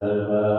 Amen.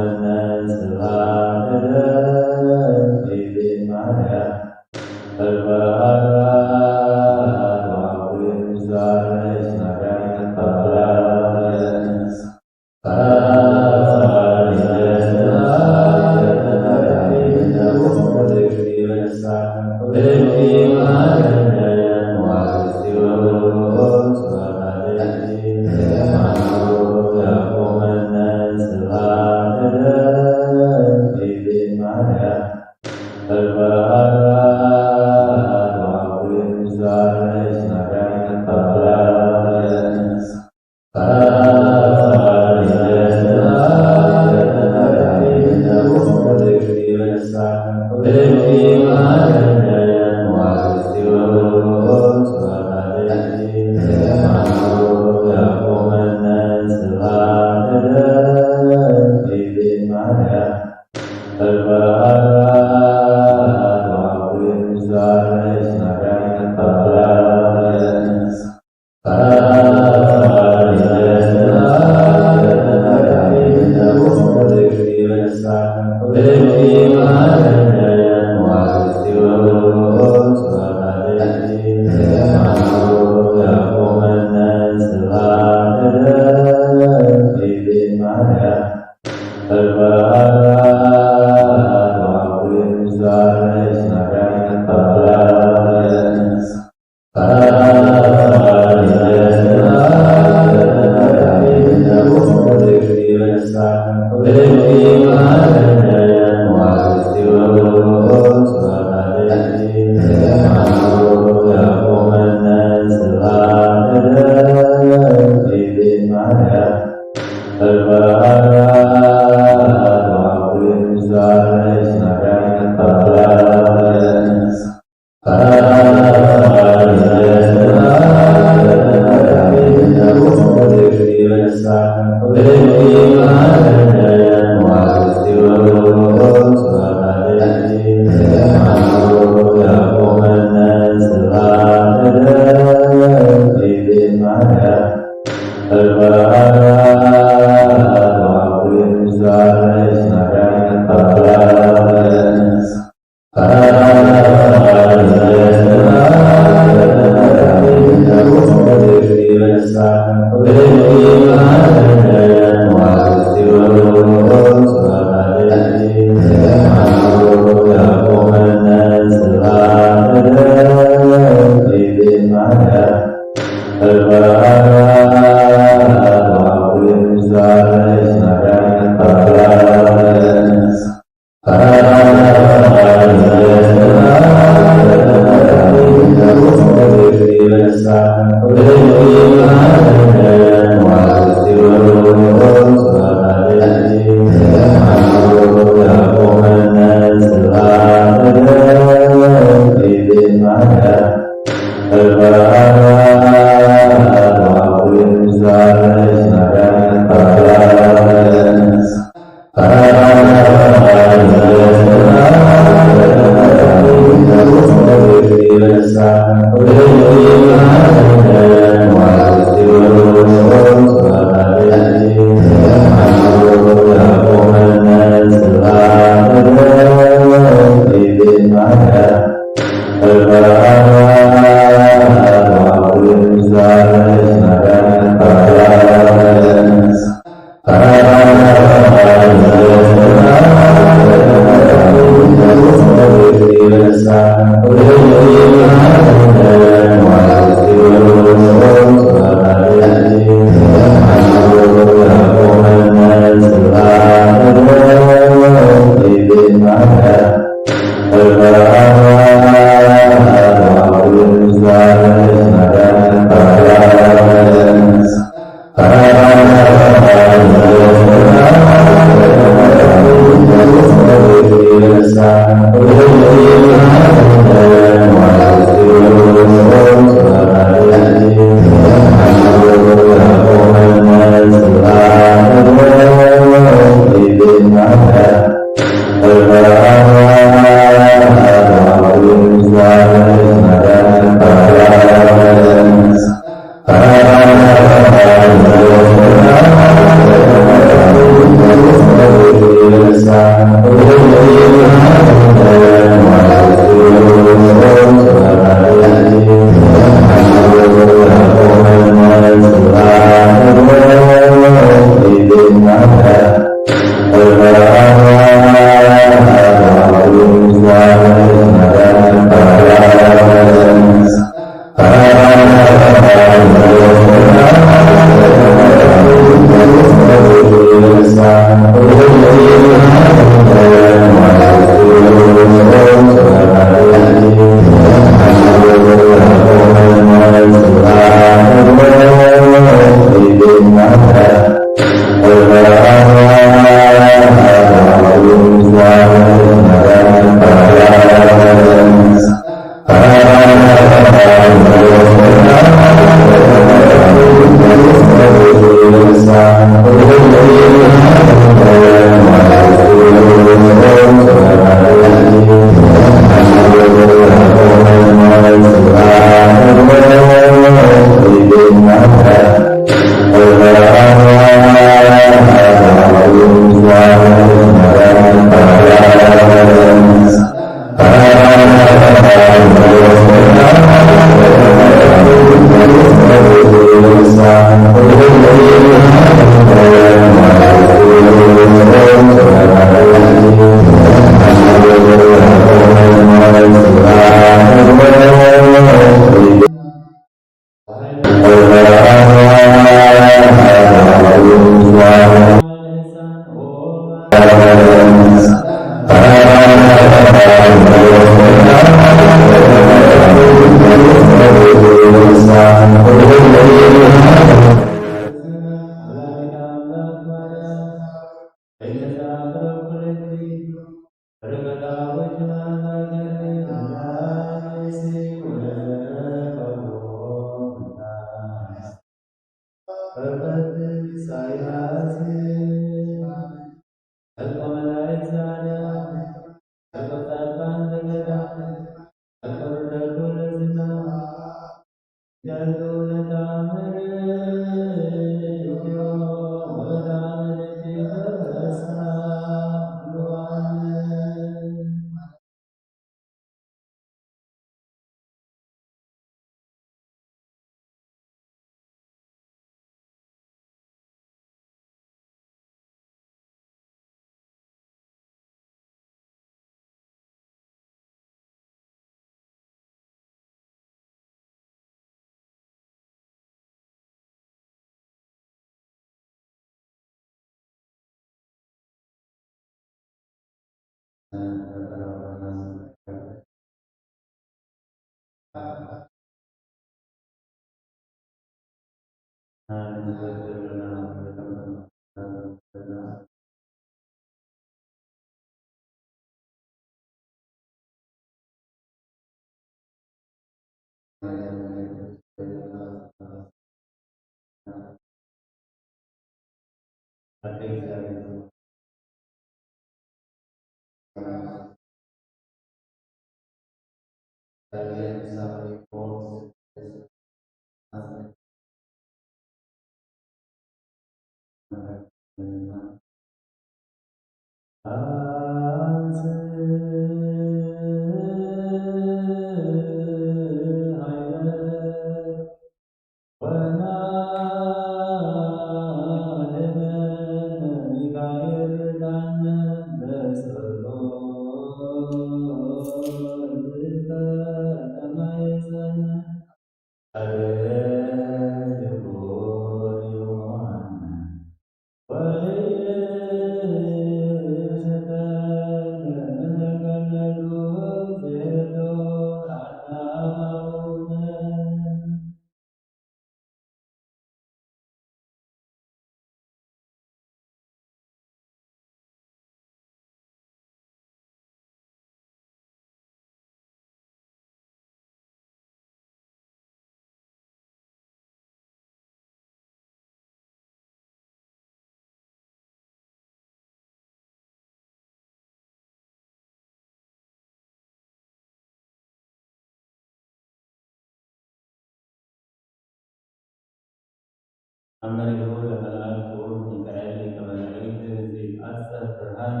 አመን ይሁን ለመላእክት ውብ ሚካኤል ሊቀ መላእክት ዘይትአጸፍ ብርሃነ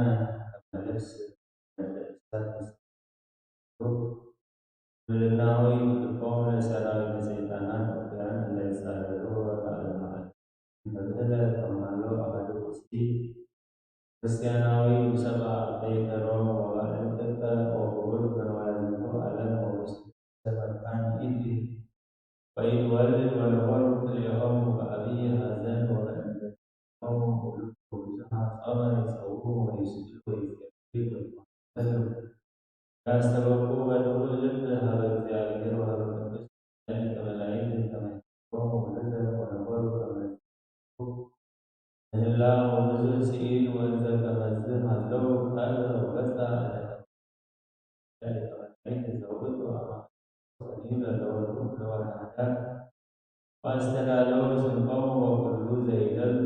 ከመ ልብስ ምልና ሆይ ልቆሙ ለሰራዊተ ሰይጣናት ወፍያን እንዳይጻረሩ በዓለም ዓለም በብህለ ከማሎ አሐዱ ውስቲ ክርስቲያናዊ ሰብአ ዘይከሮም ወባዕል ጥቀ ወውሉድ መንዋለ ዝንቱ ዓለም ወውስጥ ሰበካን ኢቲ ወይትወልድ ወነበሩ ክልኤሆሙ በዐቢይ ሐዘን ወበእንተሆሙ ውሉድ ብዙኃ ጾመ ይጸውዑ ወይስግዱ ወይሴብሑ ወይማኅበሩ ያስተበቁ በልዑል ልብ ሀበ እግዚአብሔር ወሀበ ቅዱስ ሚካኤል ሊቀ መላእክት ከመ ይቤሎሙ ውሉደ ወነበሩ ከመ ይቤሎሙ ምህላ ወብዙኅ ስዒር ወእንዘ ከመዝ ሀለው ቀርበ ወገጸ ሊቀ መላእክት ዘውእቱ አማን ሰሊም ለወርኃ ኅዳር ወአስተዳለወ ስንቆሙ ወኩሉ ዘይደሉ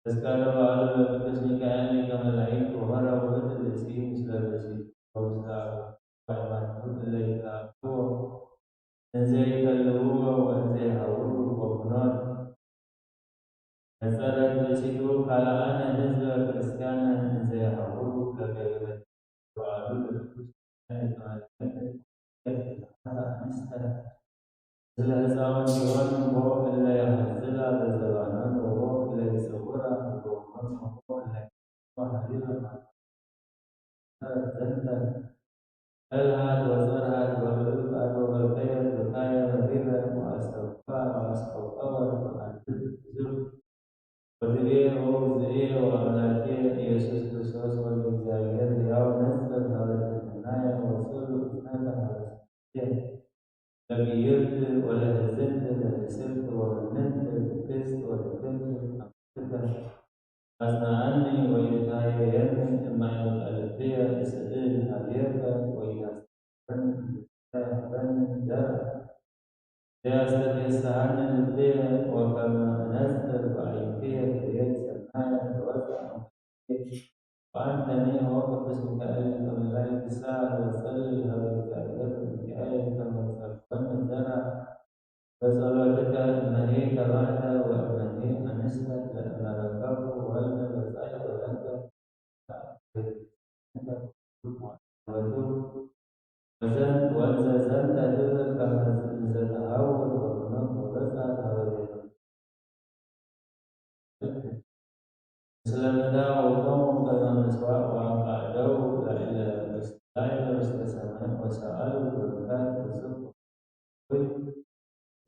تذكر بأهل القدس ميكائيل كملائكة وهرى وبدل الإسكين مثل البسيط ومثل وعمات إليك هو إنزيك اللي هو وإنزي هارون وبنات نزلت بسيطو قال أنا نزل كريستيانا إنزي هارون لغيرت وأهل القدس كملائكة الأزمان يوم هو إلا يهزل بزبانان وهو إلا يصور ومن هو إلا وحريرا زندا الهاد وزرهاد والألفاد وغلقيا وكايا مريرا وأستوفى وأستوفى وأنزل وذريه وزريه وأملاكيه يسوس كريستوس والمزايا رياو نزل هذا النايا وصل إثنان هذا تغيرت ولا هزلت ولا هسلت ولا نمت لبست ولا كنت أمسكت أثنى عني وإذا يرمي ما يقلبي إسئل عليك وإذا استفرن درى سياسة استهان البيع وكما نزل بعيدية في سمايا توسع وأنتني وقف اسمك أيك من لا تساعد وصلي هذا الكائن بآية كما استفرن الدرى فصلاتك أنهيك بعد وأنهيك أنست لأن ركبه ولد وسعي ولك وزن وزن تدل كما زتهاول وبنم ورزع هذا سلمنا وقوم كما مسواء وقعدوا إلى مستعد واستسمع وسألوا وكان تسب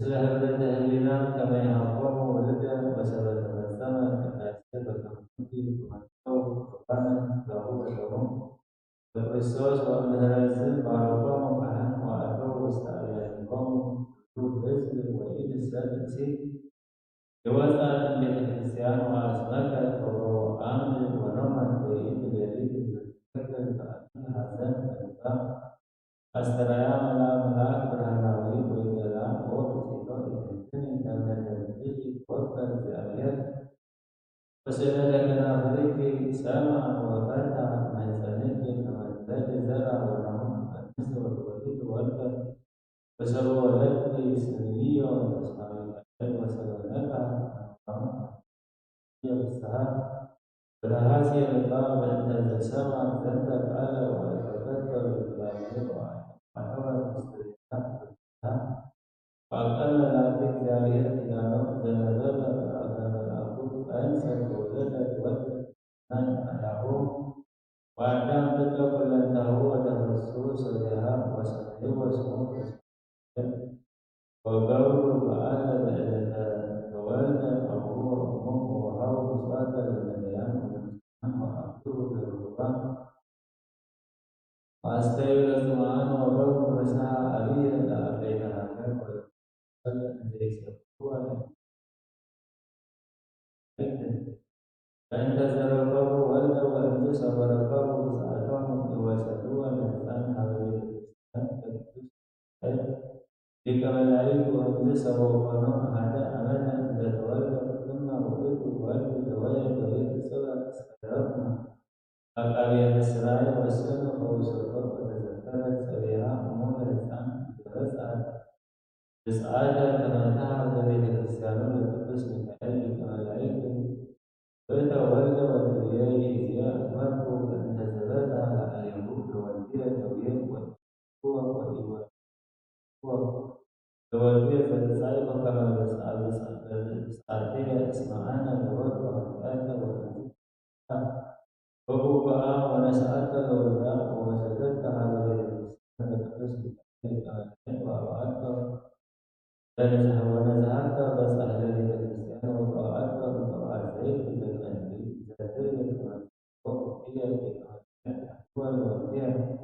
سلهبت أهلنا كما يعظم ولدا وسبت السماء كما سبت المسجد ومنحوه وقانا له لهم وكريستوس وأنهرزل وعرفهم معهم وأتوا واستعيانهم وجود رزق وإيد السادسي يوزع من الكريستيان وأسمك وهو عامل ونمت وإيد اليريد الزكاة فأتيها زن الإنسان Astraya mala berhanawi berjalan itu internet dan jadi kota berakhir Pasal kena beri sama wakata misalnya nama dari zara orang masuk itu warga pasal warga sendiri orang sama dan masalah mereka yang besar berhasil lepas dan sama dan ada warga terlibat فقال ذلك جارية إلى نوم زلزال الأخوت أنسى ولدت ولد أن أدعوه وأعلم تلك لأنه وتخصص بها وسنه وسموه وقول فأهل فولد أبوه وأمه وهو صاد للمديان وأخذه بالربان وأستيقظ معه وقول مساء أبيه لأبيها فانتظر القبر ولد وأنجس ورقبه سألهم وسألوا الإنسان هذا jika melayu وأنجس وقنع هذا أمنا إذا تولد ثم ولد ولد ولد سبع سكرتنا أقاري الإسرائيل والسنة وسلطة وتذكرت سبيها أمور الإنسان وتسأل تسعادة كما تعرف بين الكريستيانون القدس ميكائيل كملائكة ويتولى والإلهي إذا أمرته أن تتبادى على اليهود والبيئة واليهود والإيمان والبيئة فتسعيب كما بسعتها اسمعنا الورد والآية والأنزل وبقى ونسألت الورداء وسجدت على الكريستيان القدس ميكائيل كملائكة وأرأت ونزعت بس أهل الكريستيان وقعدت وقعدت بالأنبي زادت وقفية والوفية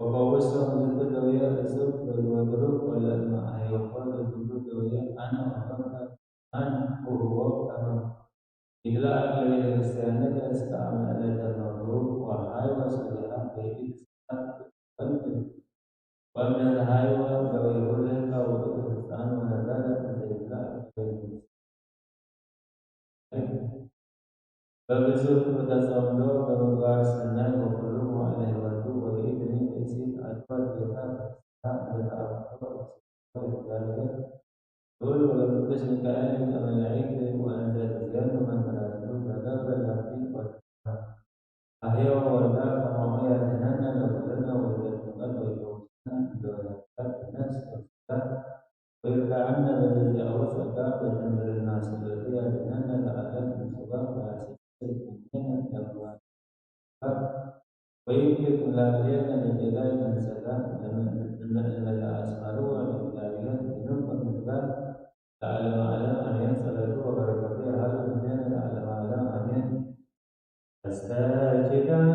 وقوسهم ذكر دوية السب والوضرب ولما يقول ذكر دوية أنا وأنت أنا وهو كما إلا أهل الكريستيان استعمل المغلوب وحي وصلها في قلب ومن الهايوة لو يقول لك وتفستان ونزل فسيطلع በብዙ ተጸምዶ በምግባር ሰናይ በኩሉ መዋዕለ ሕይወቱ ወኢድኒ ብእሲት አጥወት ቤታ በፍስሓ እንደተአብቶ እግዚአብሔር ልዑል ወለቅዱስ ሚካኤል ሊቀ መላእክት ወእንዘ ትዜኑ መንበራቱ ዘገብረ ላቲ ቆስጣ አሕዮ ወልዳ ከማሁ ያድኅነነ ለኵልነ ወልደ ጥምቀት ወይፈውሰነ እምዘወላዲታት ነፍስ ወሥጋ ወይርድአነ በዘዚአሁ ጸጋ በድንግልና ስእለቱ ያድኅነነ ለዓለም እምሥጋ ወያሴትነ ለምግባር ወይምልክ ላዕሌነ ለጌጋይ እንሰጋ እለ ተአስመሩ ለእግዚአብሔር ይኑር በምግባር ለዓለመ ዓለም አሜን። ጸሎቱ ወበረከቱ ያህሉ ምስሌነ ለዓለመ ዓለም አሜን። እስከ ኪዳን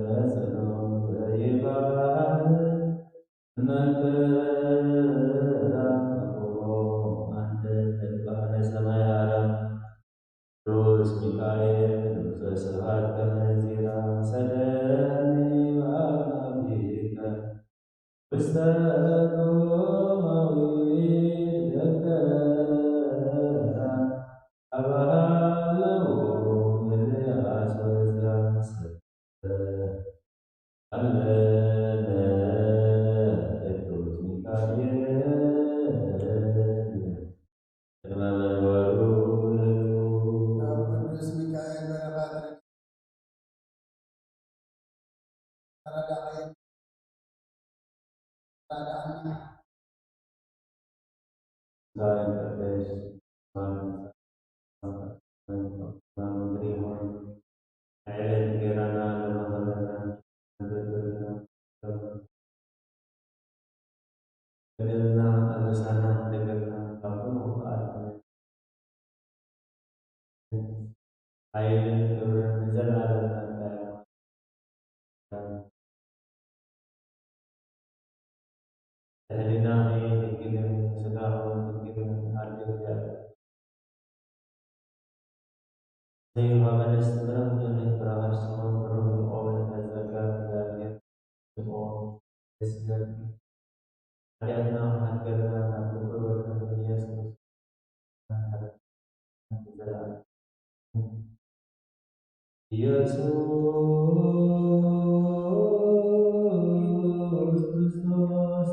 በጽኑዕ ዘይባል መንበራ አንተ ተድባረ ሰማይ አራም ቅዱስ ሚካኤል ንጉሠ ስብሐት ከመ ዚራ ሰደኒ በአቃቤከ ውስተ ሮማዊት ደብተራ አባሃለው ኤልያስ ወዕዝራ አለነ ቅዱስ ሚካኤል ቅድመ መንበሩ ቅዱስ ሚካኤል በረከት ተረዳኸኝ ተረዳኸኝ ዛሬ ቀደስ ኃይለ ጌራና ለመመለና ገደልና አበሳና እንደገና ካሁኑ በዓለም ኃይልን ክብርን ዘላለም ለህሊና ድግል ስጋውን ድግል አለ እግዚአብሔር ዘይባ በደስት ብረም ጀነት ብራባሽ ሲሆን ብሩም ቆምን ተዘጋ እግዚአብሔር ሆን ስገር ኃጢአትና ሀገርና ናፍቁር ወደ ኢየሱስ ዘላለም ኢየሱስ ክርስቶስ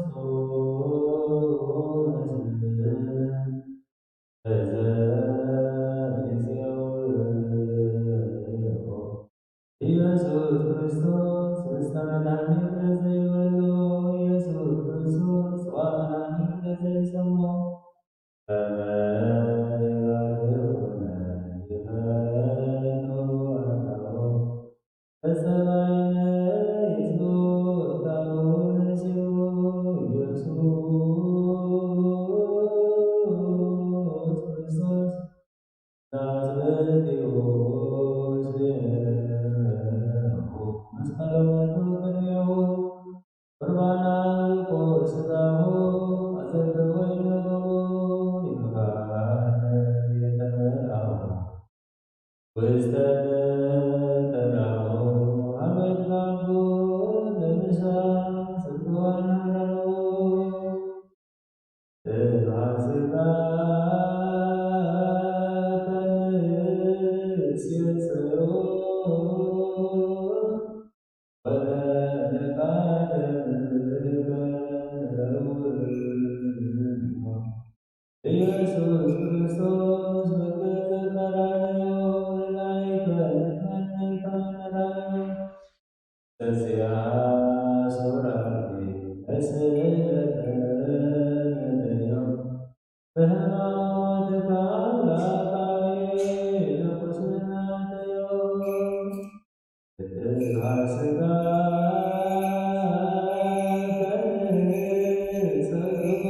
ኢየሱስ ክርስቶስ ምስለ መድኃኒት ለዘይበሎ ኢየሱስ ክርስቶስ ጽዋዕ መድኃኒት ለዘይሰሞ ከመ ይባርኩነ ይፈኑ አርዳኦ በሰማይነ ይስቦታው ነሲቦ ኢየሱስ ክርስቶስ ናዝሬትዮ መስቀሎቱ ቅድሜሁ ቁርባና ልቆ ሥጋሁ አዘዘ ወይነ ገቦ ይምካነ የተመልአሁ ውስተ ተራሁ አመድካሁ ለምሳ ስግዋን ሀራሁ ስብሐ ከንሴሰዮ ኢየሱስ ክርስቶስ በቀራንዮ ላይ ተዚያስ ወራቴ ተስለተነዮ በሕማማት ታላቃዊ ለቁስናተዮ ስጋ ከንሰግቦ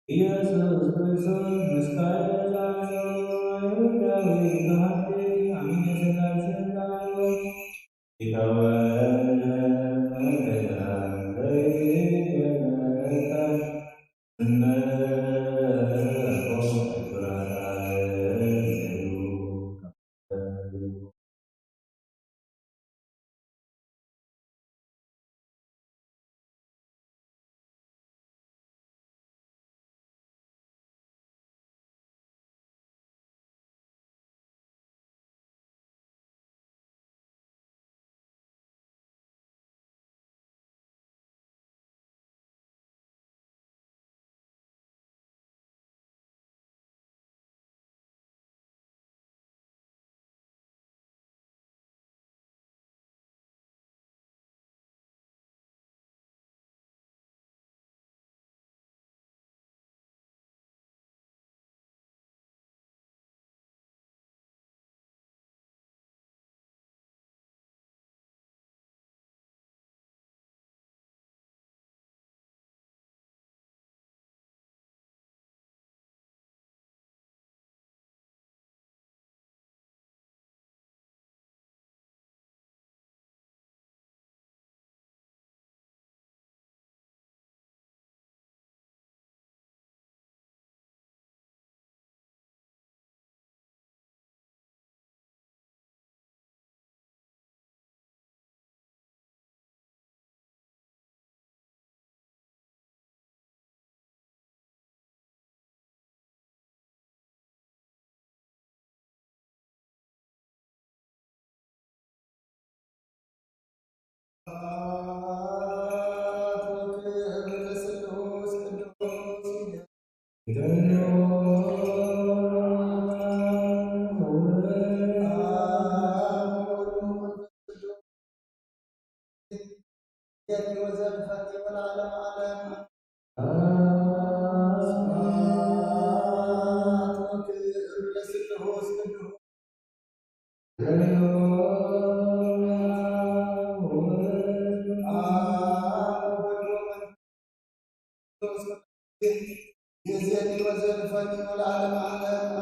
ኢየሱስ ክርስቶስ ምስካየ ዛሰው አይሁዳዊ ካህዴ አምነ ሥላሴ ላዮ ይከወነ መገዳ ዘይገነታ يزيد وزلفت والعالم عالم يزيد وزلفت والعالم عالم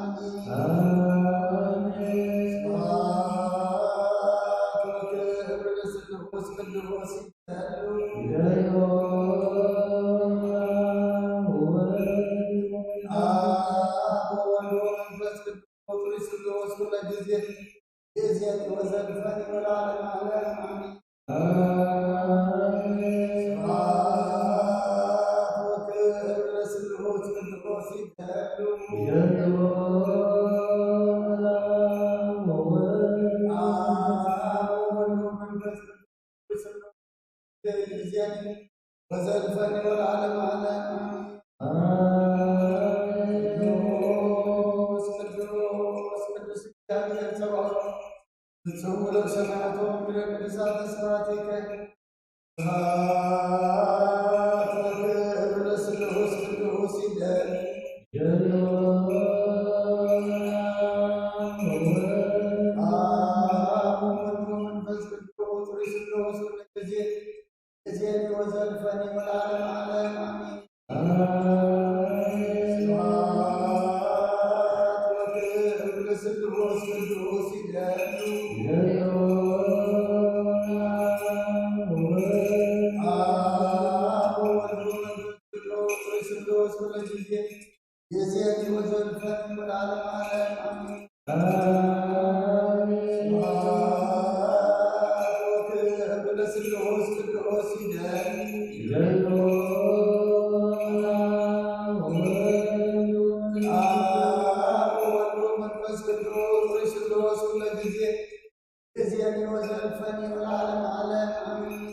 يزيد وزلفت والعالم عالم وزلفني والعالم عالم قدوس قدوس قدوس كامل السماوات تسول سماوات من القدسات صفاتك قدوس قدوس قدوس يزيد وزلفني والعالم عالم يزيد وزلفني والعالم عالم يزيد وزلفني والعالم عالم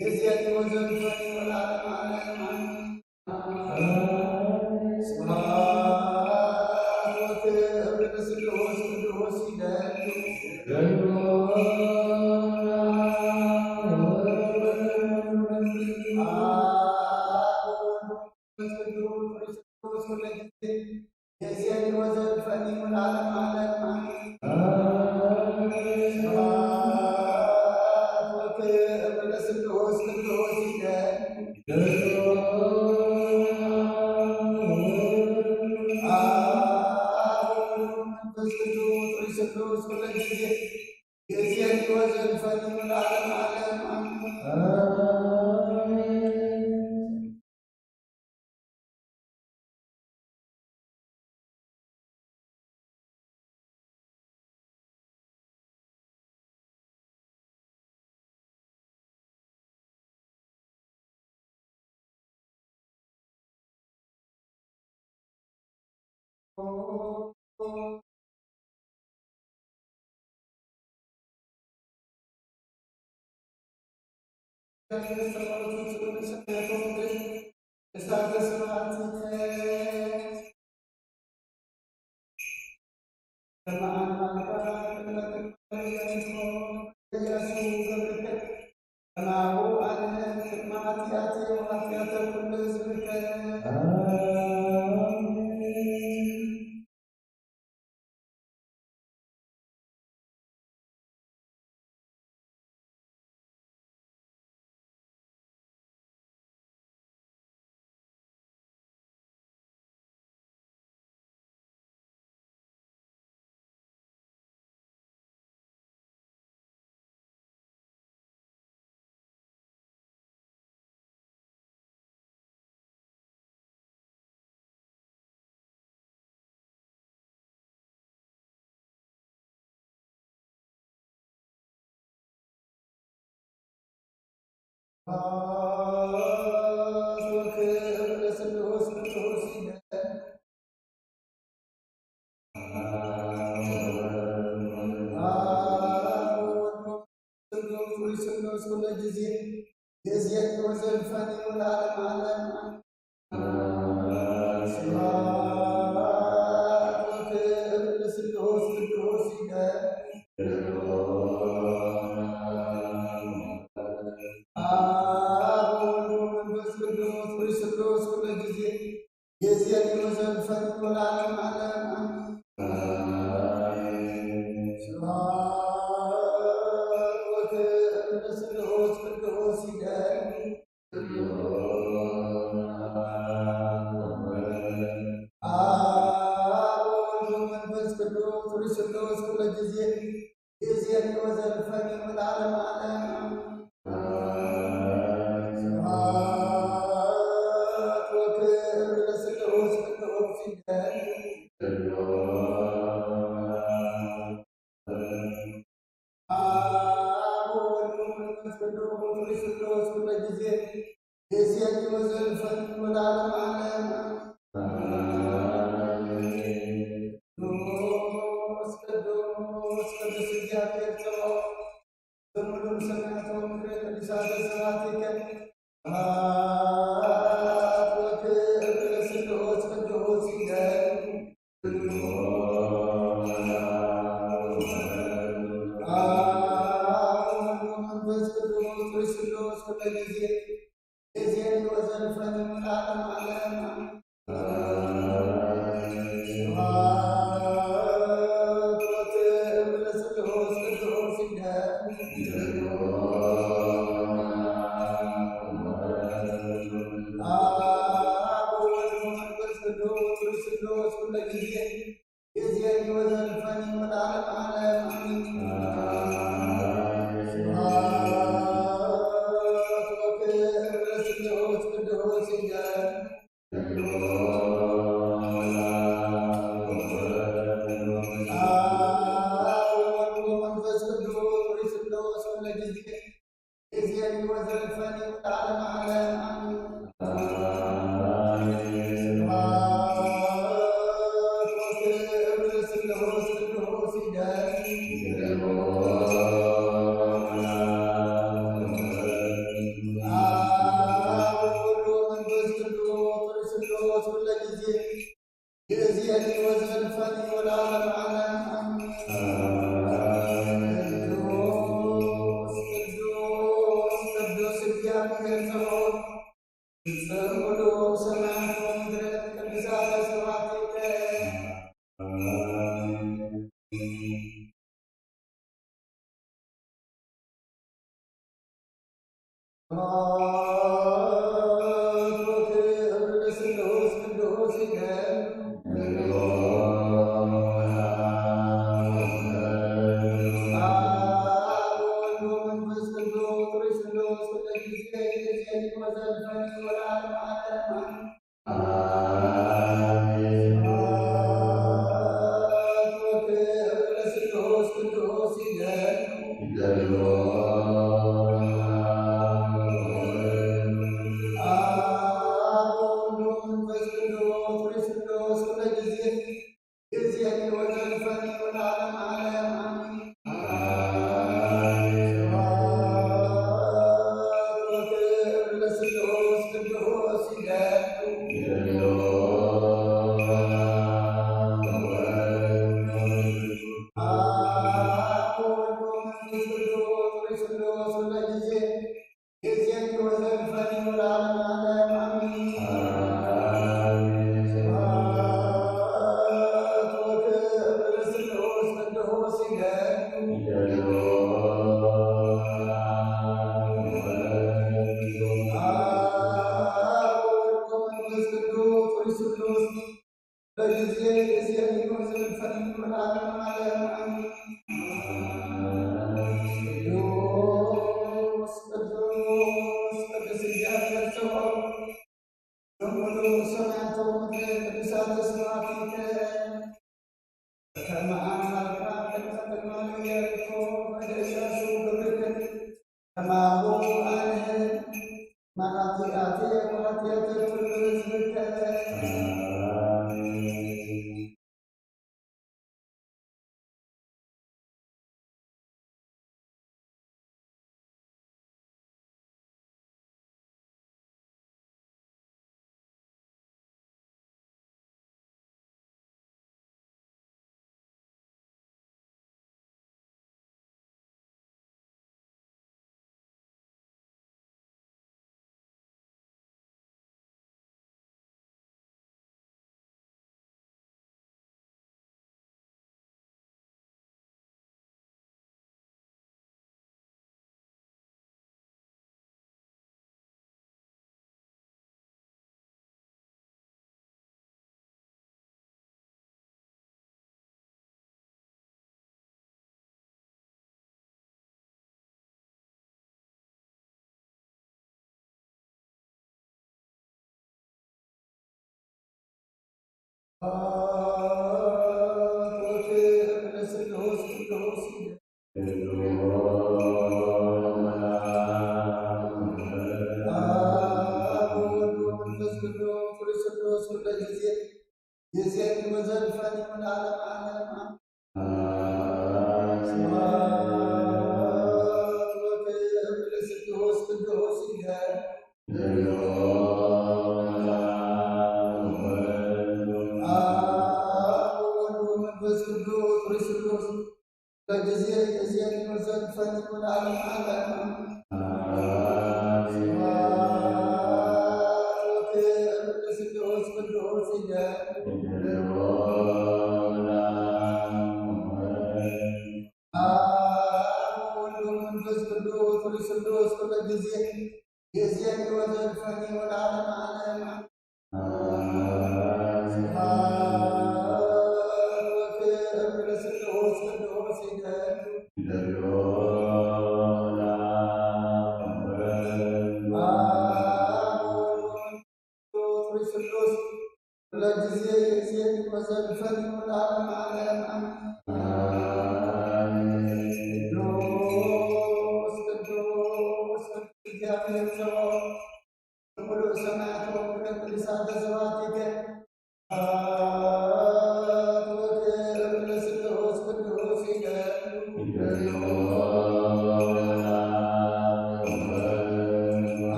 يزيد وزلفني والعالم عالم وزلفني والعالم يزيد وزلفني والعالم يزيد وزلفني والعالم يزيد وزلفني والعالم ቅዱስ በጊዜ የሚሆን ዘንድ ለዓለም ዓለም አሜን። ቅዱስ ቅዱስ ቅዱስ እግዚአብሔር ጸባኦት በሙሉ ሰማያተ ወምድር ቅዱሳተ ስብሐቲከ በከመ አምላከ ቅድመ ኢያሪኮ በደጃሱ ግብርከ ከማሁ አንህን ማኃጢአቴ ወኃጢአተ ኩሉ ሕዝብከ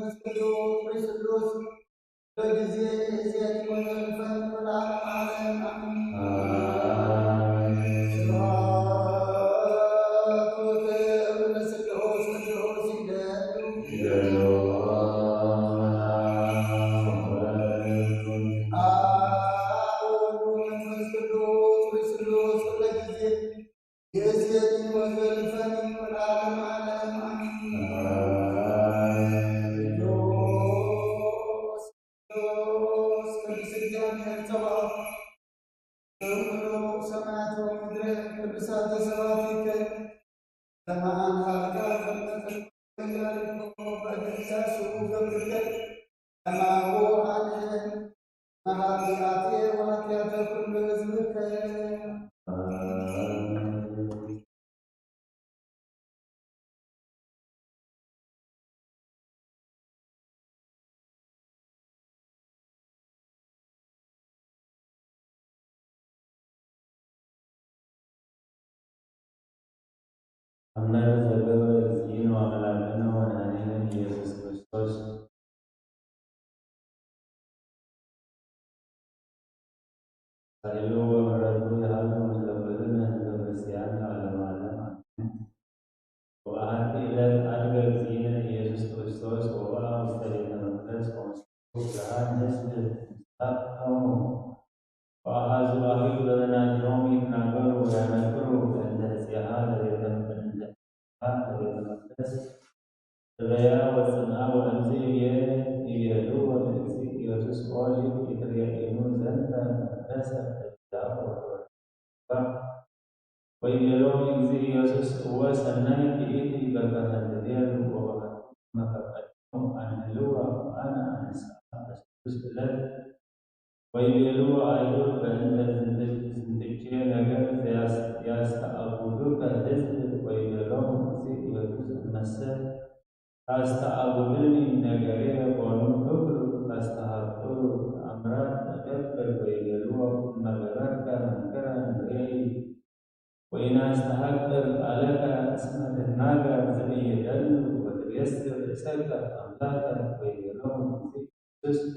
ቅዱስ ቅዱስ በጊዜ እዚያን ወዘልፈን ወለዓለመ ዓለም አሜን። ስብሐት ወክብር ለስሉስ ቅዱስ ይደሉ አብ ወወልድ ወመንፈስ ቅዱስ ቅዱስ በጊዜ የእዚያን ወዘልፈን ወለዓለመ ዓለም አሜን። ሰማያት ወምድር ቅዱሳት ሰባቲከ ለማን ሀልቃ በእንዳሱ ገብርከ ለማሁ አንህን መኃጢአቴ ወኃጢአተ ኩሉ ሕዝብከ አምላክ ዘገብረ እግዚእነ ወአምላክነ ወመድኃኒነ ኢየሱስ ክርስቶስ ኃይሉ ወምሕረቱ ያህሉ ምስለ ኩልነ ሕዝበ ክርስቲያን ለዓለመ ዓለም አሜን። ወበአሐቲ ዕለት አድገ እግዚእነ ኢየሱስ ክርስቶስ ወበአ ውስተ ቤተ መቅደስ ወምስሌሁ ብርሃን ሕዝብ ይሳተሙ ወአሐዙ አክሊለ በመናብርቶሙ ይትናገሩ ወያነክሩ በእንተ ሕጽያሃ ለቤተ መቅደስ ርያ ወጽንዓ ወእምዝ ይቤሉ ወእግዚእ ኢየሱስ ኦሊብ ይትሬኢኑ ዘንተ መቅደሰ እዳው ወወርባ ወይቤሎሙ እግዚእ ኢየሱስ እወ ሰናይት ይእቲ በከመ ትቤሉ ወበከመ ፈቀድክሙ አንህልዋ ወአነ አንሥአ በስሉስ ዕለት ወይቤሉ አይሁድ በእንተ ዝንትኬ ነገር ያስተአቡዱከ ሕዝብ ወይቤሎሙ እግዚእ ኢየሱስ እመሰ ታስተአቡድኒ ነገሬ ኮኑ ክብሩ ታስተሃቅሩ ተአምራት ተገብር ወይቤልዎ እመ ገበርከ መንክረ ንሬኢ ወኢናስተሐቅር ቃለከ እስመ ትትናገር ዘኢይደሉ ወትቤስር ርእሰከ አምላከ ወይቤሎሙ እግዚእ ኢየሱስ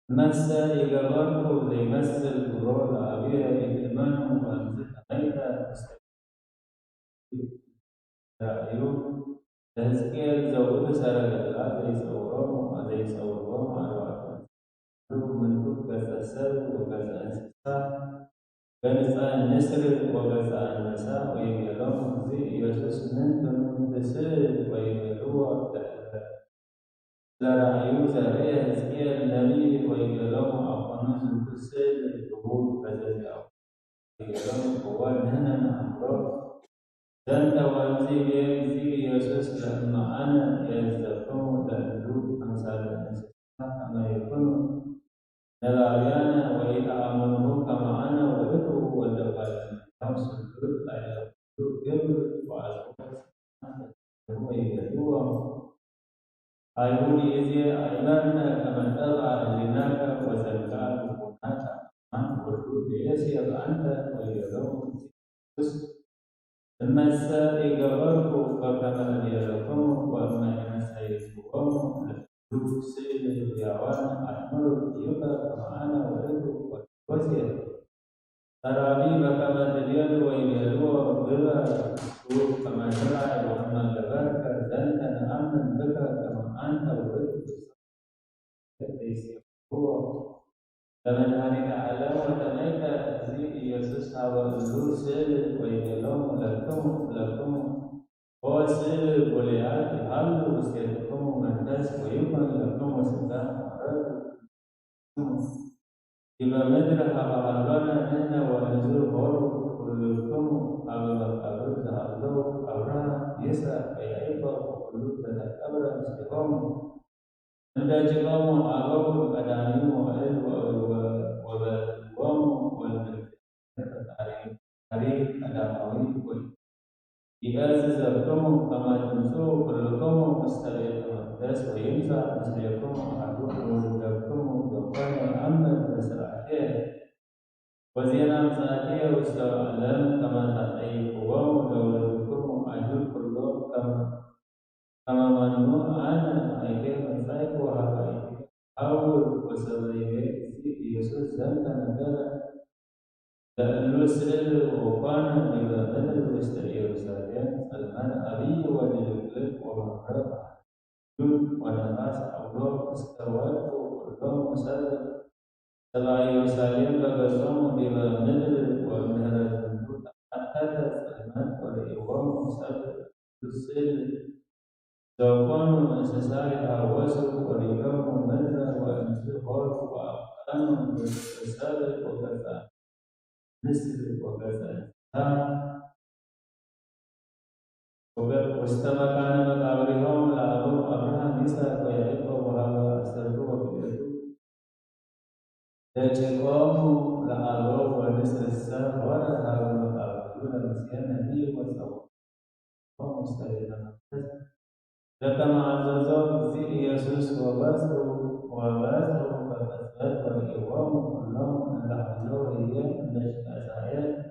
እመሰ ይገበርኩ ዘይመስል ግብሮ ለአብየ ይእመኑ ወእምዝ ተመይተ ውስተ ራእዩ ለሕዝቅኤል ዘውእቱ ሰረገላ ዘይጸውሮሙ አርባዕተ ምንቱቅ ገጸ ሰብእ ወገጸ እንስሳ ገጸ ንስር ወገጸ አንበሳ ወይቤሎሙ እግዚእ ኢየሱስ ምንትኑ ትስእል ወይቤልዎ ለራእዩ ዘርኤ ሕዝቅኤል ነቢይ ወይቤሎሙ አኮኑ ዝንቱ ስእል ግቡእ በዘዚአሁ ወይቤሎሙ እወ ንሕነ ነአምሮ ዘንተ ወእምዝ ይቤ እግዚእ ኢየሱስ ለእመ አነ የእዝዘክሙ ለእሉ አምሳለ እንስሳ ከመ ይኩኑ ነባብያነ ወኢተአምኑሁ ከመ አነ ውእቱ ወልደ እጓለ እመሕያው ስሉጥ ላዕለ ኩሉ ግብር ወአልቦ ወይቤልዎ አይሁድ ይእዜ አእመርነ ከመ ጠብአ ሕሊናከ ወዘልቃ ልቡናከ አማን ኩሉ ለየሴብ አንተ ወይቤሎሙ ኢየሱስ እመሰ ይገበርኩ በከመ እቤለክሙ ወእመ ኢመሰይክዎሙ ለእሉ ስእል ሕያዋን አእምሩ ኢከ ከመ አነ ውእቱ ወዮሴፍ ጠራቢ በከመ ትቤሉ ወይቤልዎ ግበር ሱብ ከመ ትርአይ ወእመ ገበርከ ዘንተ ነአምን ብከ ከመ አንተ ውእቱ ዘይሴብሕዎ ለመድኃኒተ ዓለም ወተመይተ እግዚእ ኢየሱስ ሀበ እሉ ስእል ወይቤሎሙ ለክሙ ኦ ስእል ጎልያድ ይሃሉ ውስቴትክሙ መንፈስ ወይኩን ለክሙ ሥጋ ወረዱ ዲበ ምድር ሀበ ሀሎነ ንሕነ ወእንዙ ሆሩ ኩልክሙ ሀበ መቃብር ዘሃለው አብርሃም ይስሐቅ ወያዕቆብ ወኩሉ ዘተቀብረ ምስሌሆሙ እንደ ጭቆሙ አበው ቀዳሚው መዋዕል ወበልዎሙ ወልደ ፈጣሪ ቀዳማዊ ወይ ይእዝዘክሙ ከመ ትምጽኡ ኩልክሙ ውስተ ቤተ መቅደስ ወይምጻእ ምስሌክሙ አሐዱ እምውልደክሙ ዘኮነ ይአምር በሥርዓትየ ወዜና ምጽአትየ ውስተ ዓለም ከመ ታጠይቅዎሙ ለውሉድክሙ አይሁድ ኩሎም كما أنا أيدي مسايك وهاي أول وسبعين يسوع زمن نجار لأنه وكان بمدن وسط يروشلايم سلمان أبي وللكلب ومحرق ونماس أولو استوت وكلهم مسلم تبع يروشلايم بقسم بمدن ومهرة حتى سلمان وليوم مسلم تسل لو necessaria وزن واليوم مدرة وانتظار وأقام بالرسالة وكذا مثل وكذا واستمع كان مقابلهم لأبو أبراهام نساء ويعقوب وهذا أسره وبيته يعقوب لأبو ونسل السر ولا هذا مقابلون مسيح النبي وسوى ومستعيدا لكما عززوا في يسوس وبسروا فأثبت والإيوام كلهم لحظوا هي نشأ أسعيات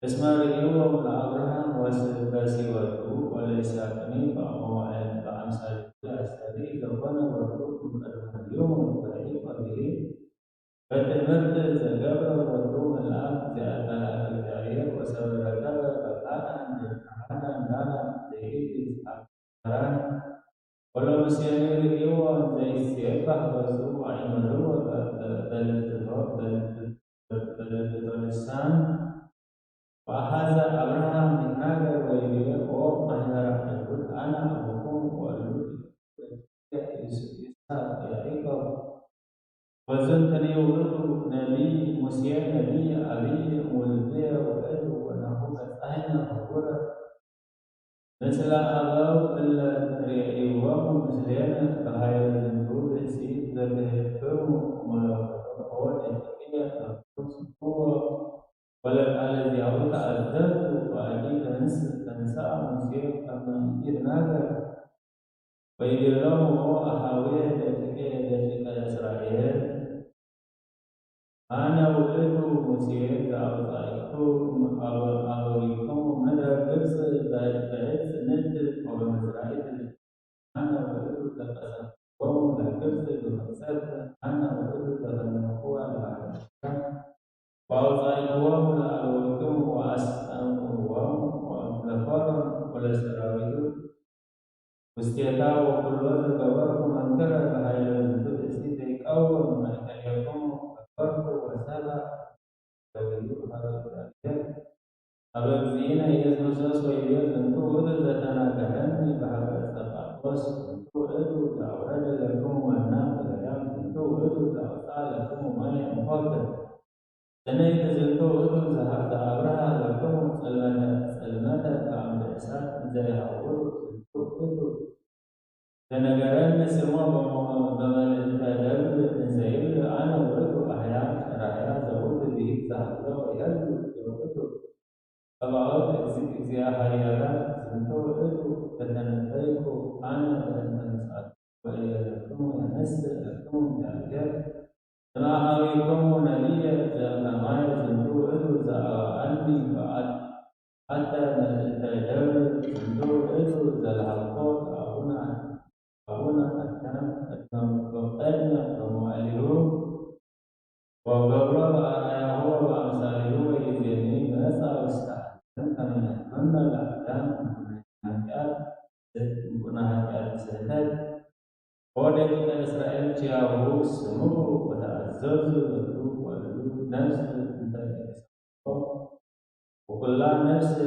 اسمع رئيوهم لأبراهام وسيوته وليساكني فأموعين فأمثال أسالي كفنا وردوك اليوم فإيق به فتمت زجبر وردوم الآن زيادة الجارية وسبرتها فقانا جرحانا دانا زيدي kalau misalnya dia dari siapa baru ayam baru dan tulisan bahasa Abraham dinaga wajib oh mahara itu anak hukum walu Isa ya ikut wazan tadi urut Nabi Musa Nabi Ali mulkiya wa itu wa nahu ahna hawara مثل أغلب الريوام مثلنا فهاي الجنود سيد ذبحهم ملاقات التقية هو ولد الذي أوت أزداد وأجيب تنسى مسير كما يدناك ويجلهم هو أحاوية التقية لشكا إسرائيل أنا ولدت مسير أوتايكم أبويكم من القدس بعد نزل وبمزرعة أنا ولدت لقسم القدس بمقصد أنا ولدت لنقوى العالم وأوتايكم لأبويكم وأسأمهم وأملفرهم ولسراويل واستيقاظ وكل ذكركم أنكر فهي الجدود سيدي أول ما كان يقوم فرق وسبع ويجوب هذا الكلام أبغزين يسوس ويجوز أنتو أدو تتناكرني بحق التقاطوس أنتو أدو تعورد لكم والنام الأيام أنتو أدو تعطى لكم ما ينفقد تنيت أنتو أدو زهرت أبرها لكم سلمة كعمل إساء زي عور أنتو أدو تناكرني سموا بمن تدرب زيل أنا ولد أحيان رأيا زود به زهرة ويهد زوجته فبعض زياحيات زنتو أدو تتنبيكو أنا تنسأل وإلكم ينسل لكم ذلك ما حويكم نبي كما زنتو أدو زعاني بعد حتى نتجرب زنتو أدو زلحقوت أبونا أتمنى ومؤلهون وقبل هو وأمثاله ويزيني بأسا واستعدن كما نتمنى الأحكام كنا سهلت ولكن إسرائيل جاءوا سمو وتعززوا ولدوا نفس وكل نفس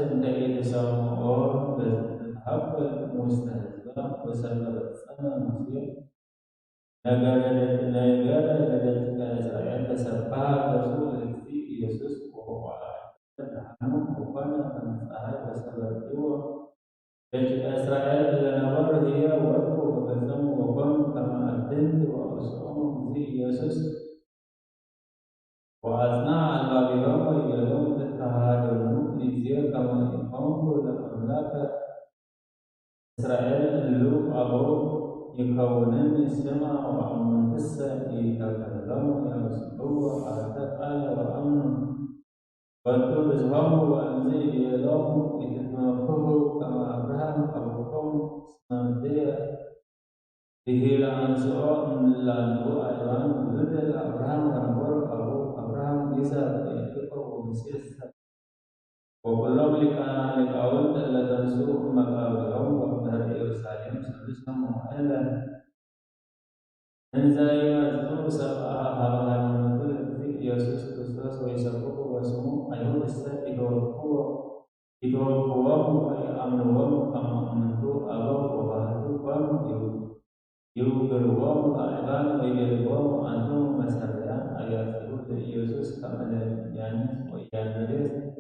تسمعون بالحق المستهزئ وسبب السنة المصير negara ketika Israel terserah Rasul Yesus bahwa anak bukan penasah bersabar jiwa ketika Israel adalah dia waktu bersama bukan kama adin wa usum Yesus wa asna al-babiyam wa yalum tahadun lizia kama imamku dan amlaka Israel lu abu يكونني السمع وأمن السائل يتكلم يسوع أتقال وأمن waktu bersuamu wa'amzi biyalahu ititmakuhu kama Abraham abukum semantia dihilang su'un landu aywan wujudil Abraham rambur abu Abraham bisa yaitu Mesir wa kullu likawul dan su'un maka berhum wa dari Yerusalem seharusnya mu'alah Enzai mazkur sabah halaman itu Yesus Kristus wa isabuku wa sumu ayu bisa idolku ay amnuwamu kama amantu abaw wa bahatu yu berwamu aiban wa berwamu antum masaryan ayat itu Yesus kama dan wa yanis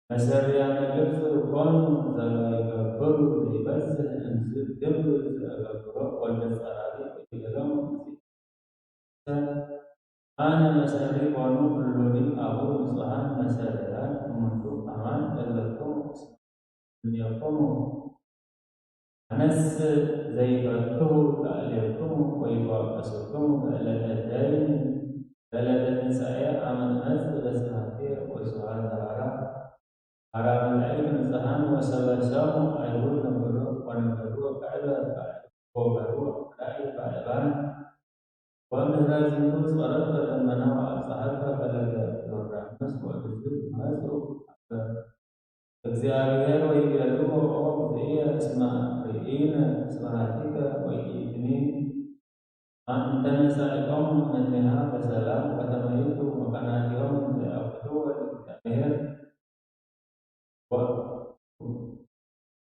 masaryan itu kon zalaiga buru ibaz anzur debru agakro wal basarari dalam ana masari konu berlori abu musuhan masaryan untuk aman dan lakum dunia Anas zaifatuhu ta'aliyakum wa ibaqasukum Dalatan saya aman as Dasahati wa suhadara Haraman lain Sahan wa sabasamu Ayyul naburu wa naburu Ka'ala Ka'ala Ka'ala Wa mihrazimu Suarat dan manawa Sahata Ka'ala Nurrahmas wa Duzul Masuk Keziarah wa iyalu wa iya asma'ina asma'atika wa ini antana sa'ikum annaha basalam kata itu makanan yom za'abdu wa ta'ahir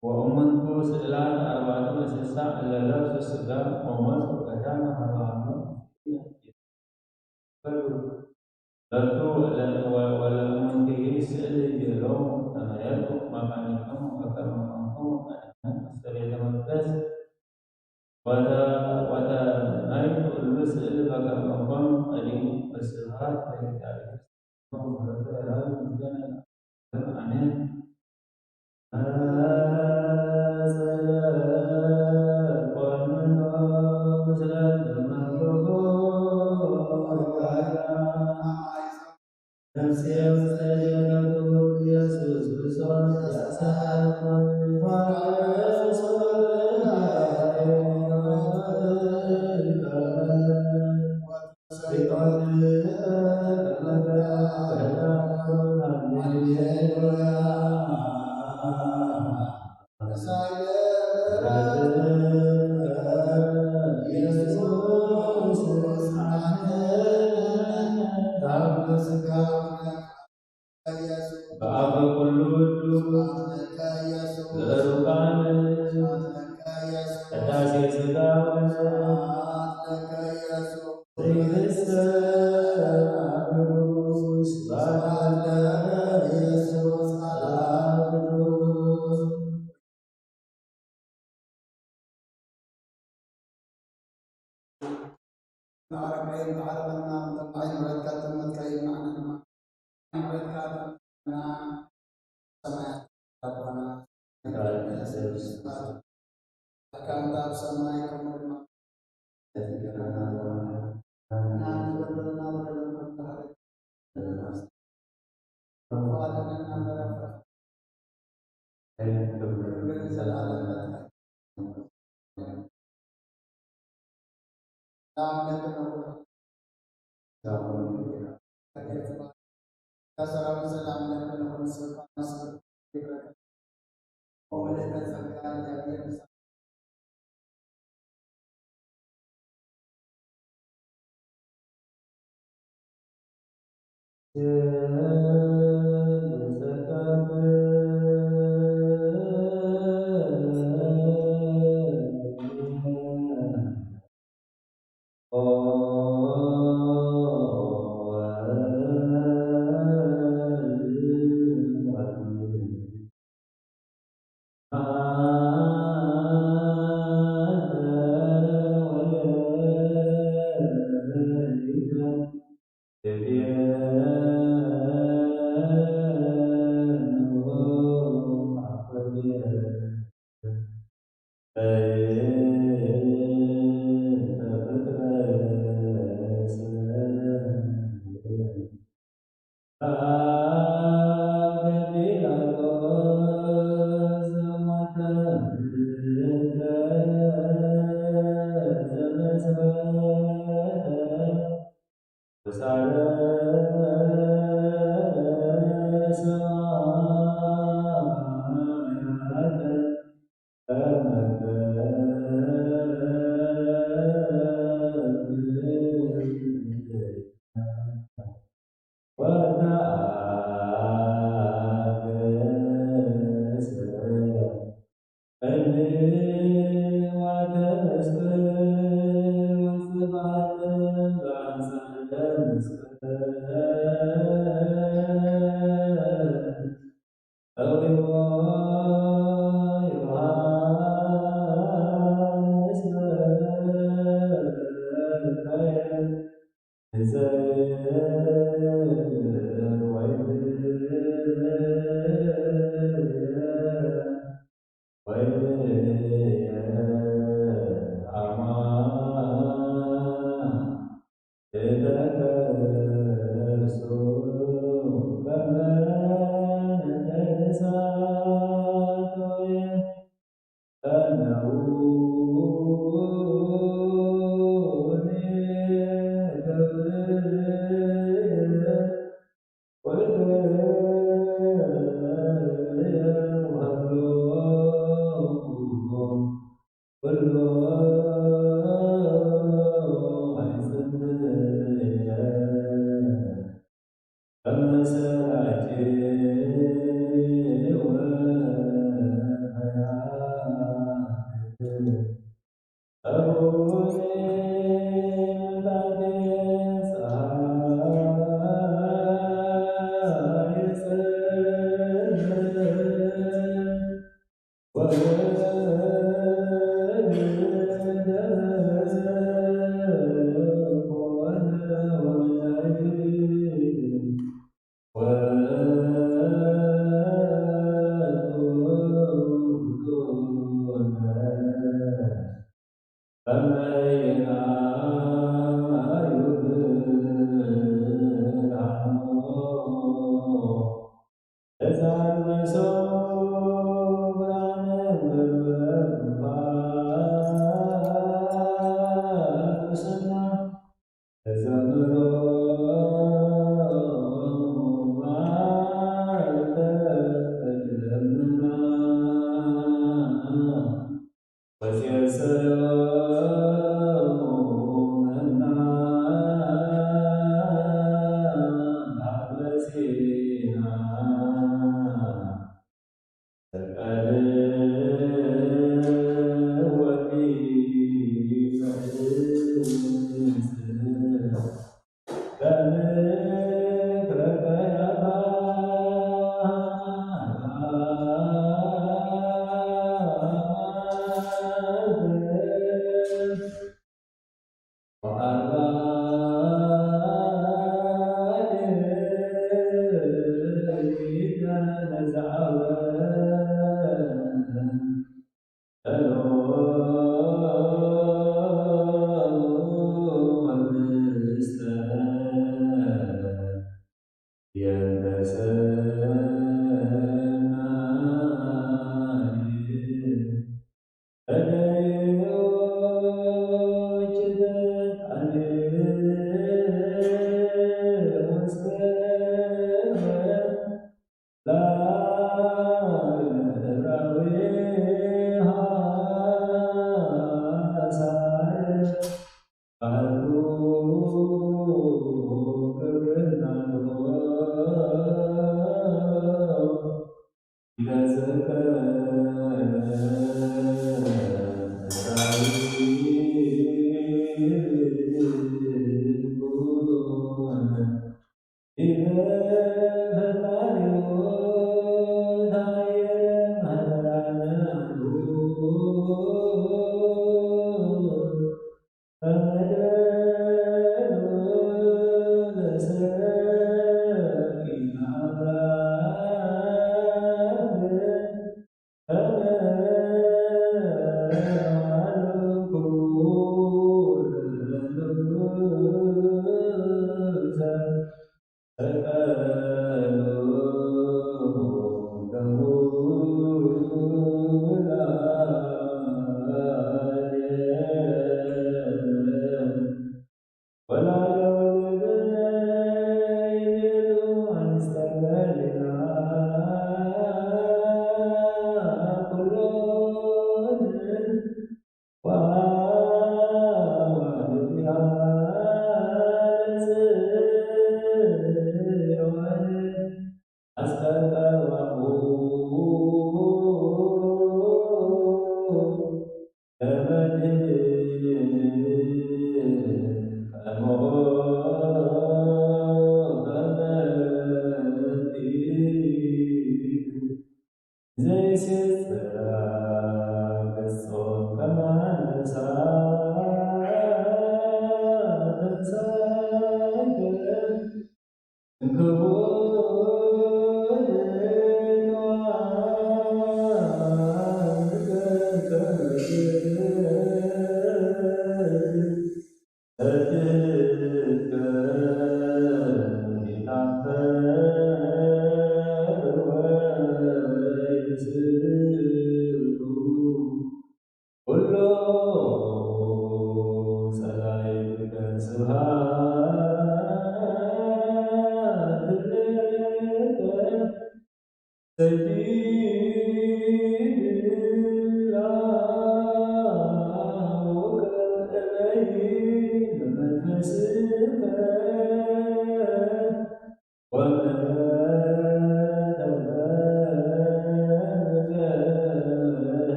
wa umantu se'lan arba'atu asasa alala susegam omas ukadana hawa-hawa lalu wala umantihi se'li jelom tanayatu makani kamu akan memangku anak seri teman-teman wada naik lulus bakal mengkon adik bersehat dari tadi mereka dalam jalan aneh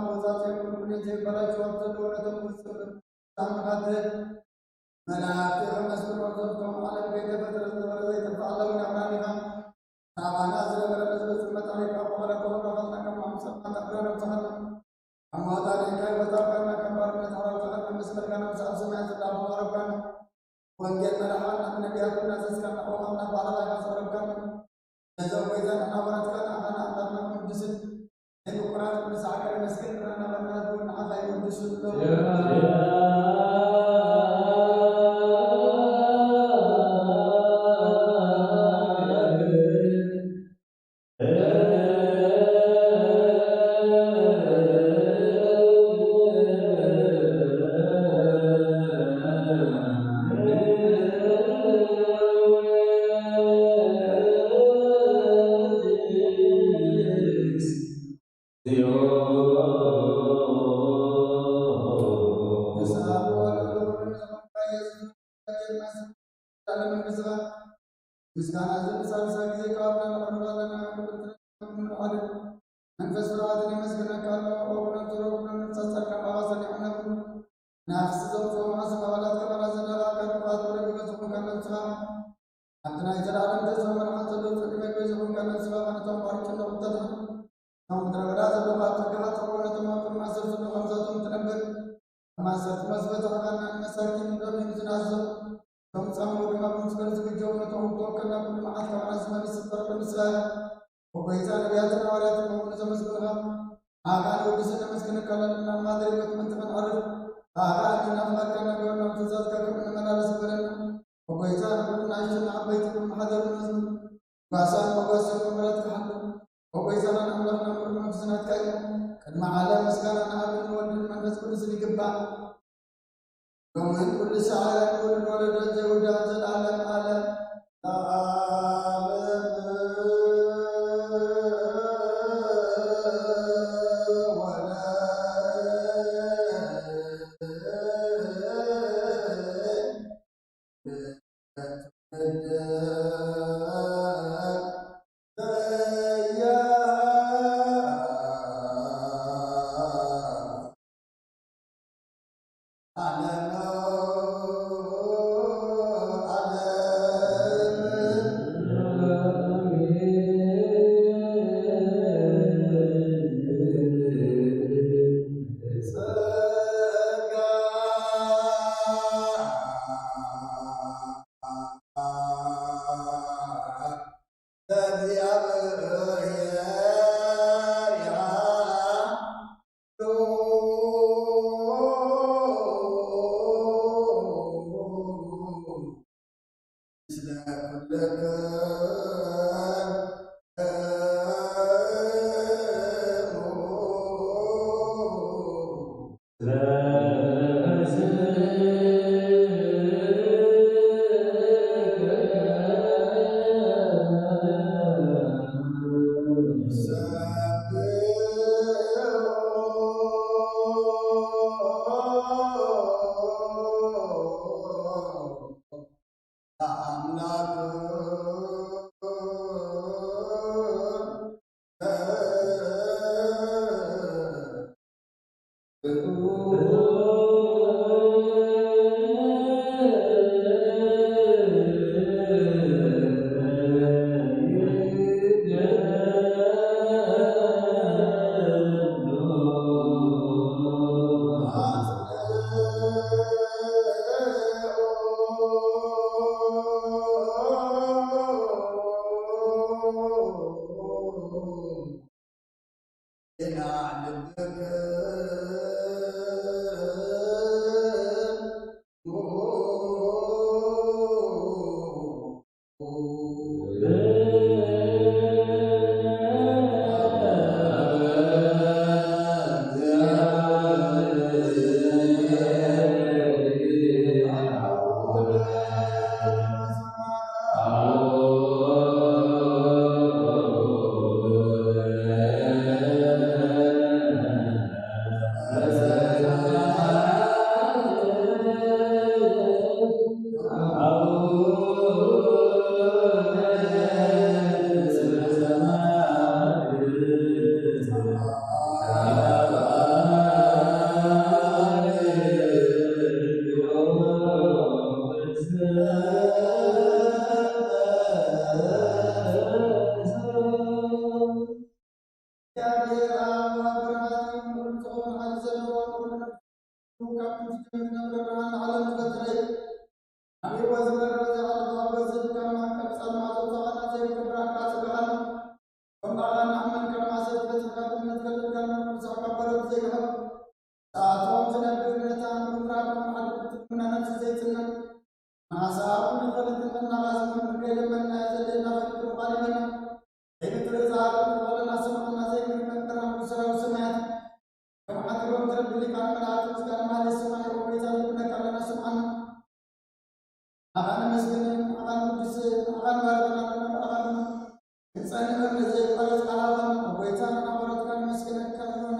ቦታት የቁርብን የበላቸው ወጥቶ ወደ ታመካተ መላእክት በመስቀል ወጥተው ዓለም በተፈጠረ ዘመን የተፋለው ያማኒካ ታባና ዘነበረ በጽመታ ከሆነ ከሆነ ከማምሰል ተቀረረ ተፈለ አማታ ላይ በታቀና ከባርነት አራተና መስቀል ጋር ሰማያት ዳቦ አረጋና ወንጌል መራሃና ነቢያቱና ዘስካና ኦማና ባላላ ካሰረጋና ለዘው ወይዘን አባራት ካና አና አጣና ቅዱስን የቁርአን ቅዱስ አገር መስቀል እና በእናቱና አፋይ ቅዱስ አሳቡን ይፈልግና ራስን ከለመና ዘደና ፍቅር ባለና የፍቅር ዛር ወለና ሰማና ዘይን መከራ ሰራው ሰማያት ከማድሮም ተረብሊ ካመላቱ እስከ ማለት ሰማይ ወይዛ ለነካለና ሰማና አባን መስገን አባን ቅዱስ አባን ባረና አባን ጸንፈን ለዘይ ቃላት ቃላባን ወይታና ወራት ጋር መስገን ካለና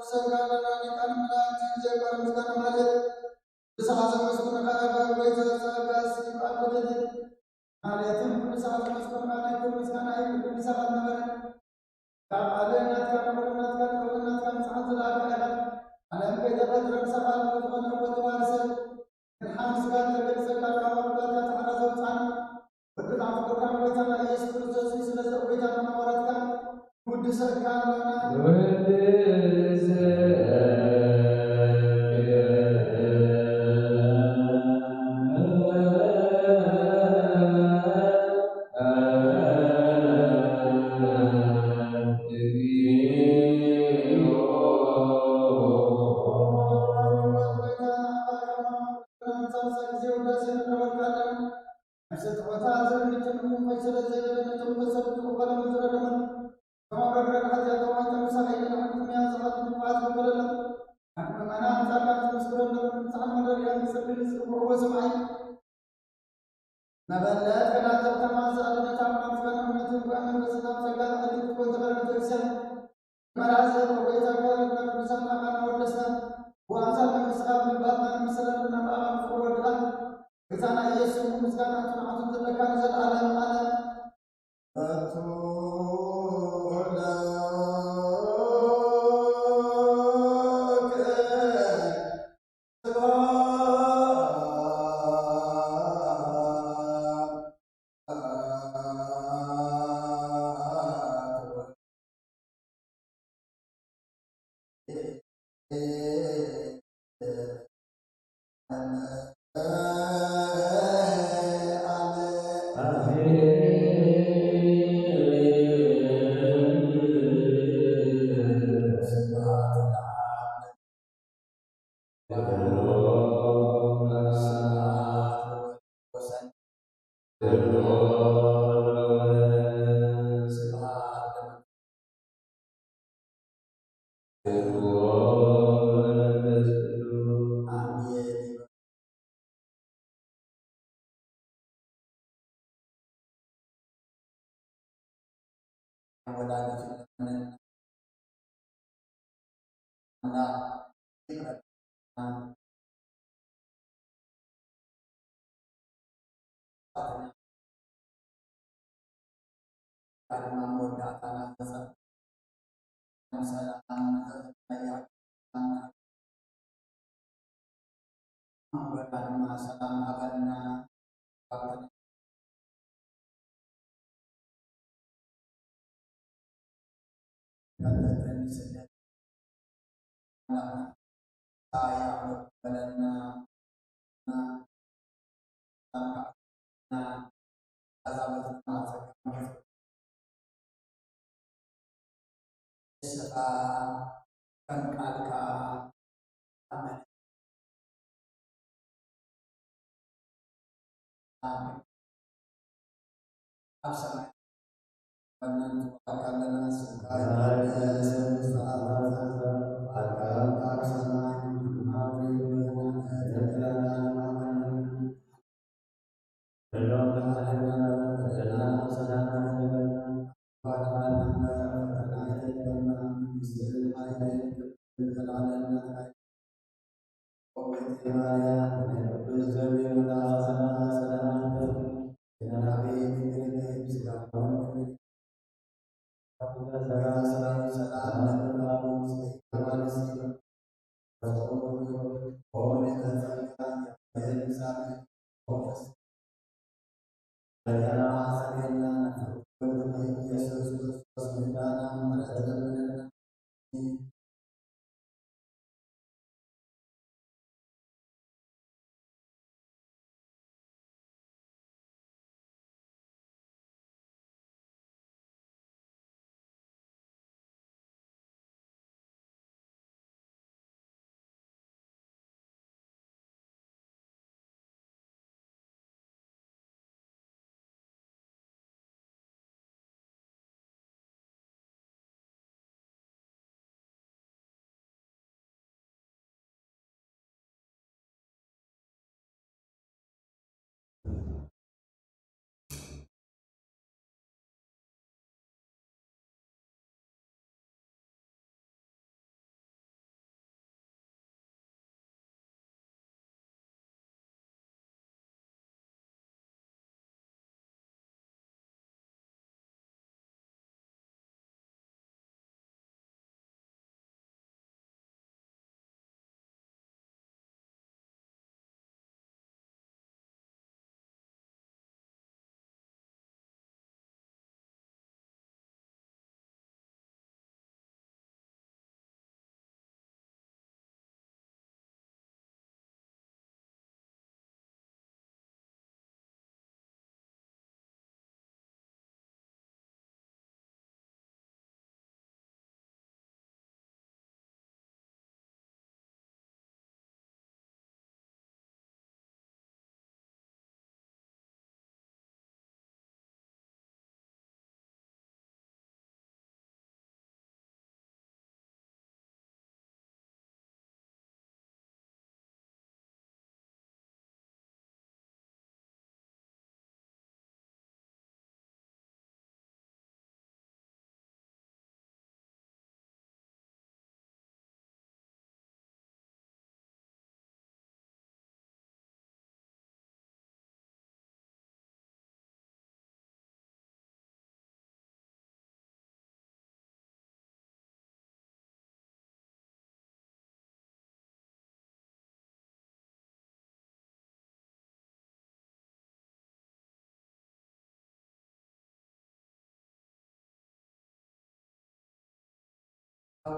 Sangha መበለት ከዳዘብ ተማዘ አድነት አምናት ከነምነትን ጓመን በስናም ሰጋን አዲት ኮንተበረ ቤተክርስቲያን መራዘ በቆይታ ጋርና ቅዱሳን አማና ወደስታን ወአምሳል መንግስታት ልባትና ምስለና በአማን ፍቅር ወድቃን ጌታና ኢየሱስ ምስጋናቱን አቱን ተለካን ዘላለም ዓለም አቱ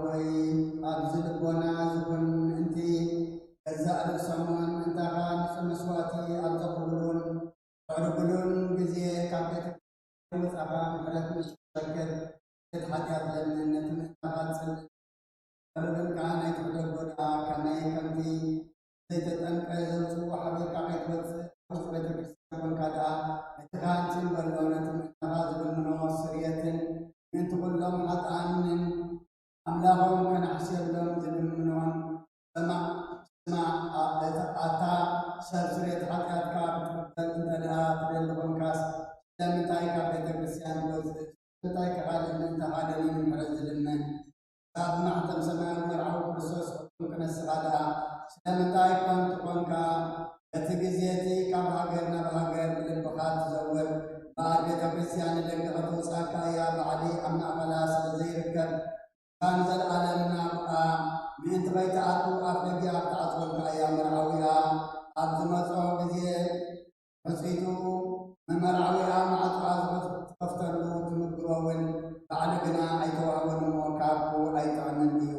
ወይ አብዝ ልቦና ዝኩን እንቲ ከዛ አልሰሙን እንታኻ ንጽምስዋቲ አብዘብሉን ዕርብሉን ጊዜ ካብ ቤተ ወፃኻ ምሕረት ምሽከር ኃጢአት ለምንነት ምእንታኻጽል ዕርብልካ ናይ ትሕደጎዳ ከመይ ከምቲ ዘይተጠንቀ ዘውፅኡ ሓቢርካ ከይትወፅእ ውስጥ ቤተ ክርስቲያን ኮንካ ደኣ እቲ ካንፅን በሎ ነቲ ምእንታኻ ዝድምኖ ስርየትን ምእንቲ ኩሎም ኃጥኣንን አምላኾም ከናሕስየሎም ዝድምኖን አታ ሰብ ስርየት ኃጢአትካ ብትቅበል እንተደኣ ትደሊ ኮንካስ ስለምንታይ ካብ ቤተ ክርስቲያን ትወፅእ ስለምንታይ ከኻልእ ምእንታኻ ደሊል ምሕረት ዝድመን ካብ ማሕተም ሰማያዊ መርዓዊ ክርስቶስ ሕኩም ክነስኻ ደኣ ስለምንታይ ኮንቲ ኮንካ እቲ ግዜቲ ካብ ሃገር ናብ ሃገር ብልብኻ ትዘውር በዓል ቤተ ክርስቲያን ንደቂ ከተውፃእካ እያ ባዕሊ ኣብ ማእኸላ ስለ ዘይርከብ ካን ዘለዓለም ናብኣ ምእንቲ ከይተኣቱ ኣብ ደጊኣ ክትኣትወልካ እያ መርዓዊኣ ኣብ ዝመጾ ግዜ ሕፂቱ መመርዓዊኣ ማዕፅኣ ዝከፍተሉ ትምግበውን ባዕሊ ግና ኣይተዋህበን እሞ ካብኡ ኣይጥዕምን እዩ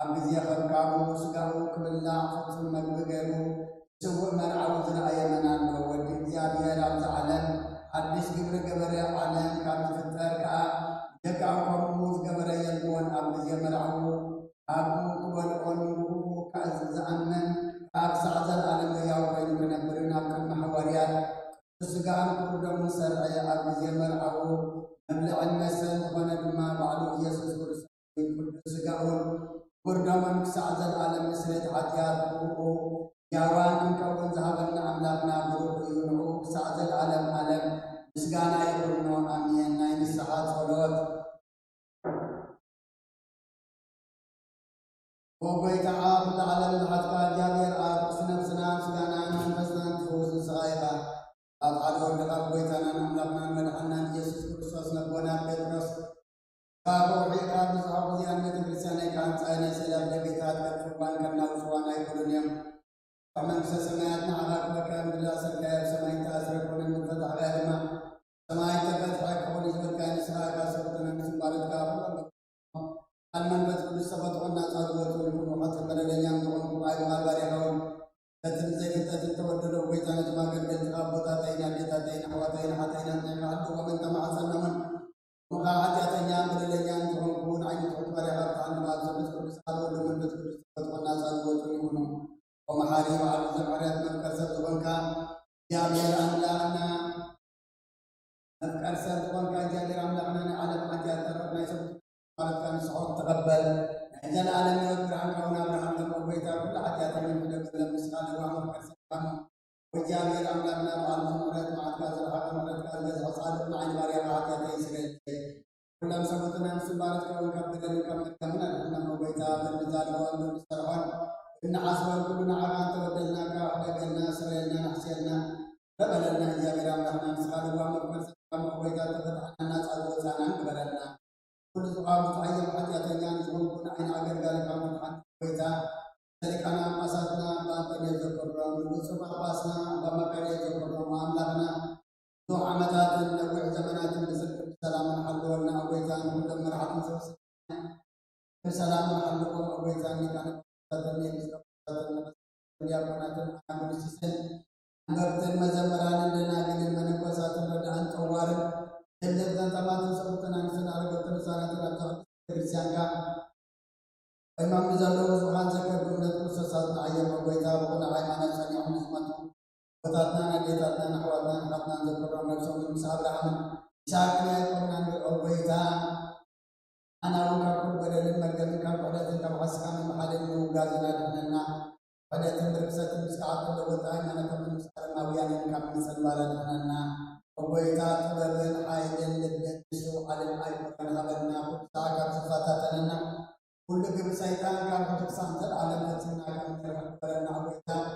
ኣብ ግዜ ኸብካቡ ስጋኡ ክብላዕ ፍጹም መግቢ ገይሩ ስውእ መርዓዊ ዝረኣየ መን ኣሎ ወዲ እግዚኣብሔር ኣብዚ ዓለም ሓድሽ ግብሪ ገበረ ዓለም ካብ ዝፍጠር ከዓ ደቃው ከምኡ ዝገበረ የልዎን ኣብ ግዜ መርዓዊ ኣብኡ ክበልዖን ብኡ ከእዝ ዝኣመን ካብ ሳዕ ዘለዓለም ሕያው ኮይኑ ክነብርን ኣብ ቅድሚ ሐዋርያት ቅዱስ ሥጋን ክቡር ደሙን ሰርዐ ኣብ ግዜ መርዓዊ መብልዕን መስተን ዝኾነ ድማ ባዕሉ ኢየሱስ ክርስቶስ ቅዱስ ሥጋኡን ክቡር ደሙን ክሳዕ ዘለዓለም ምስሬት ኃጢአት ብኡ ያዋን ክንከውን ዝሃበና ኣምላኽና ብሩኽ እዩ ንዑ ክሳዕ ዘለዓለም ዓለም ምስጋና ይኹኖ ኣሜን። ናይ ንስሓ ጸሎት ወጎይታ ኣብ ኩሉ ዓለም ዝሓትካ እግዚኣብሔር ኣብ ቅዱስ ነፍስና ምስጋናን መንፈስናን ትፈውስ ንስኻ ኢኻ ኣብ ሓደ ወድኻ ጎይታናን ኣምላኽናን መድሓናን ኢየሱስ ክርስቶስ ነቦናት ጴጥሮስ ካብ ውሒኻ ብዙሕ ግዚያን ቤተ ክርስቲያን ናይ ካንፃይ ናይ ሰላም ደጌታት ከጥፍባን ከናውፅዋን ኣይኩሉን እዮም ኣብ መንግሥተ ሰማያት ንዓኻ ክበካ ምድላ ሰርካያ ኣብ ሰማይ ተኣስረ ኮነን ምትፈታሕካ ድማ ሰማይ ተፈትሐ ክኾን ዝበልካ ንስኻ ኢኻ ሰብተነ ምስምባለትካ المنبت كل سبت قلنا تعدوت ونحط بلدنا نقوم بعد ما بارحون تتنزل تتودد وبيتنا جماعة الدنيا بطاتين بطاتين حواتين حتين نعمل ومن تمع سنمن مقاعد يتنيا بلدنا نقوم كون عين تحط بارحات عن بعض سبت كل سبت والمنبت كل سبت قلنا تعدوت ونحن ومحاريب على الزمرات من كسر زبنكا يا بير أملانا أذكر سبت كان جابر أملانا على ما جاء ربنا يسبت قالت كان صعود تقبل عند العالم يذكر عنك ونابرهام لكم بيتا كل حاجات من مدرس لم يسخان وعمر كرسكم وجابر أملانا مع المزمرات مع كاز الحكم والكاز يزهى صادق مع البارية مع كاتا يسرين كلهم سبتنا مسلمات كون كبدا لكم نكمنا لأنه بيتا بالنزال وأن بالسرعان إن عصوان كلنا عقان تودلنا كأحدقنا سرينا نحسينا فبلنا جابر أملانا مسخان وعمر كرسكم وبيتا تفتحنا الناس أدوزانا قبلنا كل سؤال متعين حتى يتجان يقول كنا عين عقل قال كم عن بيتا سلكنا مساتنا بانتن يذكرنا وسوف أباسنا بمكر يذكرنا وأملاكنا ذو عمدات نوع زمنات بسلك بسلام حلونا أبيتان كل مرحلة سوس بسلام حلوكم أبيتان كان تدني بسلام يا بنات أنا بسيسن نبتن مزمران لنا من المنقوسات الردان توارد dan tamat sebutan senar betul sana terhadap Kristianka. Imam Rizal Subhan zakar bunda sesat ayam berbeda bukan ayam sana yang nismat. Betatna nagetatna nawatna hatna zakar ramad somin Abraham. Syaknya konan berbeda. Anak ungkapku berdalil mergamikan pada tentang hasan mahadin mugazana danana. Pada tentang kesatuan saat berbeda anak teman sekarang awian yang kami sembara danana. وبيتات بدن عين للبسوا على الأيقظ هبنا ساكر صفاتنا كل قبل سيطان كان تقسم على نفسنا كان تربنا وبيتات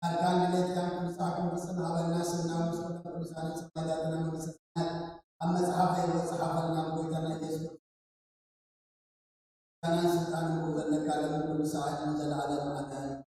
أركان اللي كان كل ساكر بسم هبنا سنا وسنا كل سنة سمعتنا من سنة أما صحابة وصحابنا وبيتنا يسوع كان سلطان وذلك على كل ساعة نزل على المعدن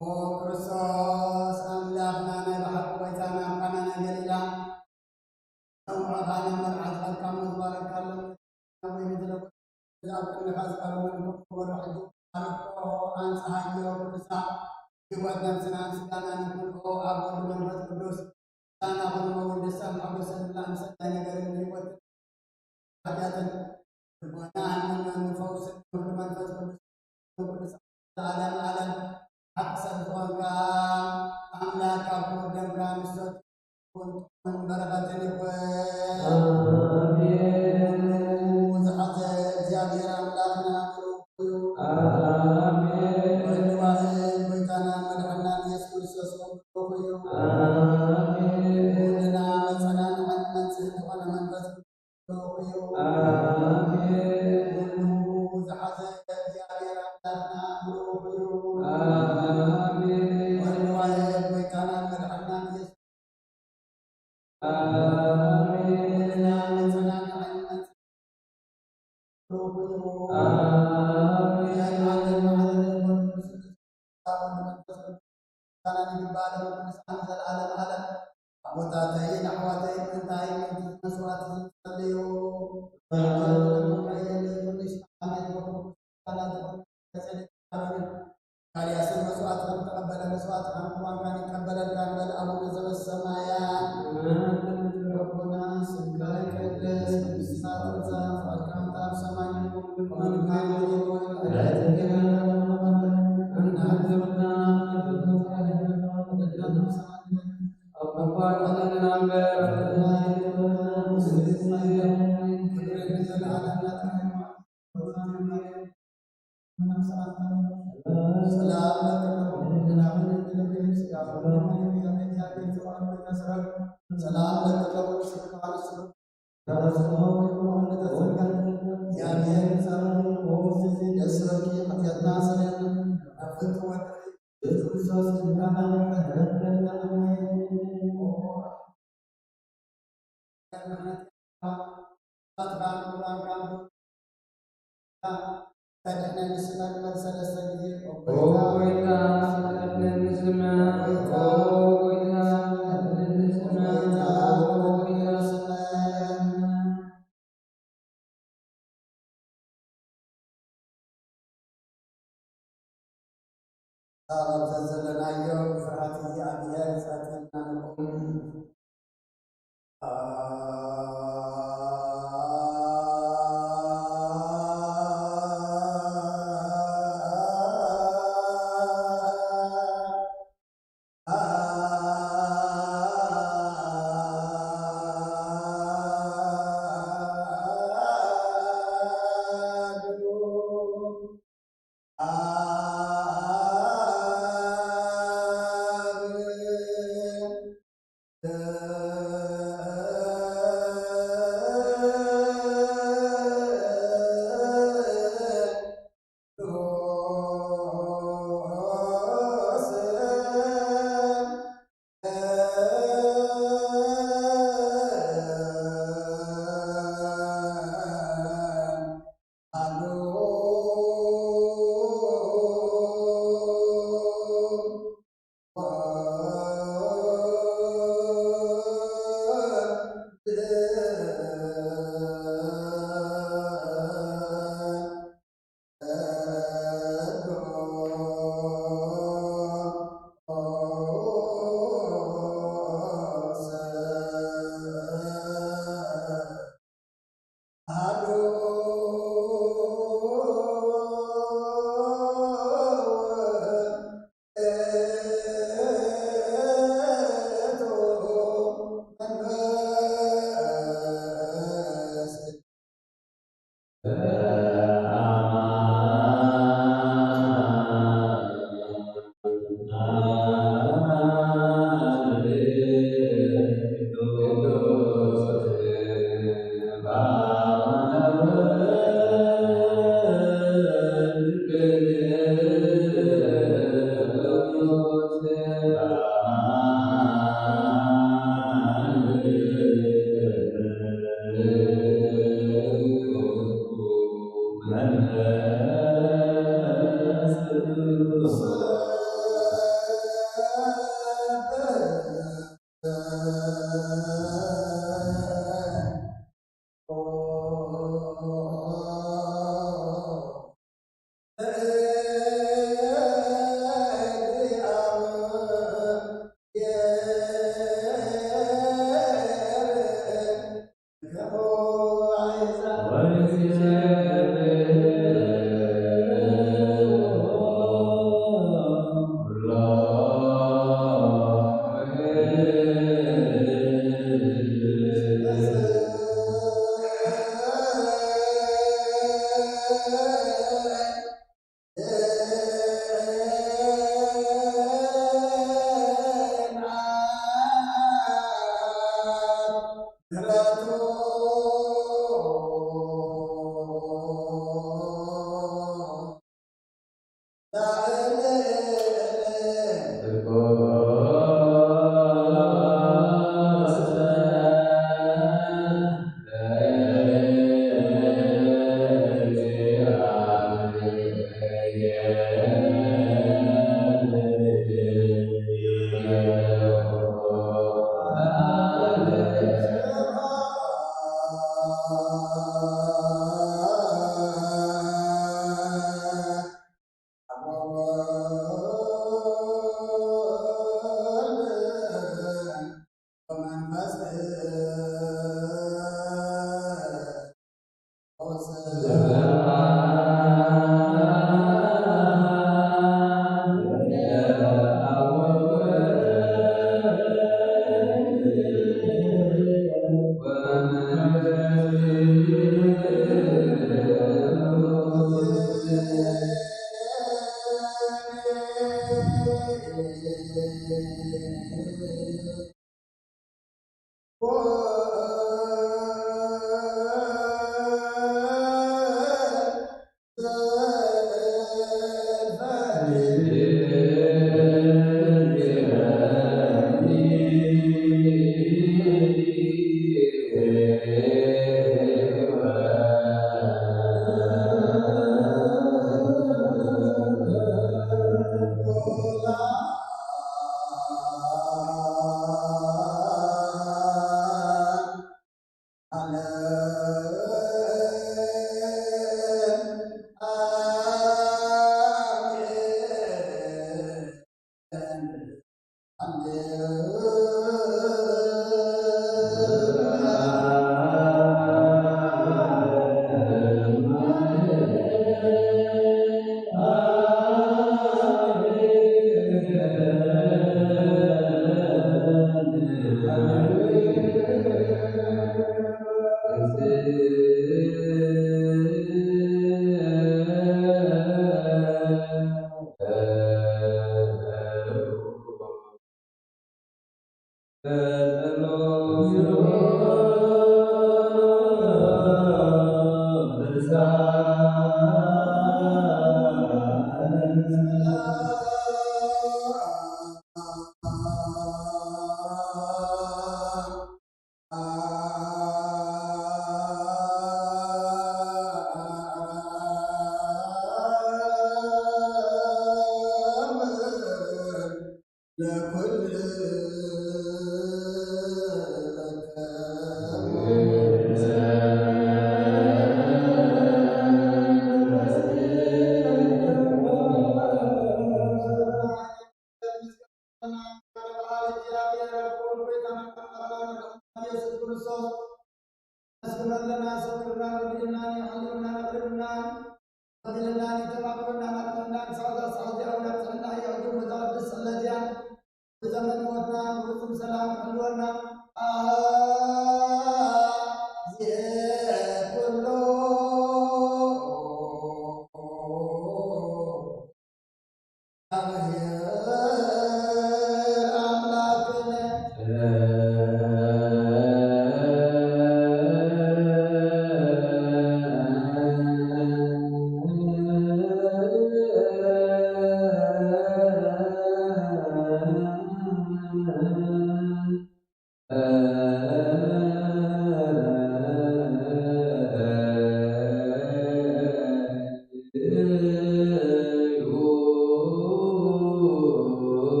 ክርስቶስ አምላክና ናይ ባሕቂ ጎይታና ካናና ገሊላ ነውዓኻነ መልዓት መልካም መዝባረካለን ወይ ምድረብ ኣብ ቅድሚኻ ዝቀርበን ክበሉ ሕጂ ኣረኮ አንጽሃዮ ቅዱሳ ሕይወት ነፍስናን ስጋናን ኩልኮ ኣብ ወልድ መንፈስ ቅዱስ ሳና ኮንሞ ወደሳን ሓጎስን ላምሰላይ ነገርን ሕይወት ኃጢአትን ልቦናን መንፈውስን ምክር መንፈስ ቅዱስ ዓለም ዓለም حقسم توانكا أملاك أبو دمكا نسوت كنتم بركة آمين وزحت زيادير أملاكنا آمين والواحد بيتنا مدحنا يسكر سوسهم آمين ولنا مثلا عن منزل وانا من بس آمين وزحت زيادير أملاكنا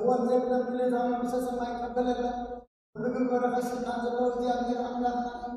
ወንዘ ብለብለታውን በሰማይ ቀበለለ ሁሉ በረከት ስልጣን ዘለው እግዚአብሔር አምላክ ነው።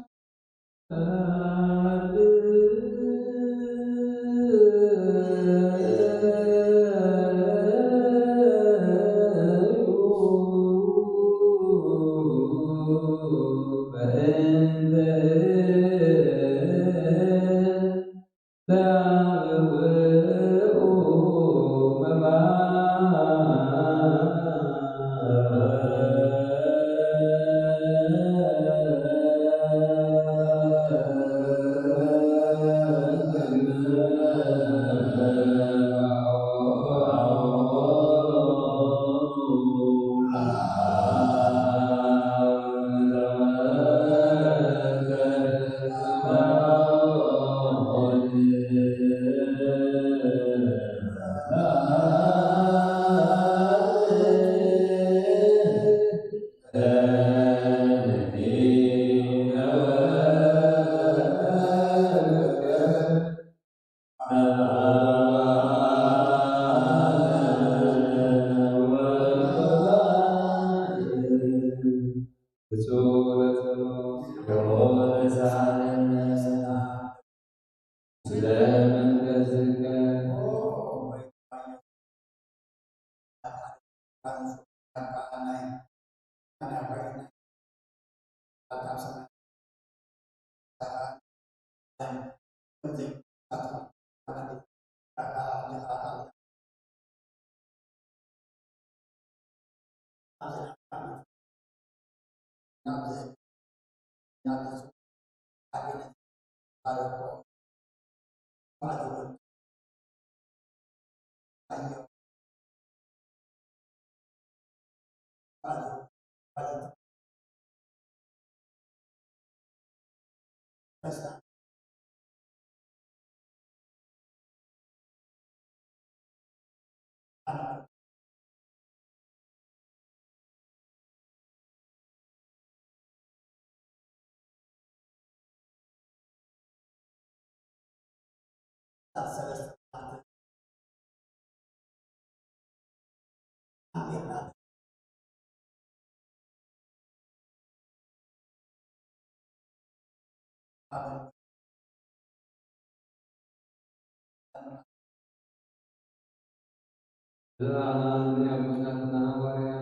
ዘላለም ያቦታትና ሐዋርያ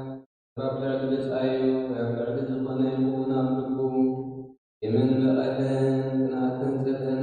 ባብዳር ልጻዩ ያብዳር ዝኾነ ይኹን ኣብ ልቡ የመንበቐልን ቅንኣትን ዘለና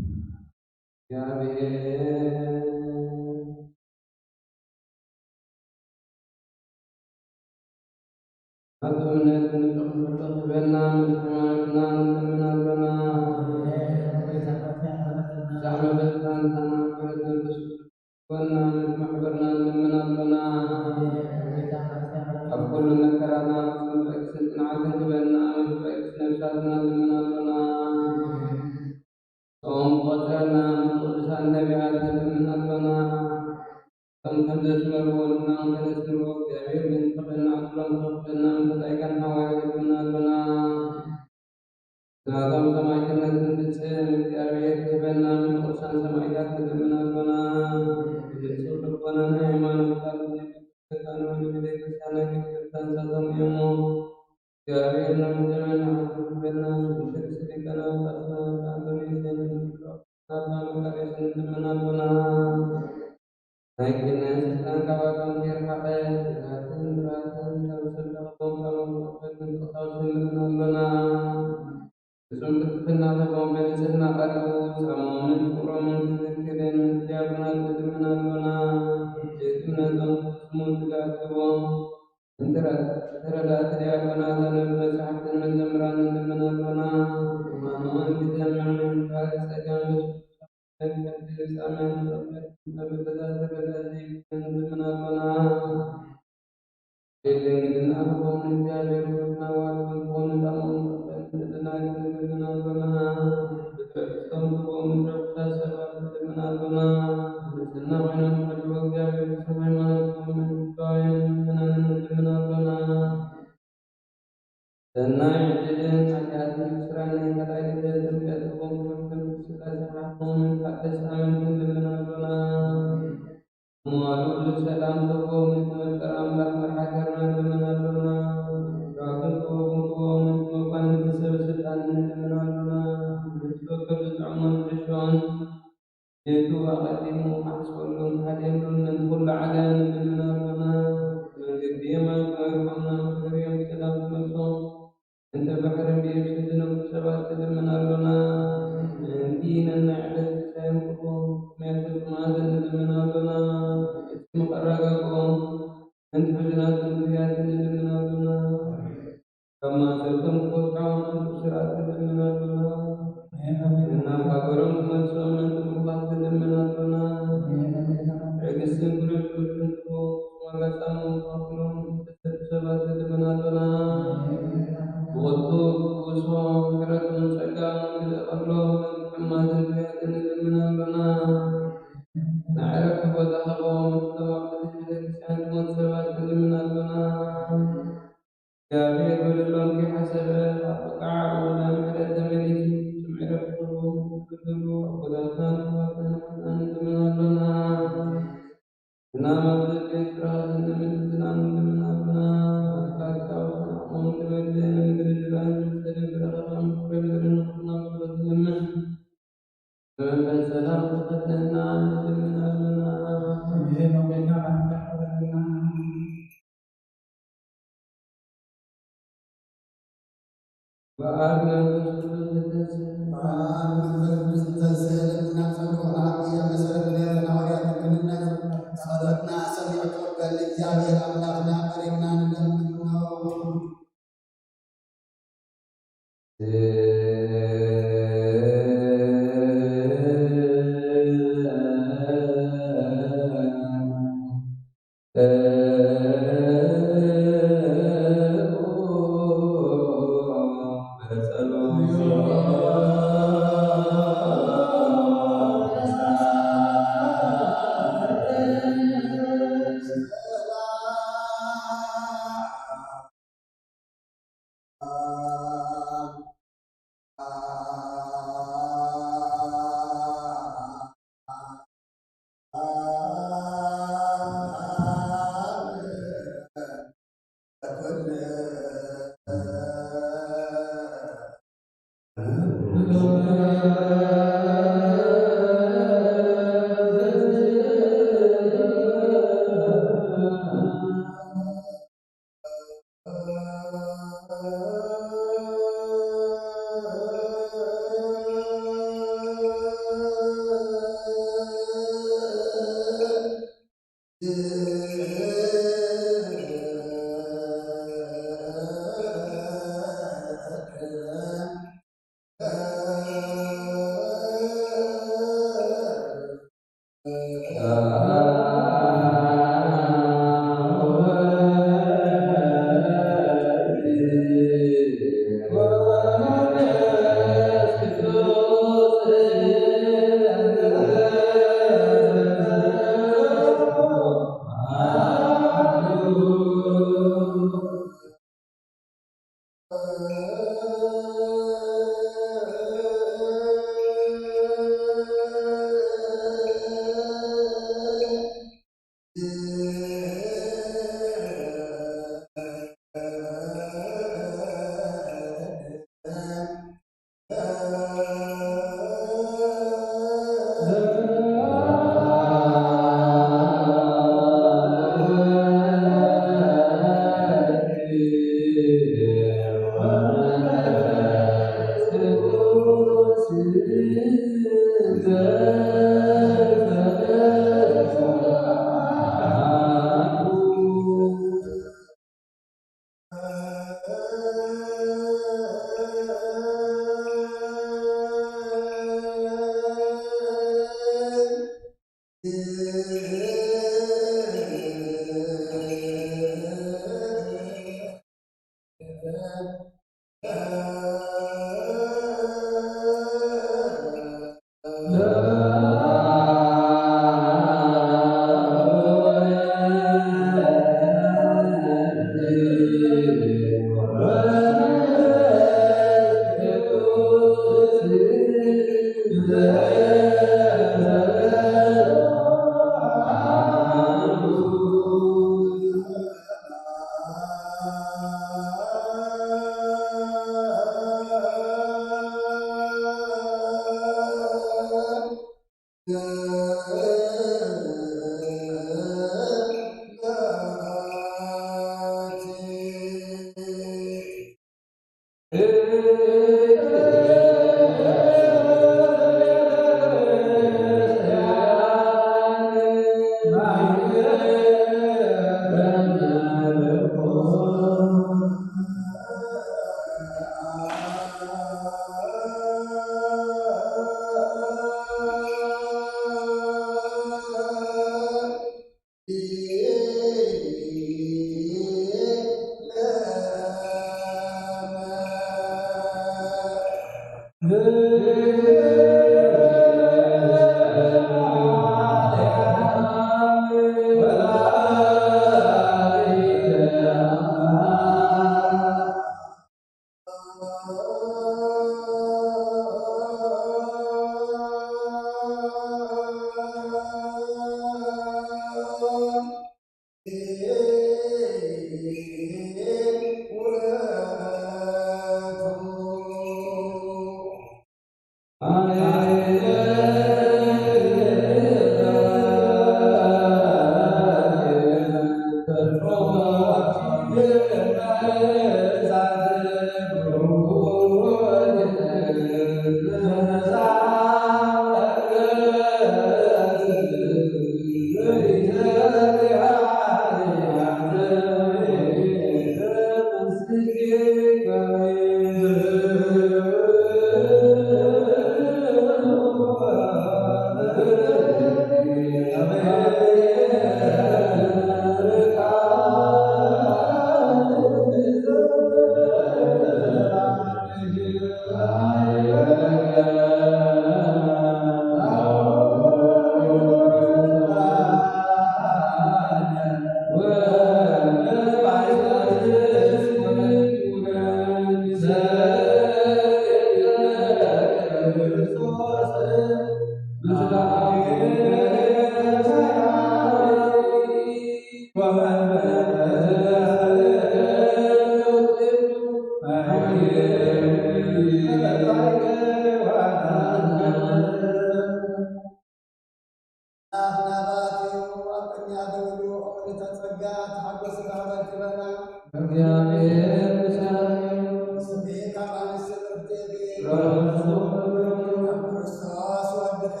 ክርስቶስ ወድከ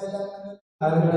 ለምን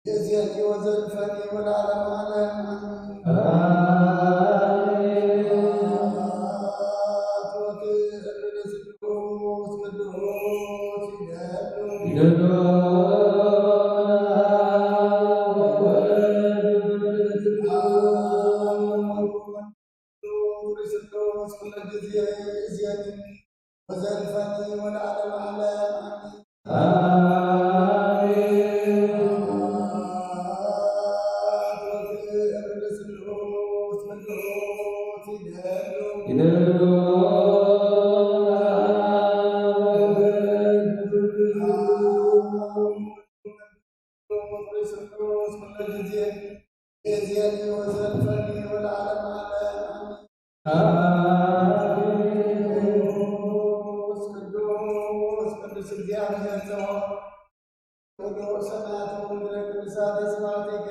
يزيد وزلفني والعالم على وزلفني والعالم على يزيد وزلفني والعالم ቅዱስ እግዚአብሔር ሰው ሁሉ ሰማያት ወምድር ቅዱሳት ስማቲከ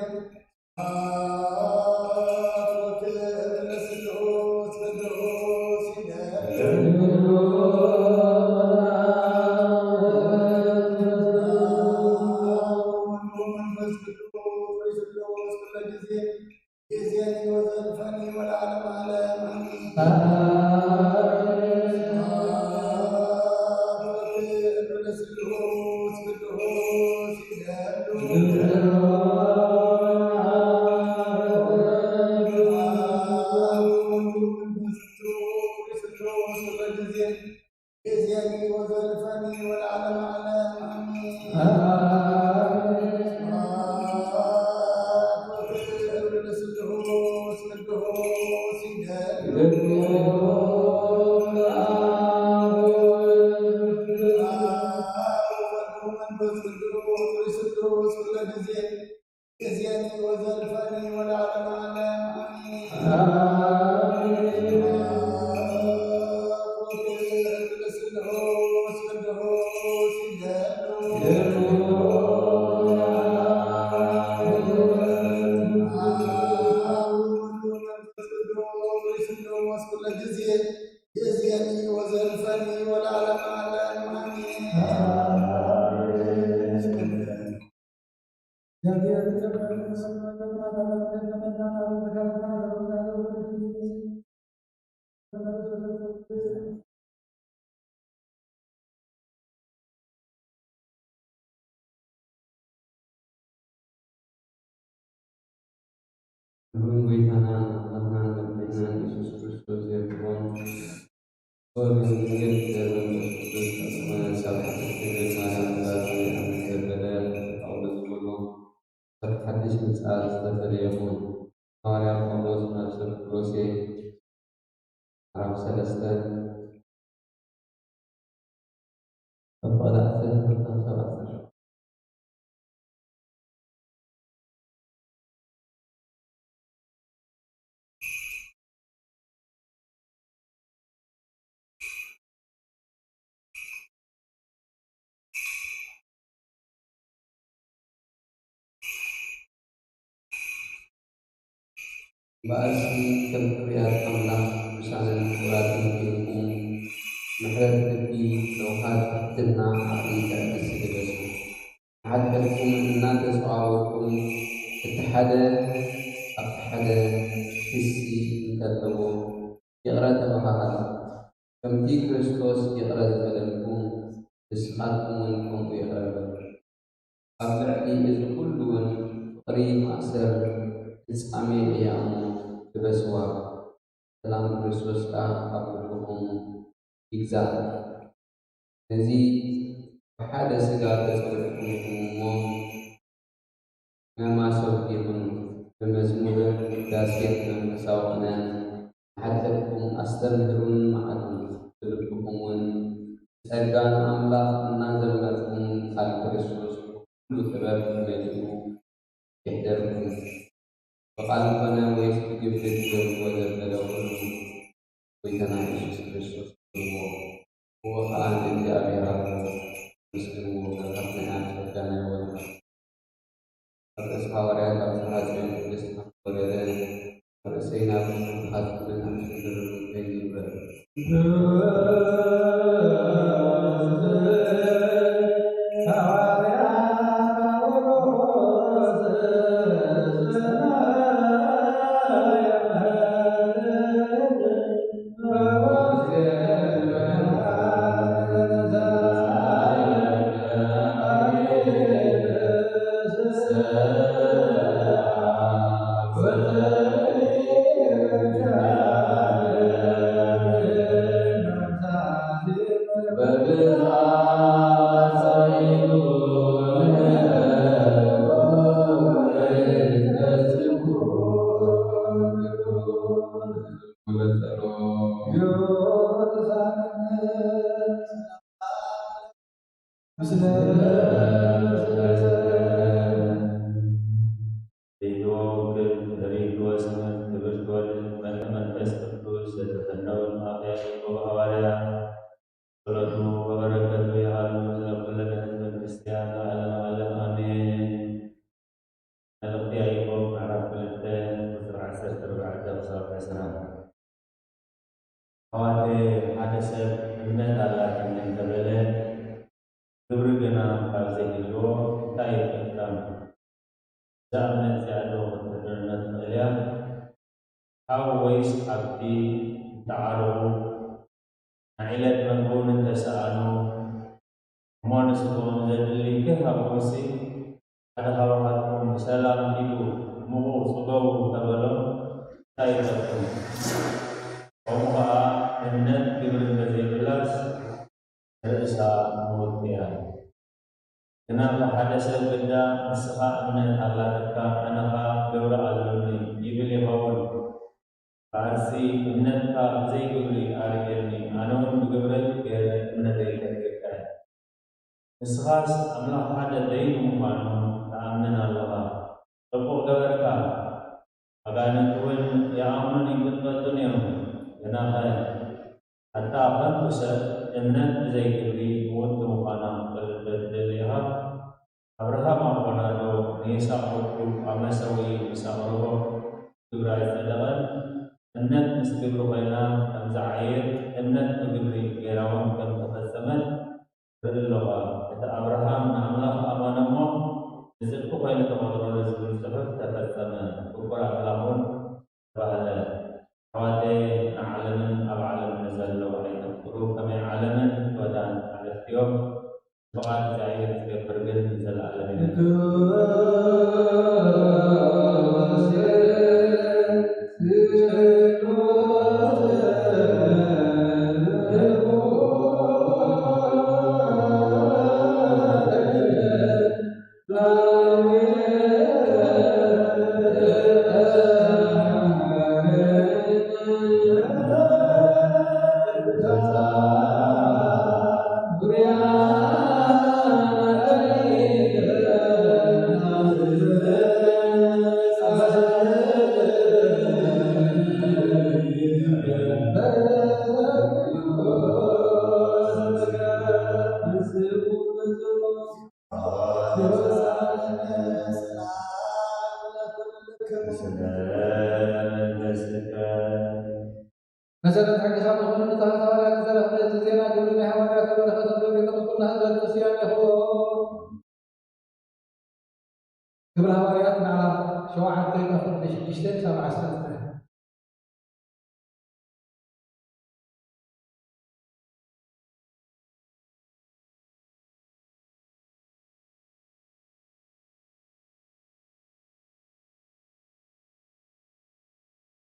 Belum witana Tuhan berkenan Yesus Kristus yang Tuhan Tuhan yang mungkin dalam Kristus semuanya sahabat dengan marah baru yang berbeda Allah sebelum terhadis saat terjadimun orang Allah masuk proses Arab Selestai kepada tentang sahabat Ba'asi kemuliaan Allah bersama kurang ilmu menghadapi doa tenang hari dan kesedaran hadapkum nada soalkum اتحاد hissi katamu iqrata mahal kamti Kristus iqrata dalamkum isqatkum kum iqrata abdi izkullun qari ma'asar isami yang bersua dalam Kristus aku hukum izah. Jadi ada segala sesuatu umum memasuk pun bermazmur dasir dan kesawanan hadakum astaghfirun ma'akum berhukumun sedangkan Allah nazar lakum al Kristus lu sebab menuju ihdarkum وقلبنا ويستجيب للذنب والذنب ويتنع يسوع كريستوس هو خالد الأبي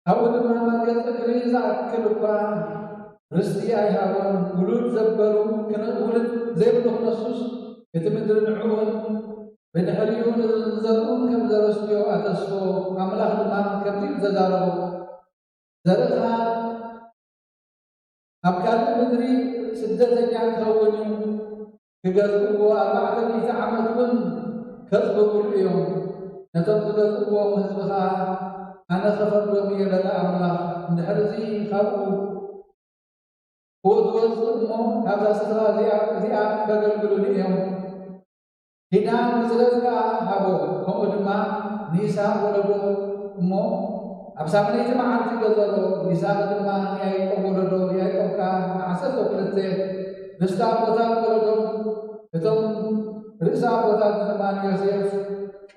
أول ما قلت إبليس أكلك رستي أيها ولود زبروا كنا ولد زي بنخلصوس يتمدر العون بدحريون الزرقون كم زرستيو أتسو أملاح دمام كم ززاربو زرقها أبكار المدري سدة يعني خوني كقلقوا أبعد ميت عمدون كذبوا اليوم نتبقوا ومهزبها أنا سفر لومي لنا أملاح نحرزي خابو وضوز أمو هذا سرا زيا كقلقلوا اليوم هنا نزلت هابو هم دما نيسا ولدو أمو أبسامني جماعة تقدروا يساعد ما يعيقوا ولدوا يعيقوا كان عسلوا كلته نستعب وتاب ولدوا بتم رئيسا وتاب زمان يوسف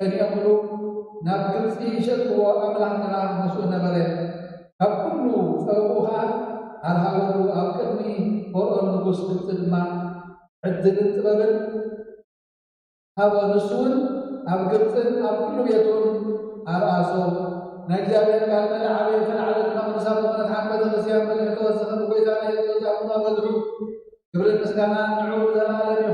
أن يقولوا نبكر في شك وأملحنا مسؤول نبره فكلوا فوقها الهول أبكرني قرآن نقص بالتدمع عدد التبابل هذا نسون أبكرتن أبكلوا يتون أرأسوا نجابين قال من عبيد على النمر سابق نتحمد الغسيان من يتوسخ بقيتان يتوسخنا وادعو قبل المسكنان نعود العالم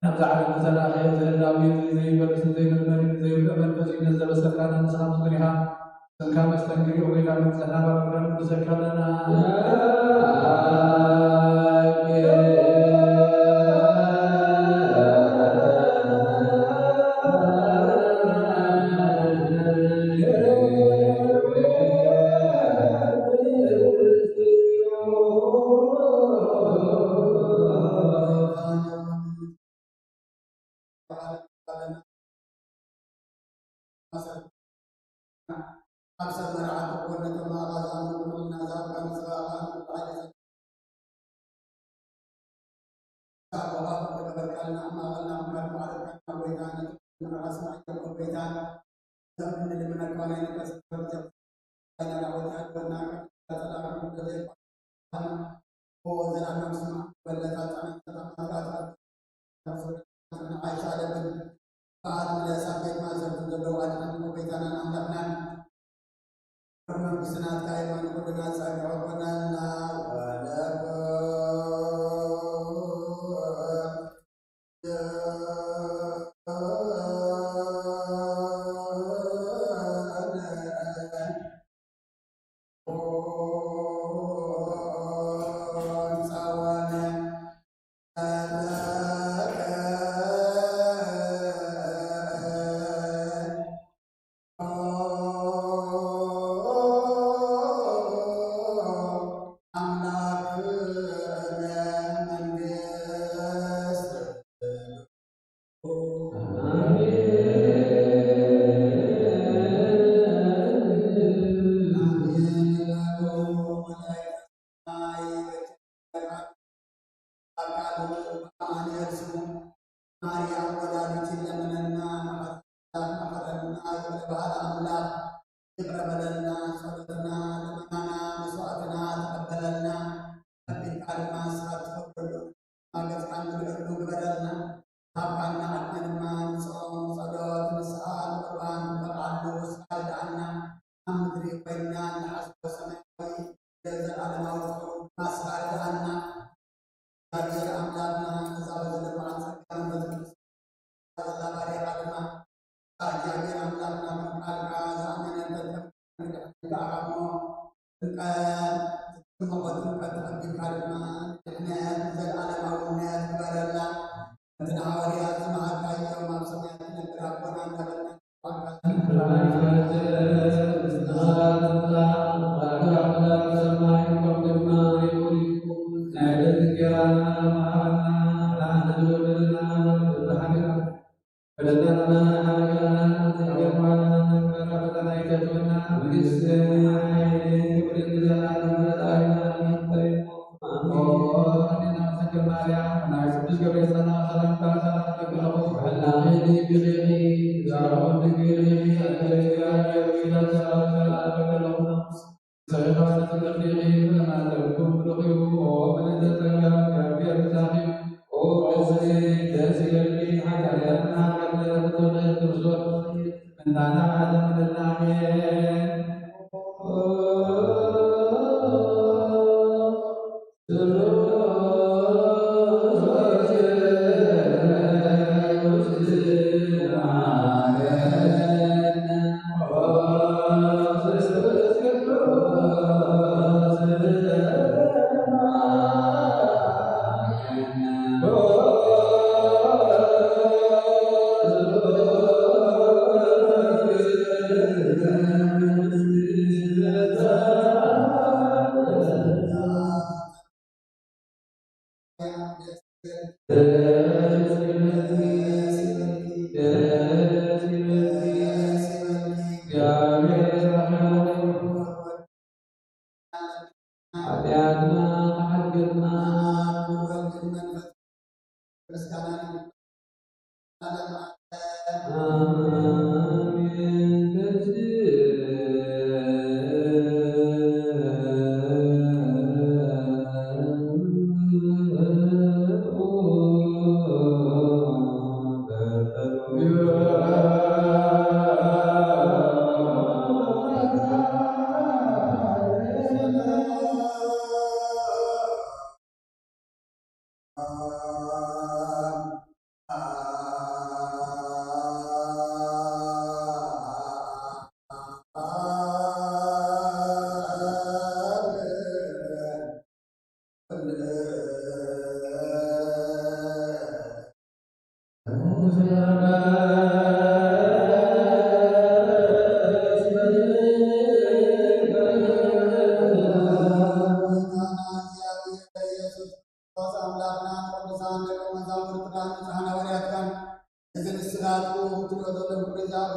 نبذ على المثل خير زلاوي زي بلس زي الملك زي الأمل فزي نزل سكان نسخة مصدرها سنكام استنكري وغير من سنة بقدر نسكرنا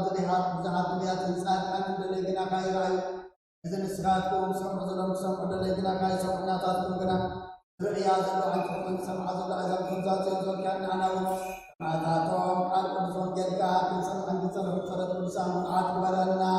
بزليحات بزحات نبيات إنسان كان دليقنا كاي راي إذن السرات كوم سمع زلم سمع دليقنا كاي سمعنا تاتكم كنا رعيا زلو عنكم من سمع زلو عزم خمسات ينزل كان عناو ما تاتوم قال قدسون جلقا كن سمع عند سلم فرد قدسان معات بلنا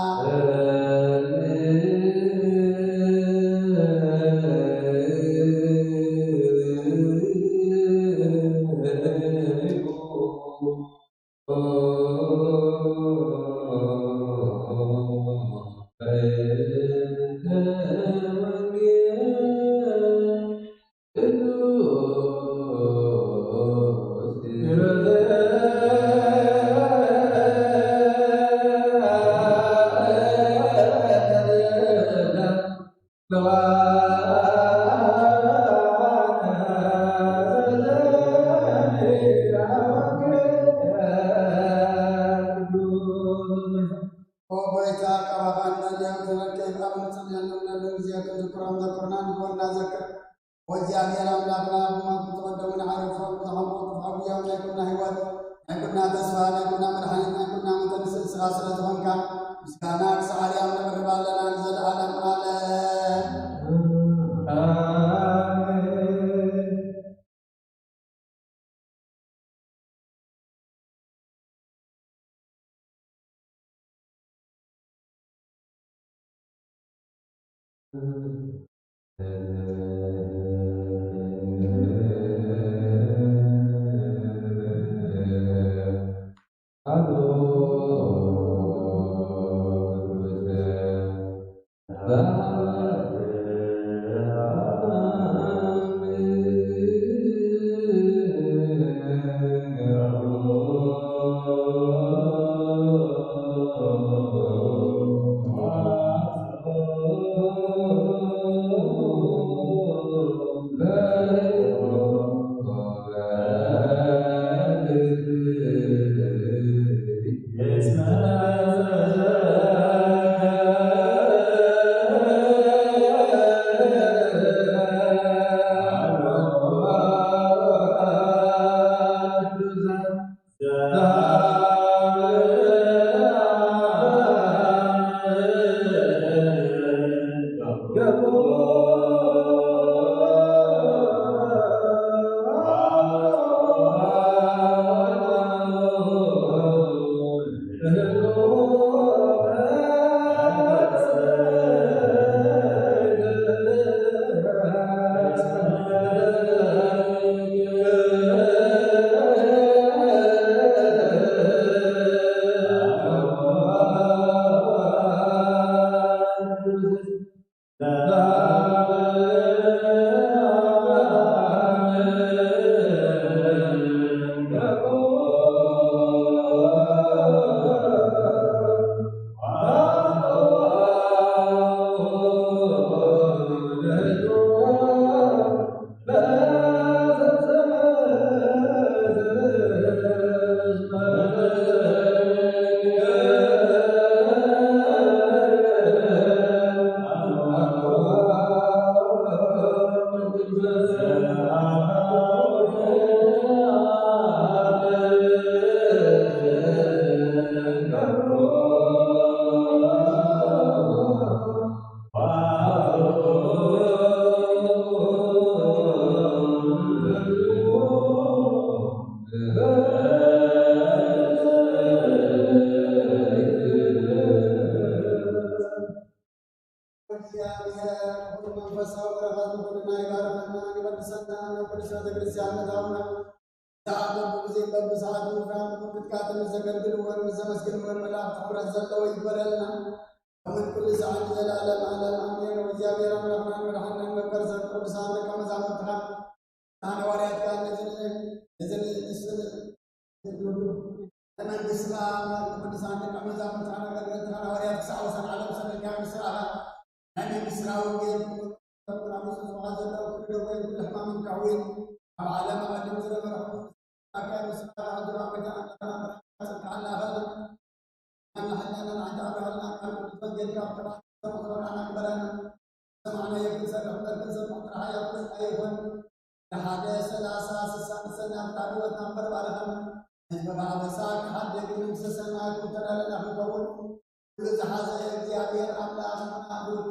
በማበሳት አንድ የግልም ሰሰናት ተዳለና ሁሉ ለዛሃዘ እግዚአብሔር አምላክ አብሩክ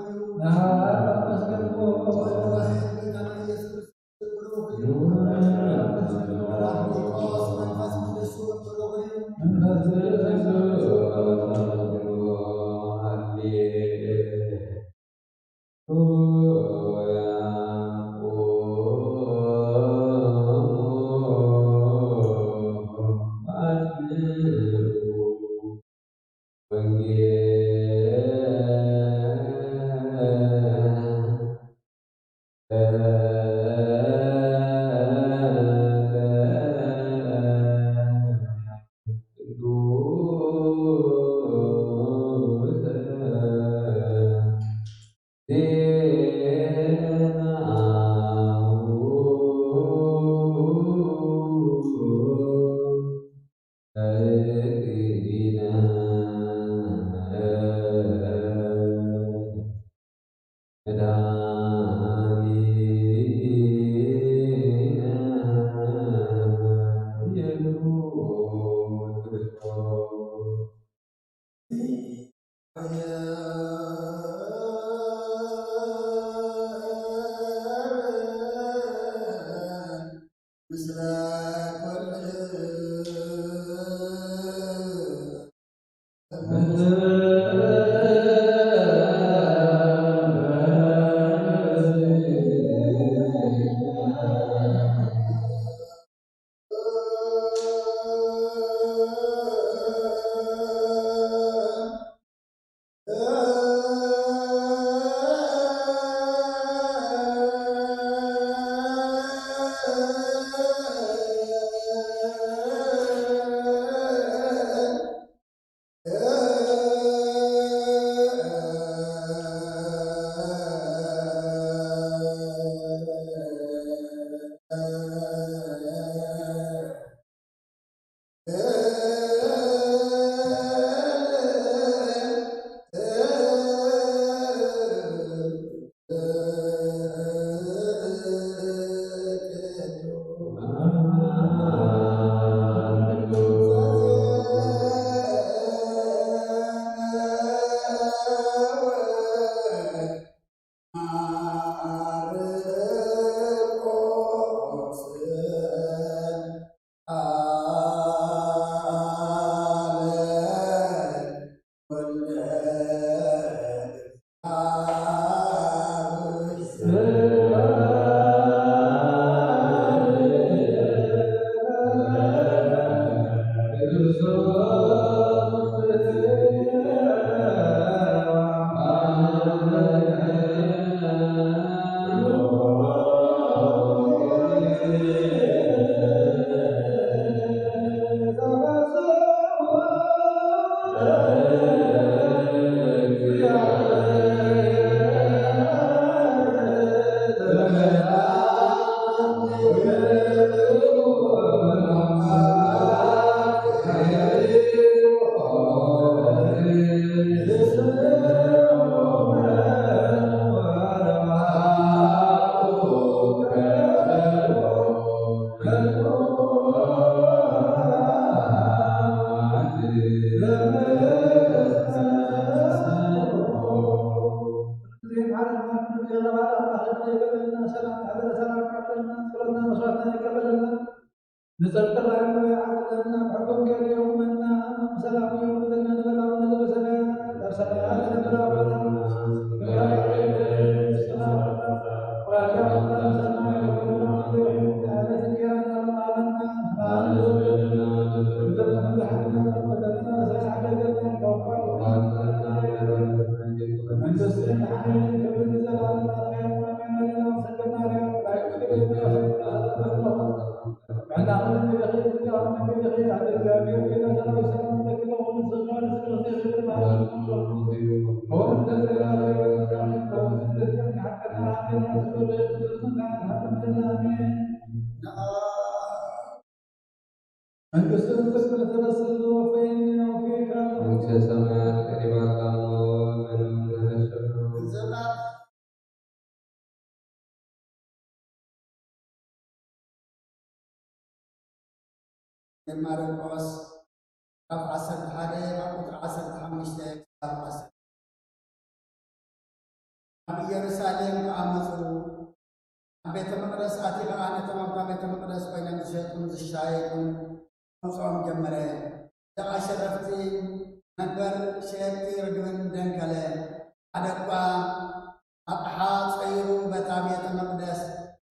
Thank you. ማርቆስ ምዕራፍ 11 ቁጥር 15 ኣብ ኢየሩሳሌም ከኣመፁ ኣብ ቤተ መቅደስ ኣቲኻ ነቶም ኣብታ ቤተ መቅደስ ኮይኖም ዝሸጡን ዝሻየጡን መውፅኦም ጀመረ። ደቓ ሸረፍቲ ነበር ሸየጥቲ ርግብን ደንከለ። ሓደ እኳ ኣቕሓ ፀይሩ በታ ቤተ መቅደስ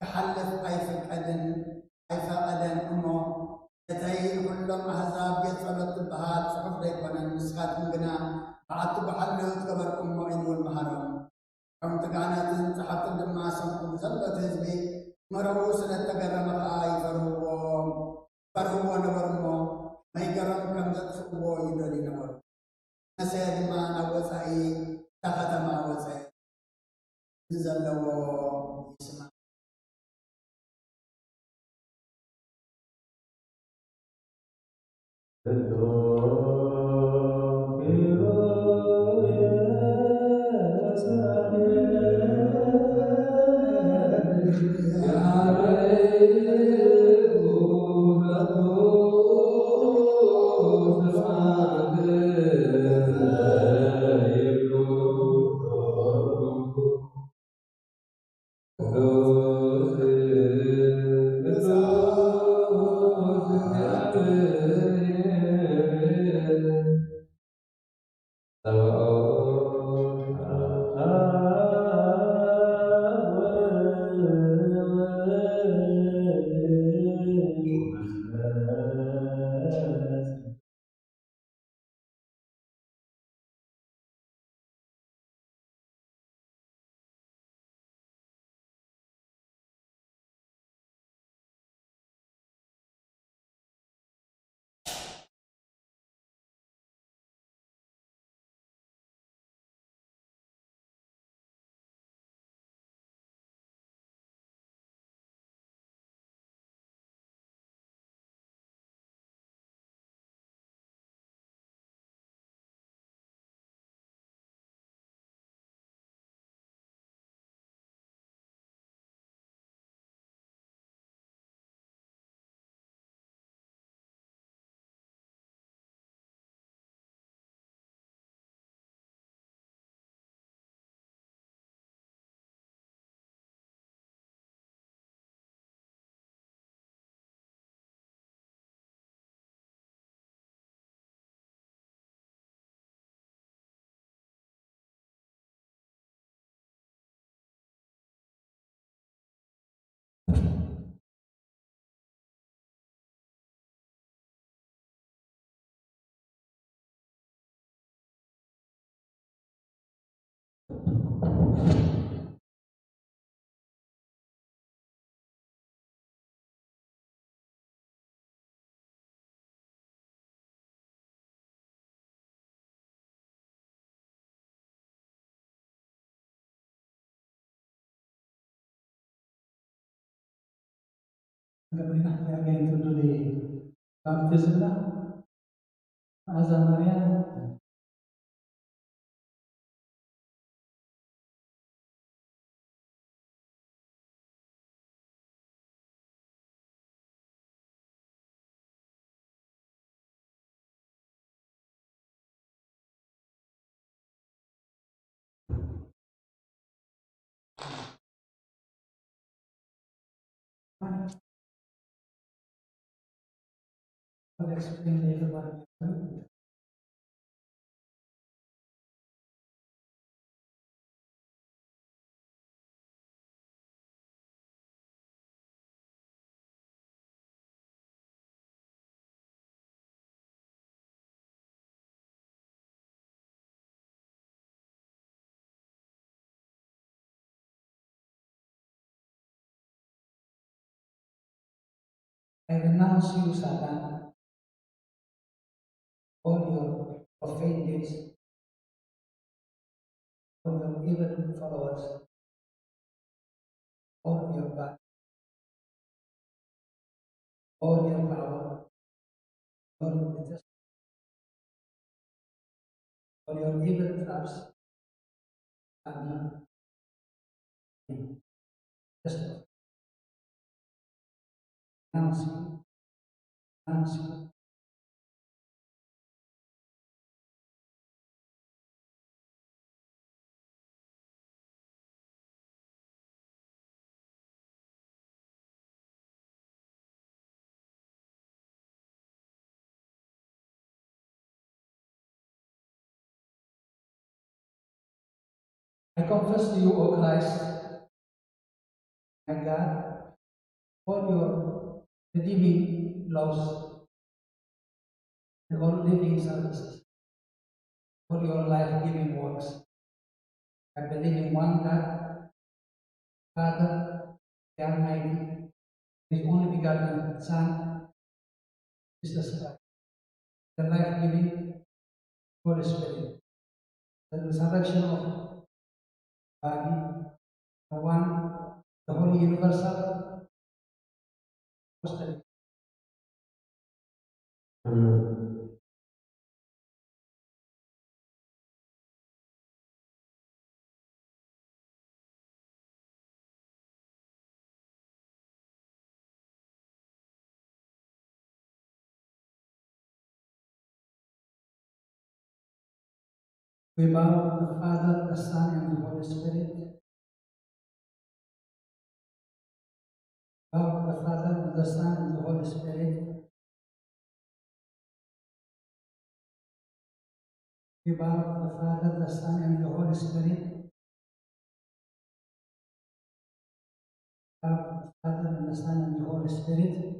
ክሓልፍ ኣይፈቐደን እሞ እተይ ኩሎም ኣሕዛብ ቤት ጸሎት ትበሃል ጽሑፍ ዘይኮነን ንስኻትኩም ግና በዓቱ ብሓልው ትገበርኩሞ ኢሉ እውን መሃሮም። ከምቲ ካህናትን ጸሓፍትን ድማ ሰምዑ ዘሎት ህዝቢ መረቡ ስለተገረመ ከዓ ይፈርህዎ ነበሩ እሞ መይገሮም ከም ዘጥፍእዎ ይደልዩ ነበሩ። መሰየ ድማ ናብ ወፃኢ እታ ከተማ ወፀ ዘለዎ ይስማ Kemudian harga itu di baptisme azamnya explain everybody. I renounce you, Satan, all your profane deeds, all your evil followers, all your bad, all your power, all your evil traps, and just renounce you. I confess to you, O Christ, my God, all your redeeming laws and all living services, all your life-giving works. I believe in one God, Father, the Almighty, His only begotten Son, Jesus Christ, the life-giving Holy Spirit, the resurrection of body, the one, the Holy Universal, Apostolic. We bow to the Father, the Son, and the Holy Spirit. Bow to the Father, and the Son, and the Holy Spirit. We bow to the Father, the Son, and the Holy Spirit. Bow to the Father, and the Son, and the Holy Spirit.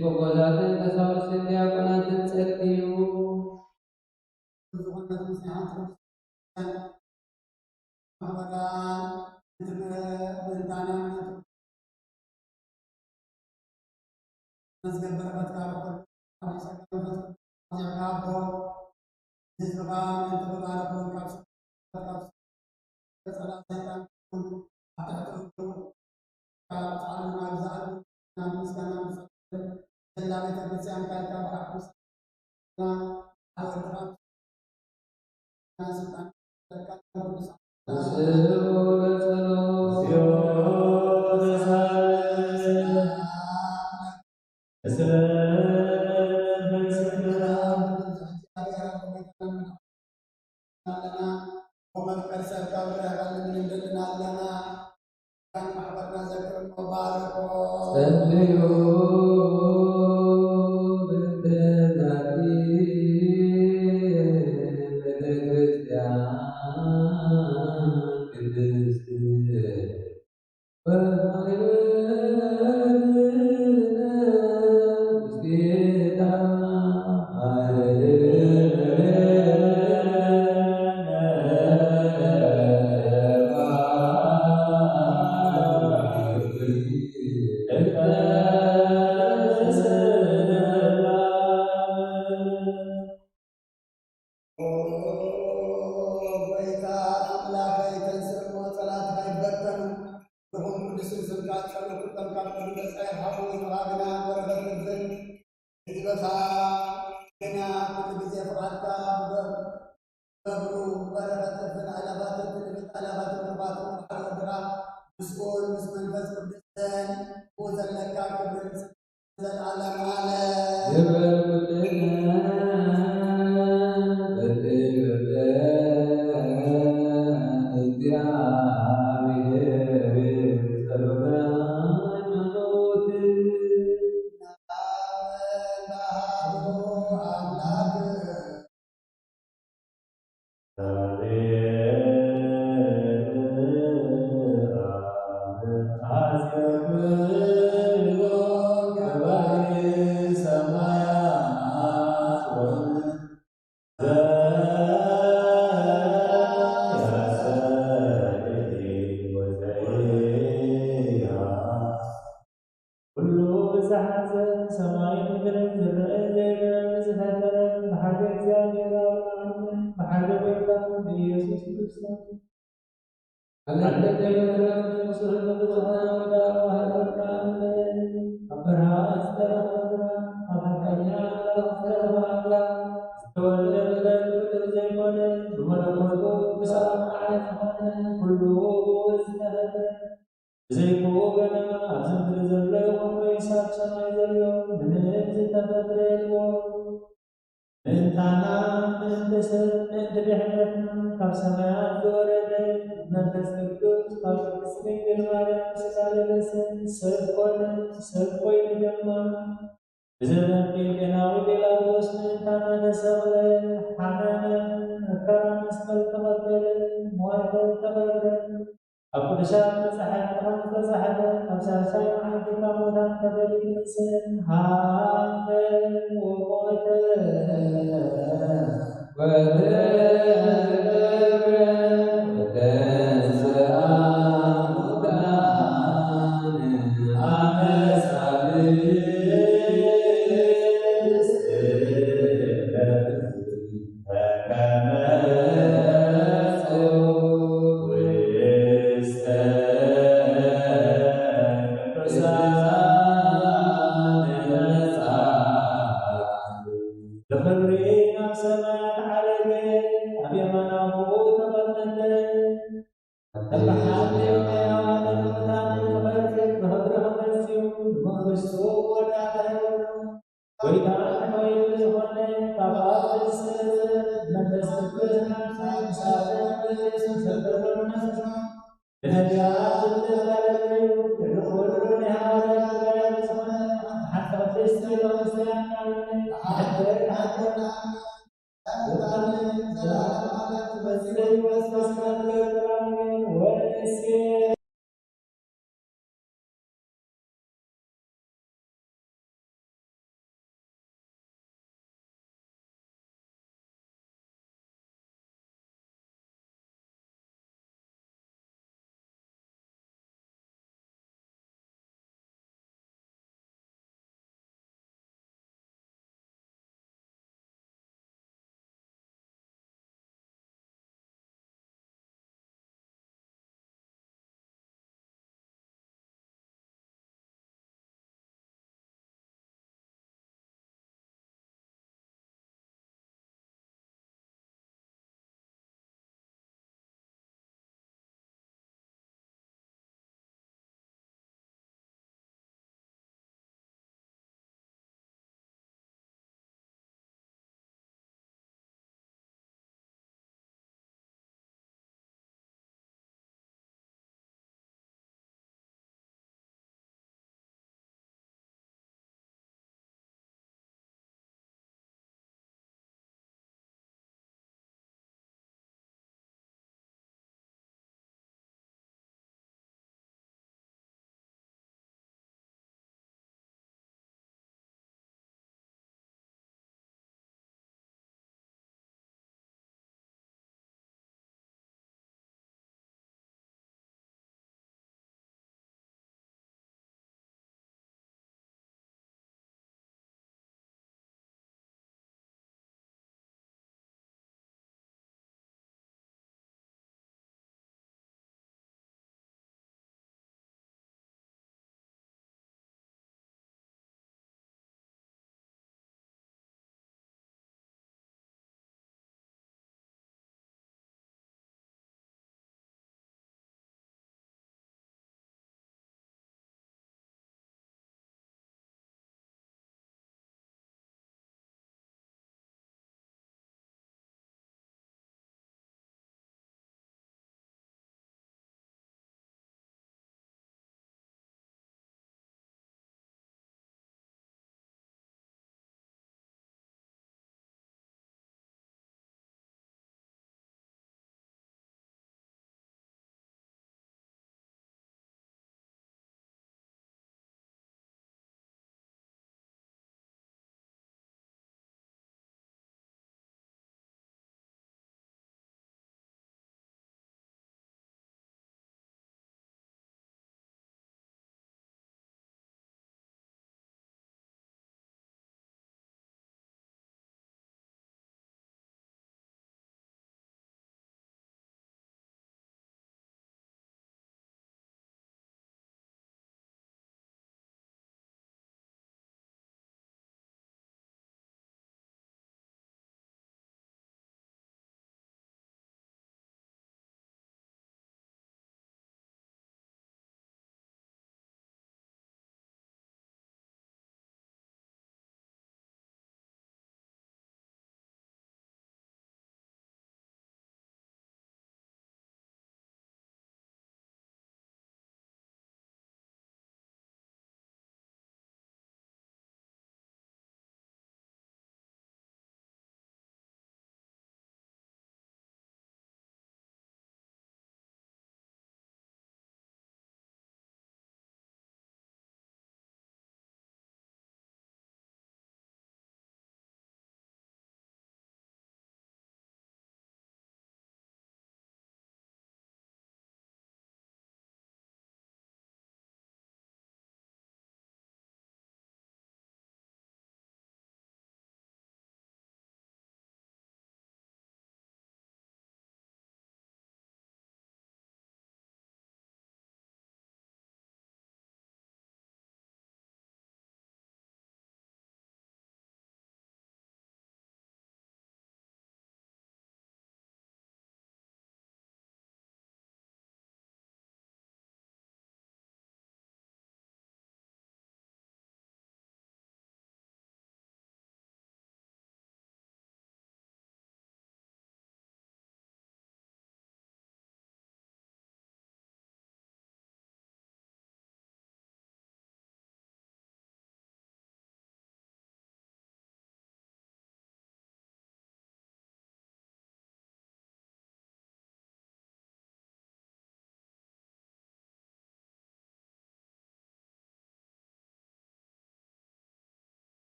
ኤጲስቆጶሳትን ቀሳውስትን ዲያቆናትን ጸልዩ።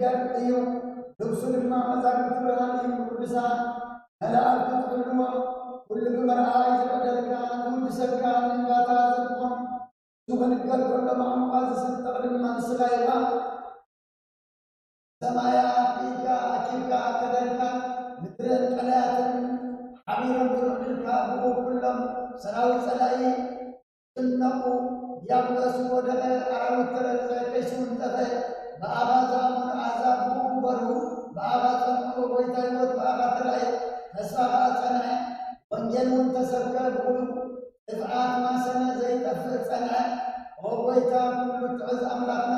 ነገር እዩ ልብሱ ድማ መዛግብቲ ብርሃን እዩ ቅዱሳን መላእክቲ ትሕልዎ ኩሉ ብመርኣይ ዝዕደልካ ዝውድሰካ ንእንባታ ዘልቆም ዝኽንገር ኩሎ ማዕሙቃት ዝስንጠቕ ድማ ንስኻ ኢኻ ሰማያት ኢልካ ኣኪብካ ከደልካ ምድርን ቀላያትን ሓቢሮም ዝውዕልልካ ብኡ ኩሎም ሰራዊት ጸላኢ ጽነቑ ዲያብሎስ ወደቐ ኣራዊት ተረግፀ ከይስውንጠፈ በኣኻ ዝኣመኑ ኣሕዛብ ብኡ በሩ በኣኻ ጸንዑ ጐይታ ሕይወት በኣኻ ተራእየ ተስፋኻ ጸንዐ ወንጌል እውን ተሰብከ ብኡ ጥፍዓት ማሰነ ዘይጠፍእ ጸንዐ ኦ ጐይታ ኩሉ ትዕዝ ኣምላኽና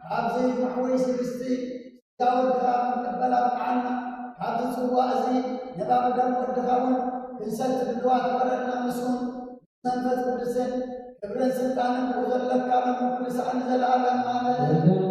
ካብዚ ማሕወይሲ ርስቲ ስጋ ወድኻ ክንቅበል ኣብቅዓና ካብዚ ጽዋዕ እዚ ነባብ ደም ወድኻ እውን ክንሰቲ ድልዋት ወረድና ምስኡን መንፈስ ቅዱስን ክብርን ስልጣንን ብኡ ዘለካ ሎሚ ኩሉ ሰዓት ንዘለዓለም ኣሜን።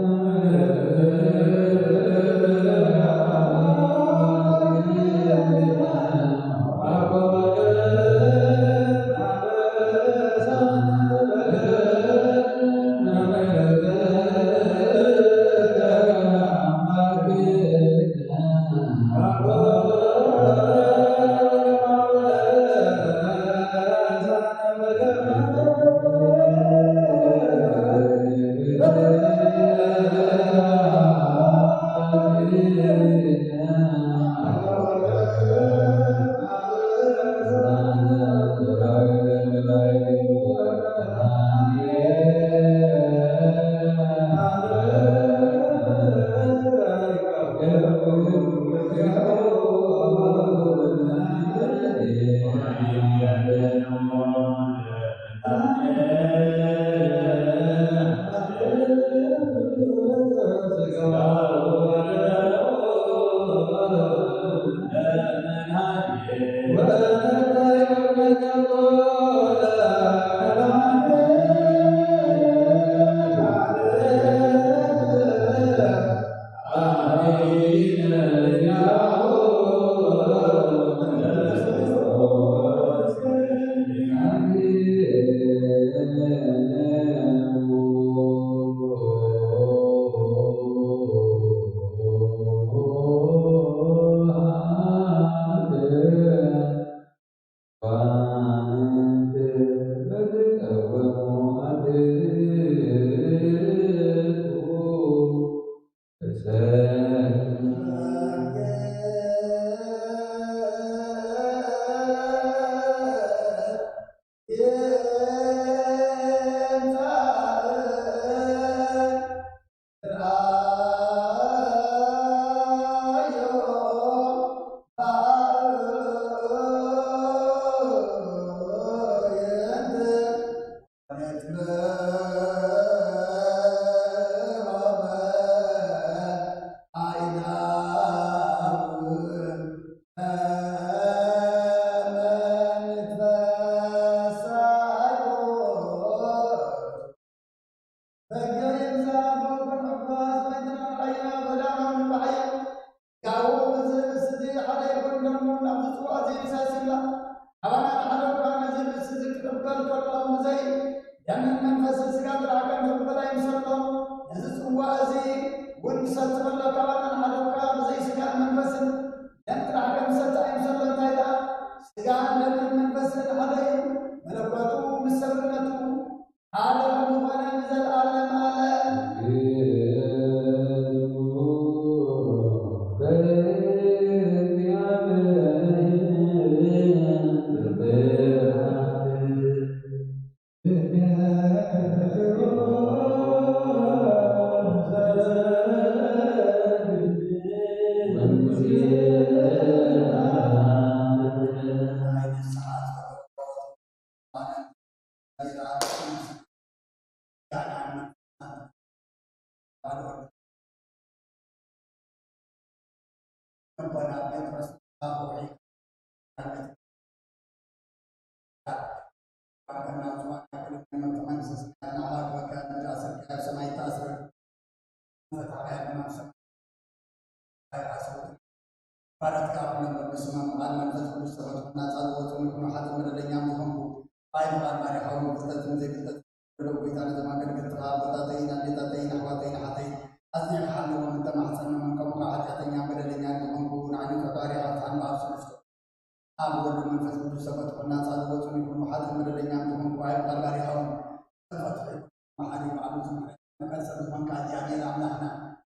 እግዚአብሔር አምላክና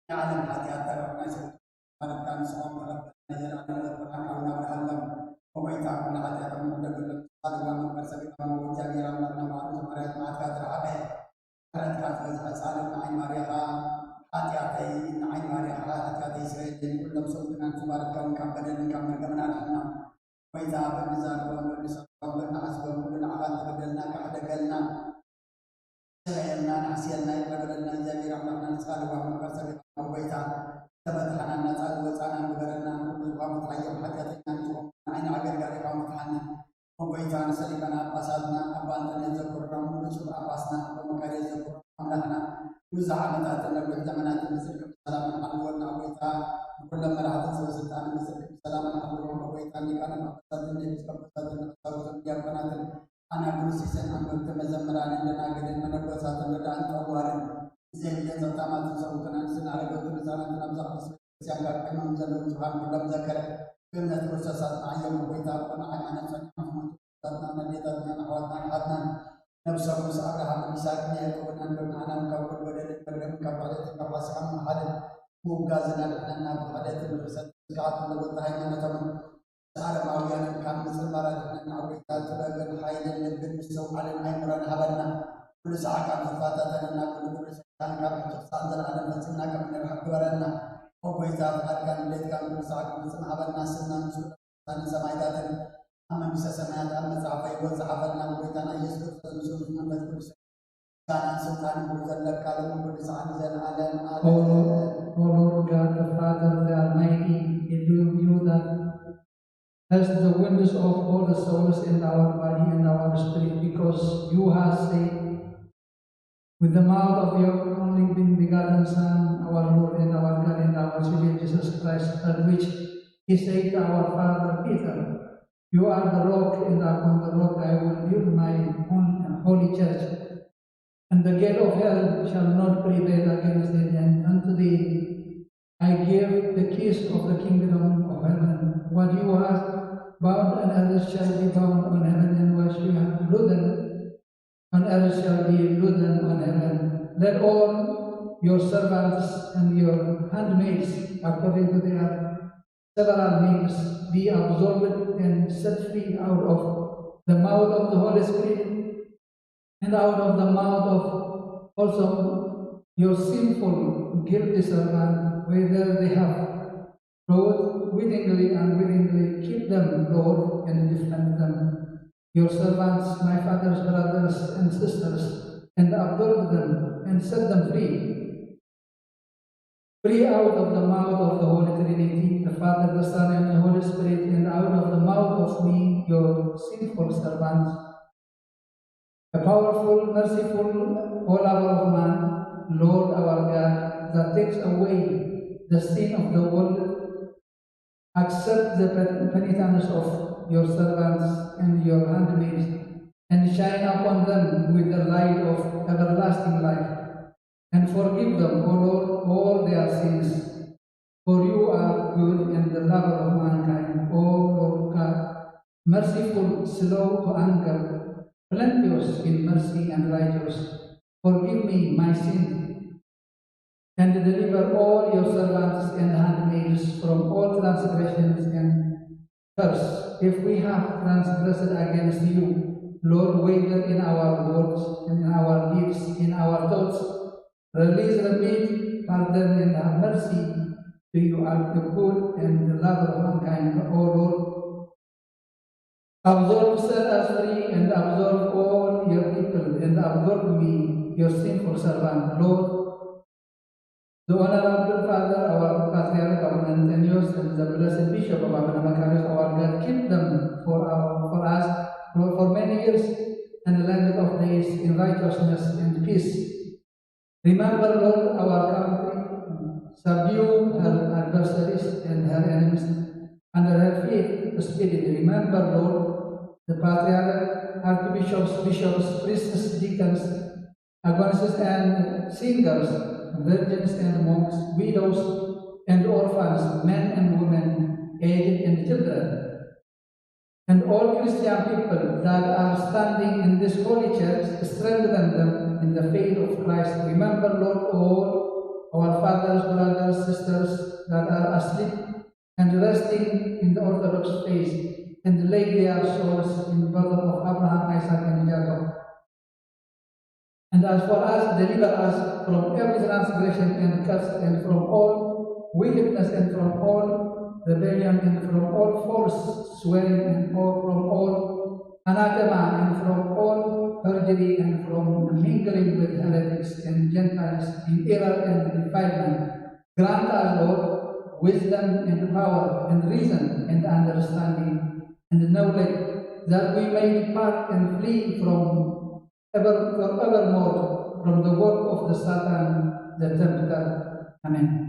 የዓለም ኃጢአት ተረፍና ሰው ባረካን ሰው ተረፍና የዓለም ብርሃን አሁን አብርሃለም ወይታ ኩል ኃጢአት ሙደግል አልጋ መቀሰብ ነው እግዚአብሔር አምላክና ማለት ማርያም ማጥቃት ረሃበ አረጥቃት በዛሳለም አይ ማርያም ኃጢአተይ አይ ማርያም ኃጢአተይ እስራኤልን ሁሉም ሰው ትናንት ባረካውን ካበደልን ካመርገምናልና ወይታ በብዛት በመርሳበና አስበው ሁሉን አባል ተበደልና ካደገልና سيلنا نحسيلنا يقبلنا እግዚአብሔር አምላክና ጻል ባመን ከሰለ ወይታ ተበታናና ጻል ወጻና ነገርና ሁሉ ባመታየው ኃጢአተኛ ነው አይና አገርጋሪ ባመታና ወይታ ሰሊባና አባሳና አባንተን ዘኩራም ሁሉ አባስና በመካሪ ዘኩራ አምላክና ብዙ ዓመታት ለበት ዘመናት ምስል ሰላም አልወና ወይታ ሁሉ መራሃት ስልጣን ምስል ሰላም አልወና ወይታ ሊቃና አባሳትን ለሚስከፈታትን ተሰሩትን ያቀናትን أنا أقول سيسن أقول تمزمران لنا قدين من الوسط الردان طوارن زين جن سلطامات سوتنا سن على قدر رسالة نبزق سياقا كمام زلو سبحان كلام ذكر كم نتروس ساتنا يوم ويتاب كنا عيانا سنة محمد ساتنا نبيتنا نحواتنا حاتنا نبسق مساقها من نساقنا يتونا بمعنا مكبر بدل برغم كبالة كباسحام محادن موقازنا لحنا بحادة الرسالة سكاتنا لبطاين نتمن سارة معويانا كان مثل مرادنا نعويتا تبقى حيدا لبن مستوى على المعمران هبنا كل ساعة كان فاتتنا كل ساعة كان تفصل على نفسنا كمن الحق ورنا وقويتا فأركان الليل كان كل ساعة كان مثل هبنا سنة مسؤول عن سمايداتنا أما بس سمايات أما زعفي وزعفنا وقويتنا يسكت مسؤول من كل ساعة كان سلطان مزلق كالم كل ساعة زل على O Lord God, the Father, the Almighty, we do you that as the windows of all the souls in our body and our spirit, because you have said with the mouth of your only begotten Son, our Lord and our God and our Savior Jesus Christ, at which he said to our father Peter, you are the rock, and upon the rock I will build my own holy church, and the gate of hell shall not prevail against it, and unto thee I give the keys of the kingdom of heaven. What you have bound on earth shall be bound on heaven, and what you have loosened on earth shall be loosened on heaven. Let all your servants and your handmaids, according to their several names, be absolved and set free out of the mouth of the Holy Spirit, and out of the mouth of also your sinful, guilty servant, whether they have both wittingly and unwittingly. Keep them, Lord, and defend them, your servants, my father's brothers and sisters, and absolve them and set them free. Free out of the mouth of the Holy Trinity, the Father, the Son, and the Holy Spirit, and out of the mouth of me, your sinful servants. A powerful, merciful, O lover of man, Lord our God, that takes away the sin of the world, accept the penitence of your servants and your handmaids, and shine upon them with the light of everlasting life, and forgive them, O Lord, all their sins. For you are good and the lover of mankind, O Lord God, merciful, slow to anger, plenteous in mercy and righteous. Forgive me my sin, and deliver all your servants and handmaids from all transgressions and curse. If we have transgressed against you, Lord, whether in our words, in our deeds, in our thoughts, release, remit, pardon, and have mercy. To you are the good and the lover of mankind, O Lord. Absolve, set us free, and absolve all your people, and absolve me, your sinful servant, Lord. The Honorable Father, our Patriarch of Antonius, and the Blessed Bishop of Macarius, our God, keep them for us for many years and length of days in righteousness and peace. Remember, Lord, our country, subdue her adversaries and her enemies under her feet speedily. Remember, Lord, the Patriarch, Archbishops, Bishops, Priests, Deacons, Agonists, and Singers, virgins and monks, widows and orphans, men and women, aged and children, and all Christian people that are standing in this holy church, strengthen them in the faith of Christ. Remember, Lord, all brothers, sisters that are asleep and resting in the Orthodox faith, and lay their souls in the bosom of Abraham, Isaac, and Jacob. And as for us, deliver us from every transgression and curse, and from all wickedness, and from all rebellion, and from all false swearing, and from all anathema, and from all perjury, and from mingling with heretics and Gentiles in error and defilement. Grant us, Lord, wisdom and power, and reason and understanding, and knowledge, that we may depart and flee forevermore from the work of the Satan, the tempter. Amen.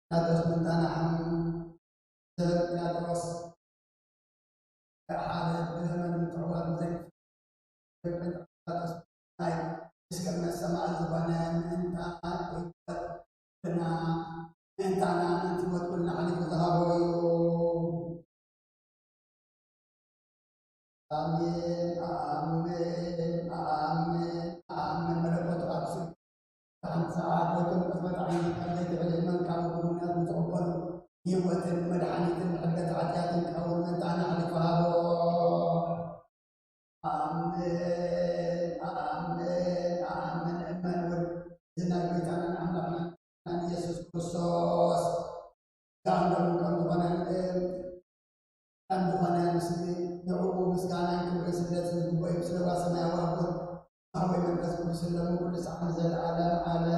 Atas mentanahan terus حال بزمن تعوال زي atas naik karena sama azbanan انت كنا انت انا انت وكنا عليك ذهبوا آمين آمين آمين آمين ملكوت أبصر عن سعادة أثبت عني خليت علما كانوا الناس متقبلوا هوة مدحنة عدة عجات أو من تعالى على فهذا آمين آمين آمين إيمانويل زنا بيتنا نعملنا أن يسوع كريستوس كان كم تبنا كم تبنا مسلم نعوم مسكانا كبر سلة الجباي بسلوا سماء وأرض أهو من كسب سلم كل ساعة زل العالم على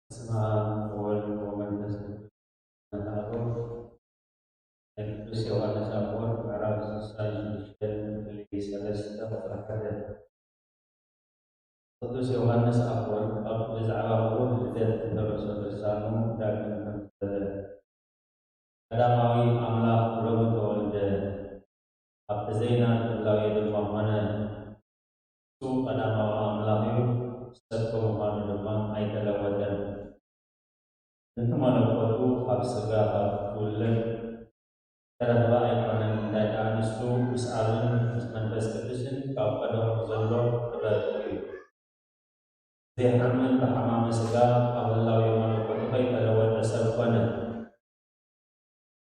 በስመ አብ ወወልድ ወመንፈስ ቅዱስ ቅዱስ ዮሐንስ አፈወርቅ ምዕራፍ 66 ሰለስተ ቁጥሪ 1 ቅዱስ ዮሐንስ አፈወርቅ ኣብ ብዛዕባ ብሩህ ልደት ዝደረሶ ድርሳኑ ዳግም ከምዝበለ ቀዳማዊ ኣምላኽ ሎሚ ተወልደ ኣብቲ ዜና ህላዌ ድማ ኾነ እሱ ቀዳማዊ ኣምላኽ እዩ ሰብ ከምዃኑ ድማ ኣይተለወጠን እንቲ መለኮቱ ኣብ ስጋ ካብ ትውለድ ተረኽባ ኣይኮነን እንታይ ደኣ ንሱ ምስ ኣብን ምስ መንፈስ ቅዱስን ካብ ቀደሙ ዘሎ ጥበብ እዩ ዘይሓምን ብሓማመ ስጋ ኣብ ህላዌ መለኮቱ ከይተለወጠ ሰብ ኮነ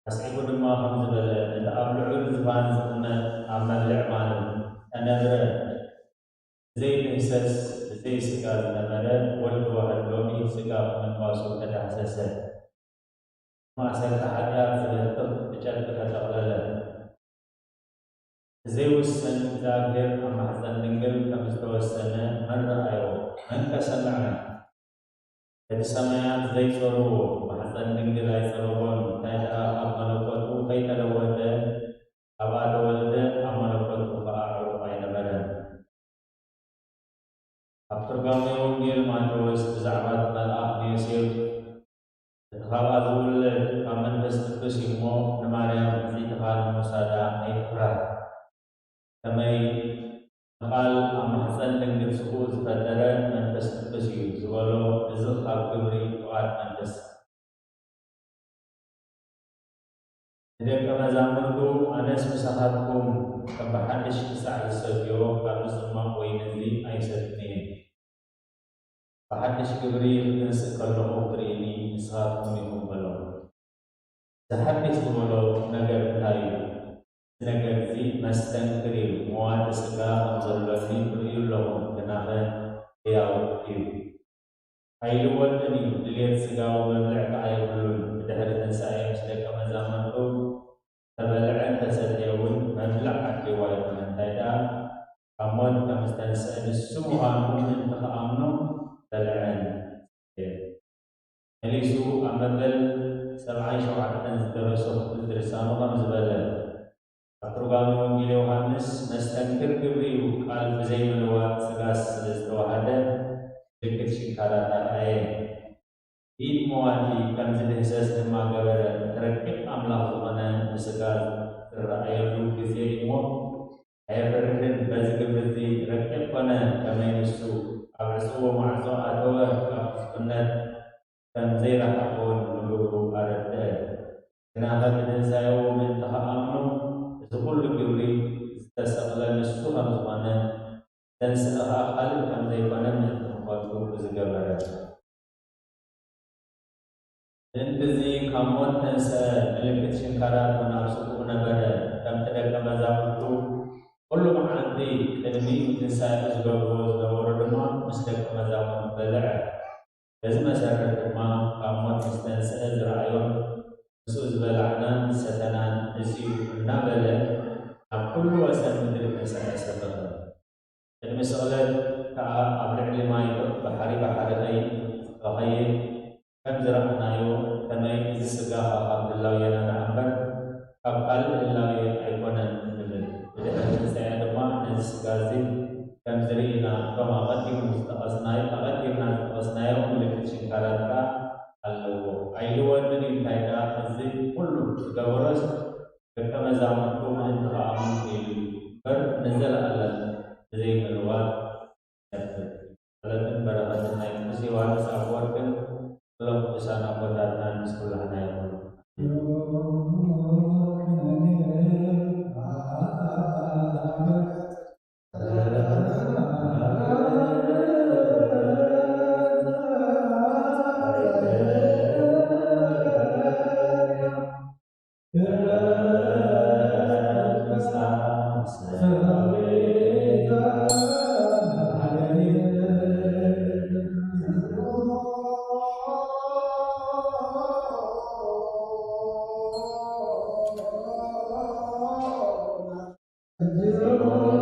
ኣስዒቡ ድማ ከም ዝበለ እቲ ኣብ ልዑል ዝባን ዝቕመጥ ኣብ መብልዕ ማለት ተነብረ ዘይትህሰስ ብዘይ ስጋ ዝነበረ ወልዲ ዋህድ ሎሚ ስጋ ብምንባሱ ተዳህሰሰ ማእሰርቲ ሓጢኣት ዝበትኽ ብጨርቂ ተጠቕለለ ዘይውስን እግዚኣብሔር ኣብ ማሕፀን ድንግል ከም ዝተወሰነ መን ረኣዮ መን ከሰምዐ እቲ ሰማያት ዘይፀርዎ ማሕፀን ድንግል ኣይፀረቦን እንታይ ደኣ ኣብ መለኮቱ ከይተለወጠ ኣብ ኣተወልደ ኣብ መለኮቱ ከዓ ዕሩቕ ኣይነበረን ኣብ ትርጓሜ ወንጌል ማቴዎስ ብዛዕባ መልኣኽ ንዮሴፍ እቲ ካብኣ ዝውለድ ካብ መንፈስ ቅዱስ እዩ እሞ ንማርያም እዚትኻ ንምውሳዳ ኣይትፍራህ ከመይ ቃል ኣብ ማሕፀን ድንግል ስብኡ ዝፈጠረ መንፈስ ቅዱስ እዩ ዝበሎ እዚ ካብ ግብሪ ፍቓድ መንፈስ ንደቀ መዛሙርቱ ኣነስ ምሳኻትኩም ከም ብሓድሽ ክሳዕ ዝሰትዮ ካብ ዝፅማቕ ወይኒ እዚ ኣይሰትን እየ ብሓድሽ ግብሪ ክንስእ ከለኹ ትርኢኒ ንስኻትኩም ኢኹም በሎም ዝሓድሽ ዝበሎ ነገር እንታይ እዩ እዚ ነገር እዚ መስተንክር እዩ መዋዲ ስጋ ከም ዘሎኒ ትርእዩ ኣለኹም ግናኸ ሕያው እዩ ኣይልወጥን እዩ ድሌት ስጋዊ መብልዕ ከዓ የብሉን ብድሕሪ ትንሳኤ ምስ ደቀ መዛሙርቱ ተበልዐ ተሰትየ እውን መብልዕ ዓድዋ ይኹን እንታይ ደኣ ካብ ሞት ከም ዝተንስአ ንሱ ምዃኑ ምእንቲ ከኣምኑ በልዐን መሊሱ ኣብ መበል 77 ዝደረሶ ክፍል ድርሳኑ ከም ዝበለ ኣብ ትርጓሜ ወንጌል ዮሃንስ መስተንክር ግብሪ እዩ ቃል ብዘይምልዋጥ ስጋስ ስለ ዝተዋሃደ ምልክት ሽንካራት ኣርኣየ ኢድ መዋቲ ከም ዝድህሰስ ድማ ገበረ ረቂቕ ኣምላኽ ዝኾነ ብስጋ ዝረኣየሉ ግዜ እሞ ኣይፍርድን በዚ ግብሪ እዚ ረቂቕ ኮነ ከመይ ንሱ ኣብ ዕፅዎ ማዕፆ ኣተወ ካብ ፍፁምነት ከም ዘይረሓቆን ምግብሩ ኣረድአ ግናኸ ብትንሳኤኡ ምእንቲ ከኣምኑ እዚ ኩሉ ግብሪ ዝተሰቕለ ንሱ ከም ዝኾነ ተንስእ ከዓ ካልእ ከም ዘይኮነ ምእንቲ ክፈልጡ ዝገበረ ምእንቲ እዚ ካብ ሞት ተንስአ ምልክት ሽንካራት እውን ኣብ ስቁኡ ነበረ ከምቲ ደቀ መዛሙርቱ ኩሉ መዓልቲ ቅድሚ ትንሳኤ ዝገብርዎ ዝነበሩ ድማ ምስ ደቀ መዛሙርቱ በልዐ በዚ መሰረት ድማ ካብ ሞት ምስ ተንስአ ዝረኣዮም ንሱ ዝበላዕናን ዝሰተናን እዚ እናበለ ኣብ ኩሉ ወሰን ምድሪ ትንሳኤ ሰበኸ ቅድሚ ስቕለት ከዓ ኣብ ልዕሊ ማይ ባሕሪ ክኸይድ ከም ዝረኣናዮ ከመይ እዚ ስጋ ካብ ህላዌና ንኣምበር ካብ ካልእ ህላዌ ኣይኮነን ንብል ብድሕሪ ትንሳኤ ድማ ነዚ ስጋ እዚ ከም ዝርኢና እቶም ኣቐዲምና ዝጠቐስናዮ ምልክት ሽንካራት ከዓ ኣለዎ ኣይልወድን እዩ እንታይ ደኣ እዚ ኩሉ ዝገበሮስ ደቀ መዛሙርቱ ምእንቲ ከኣምኑ ኢሉ በር ንዘለኣለን ብዘይምልዋጥ ይነብር ስለትን በረኸትን ናይ ቅዱስ ዮሃንስ አፈወርቅን ኩሎም ቅዱሳን ኣቦታትና ምስ ኩላህና ይኹኑ Oh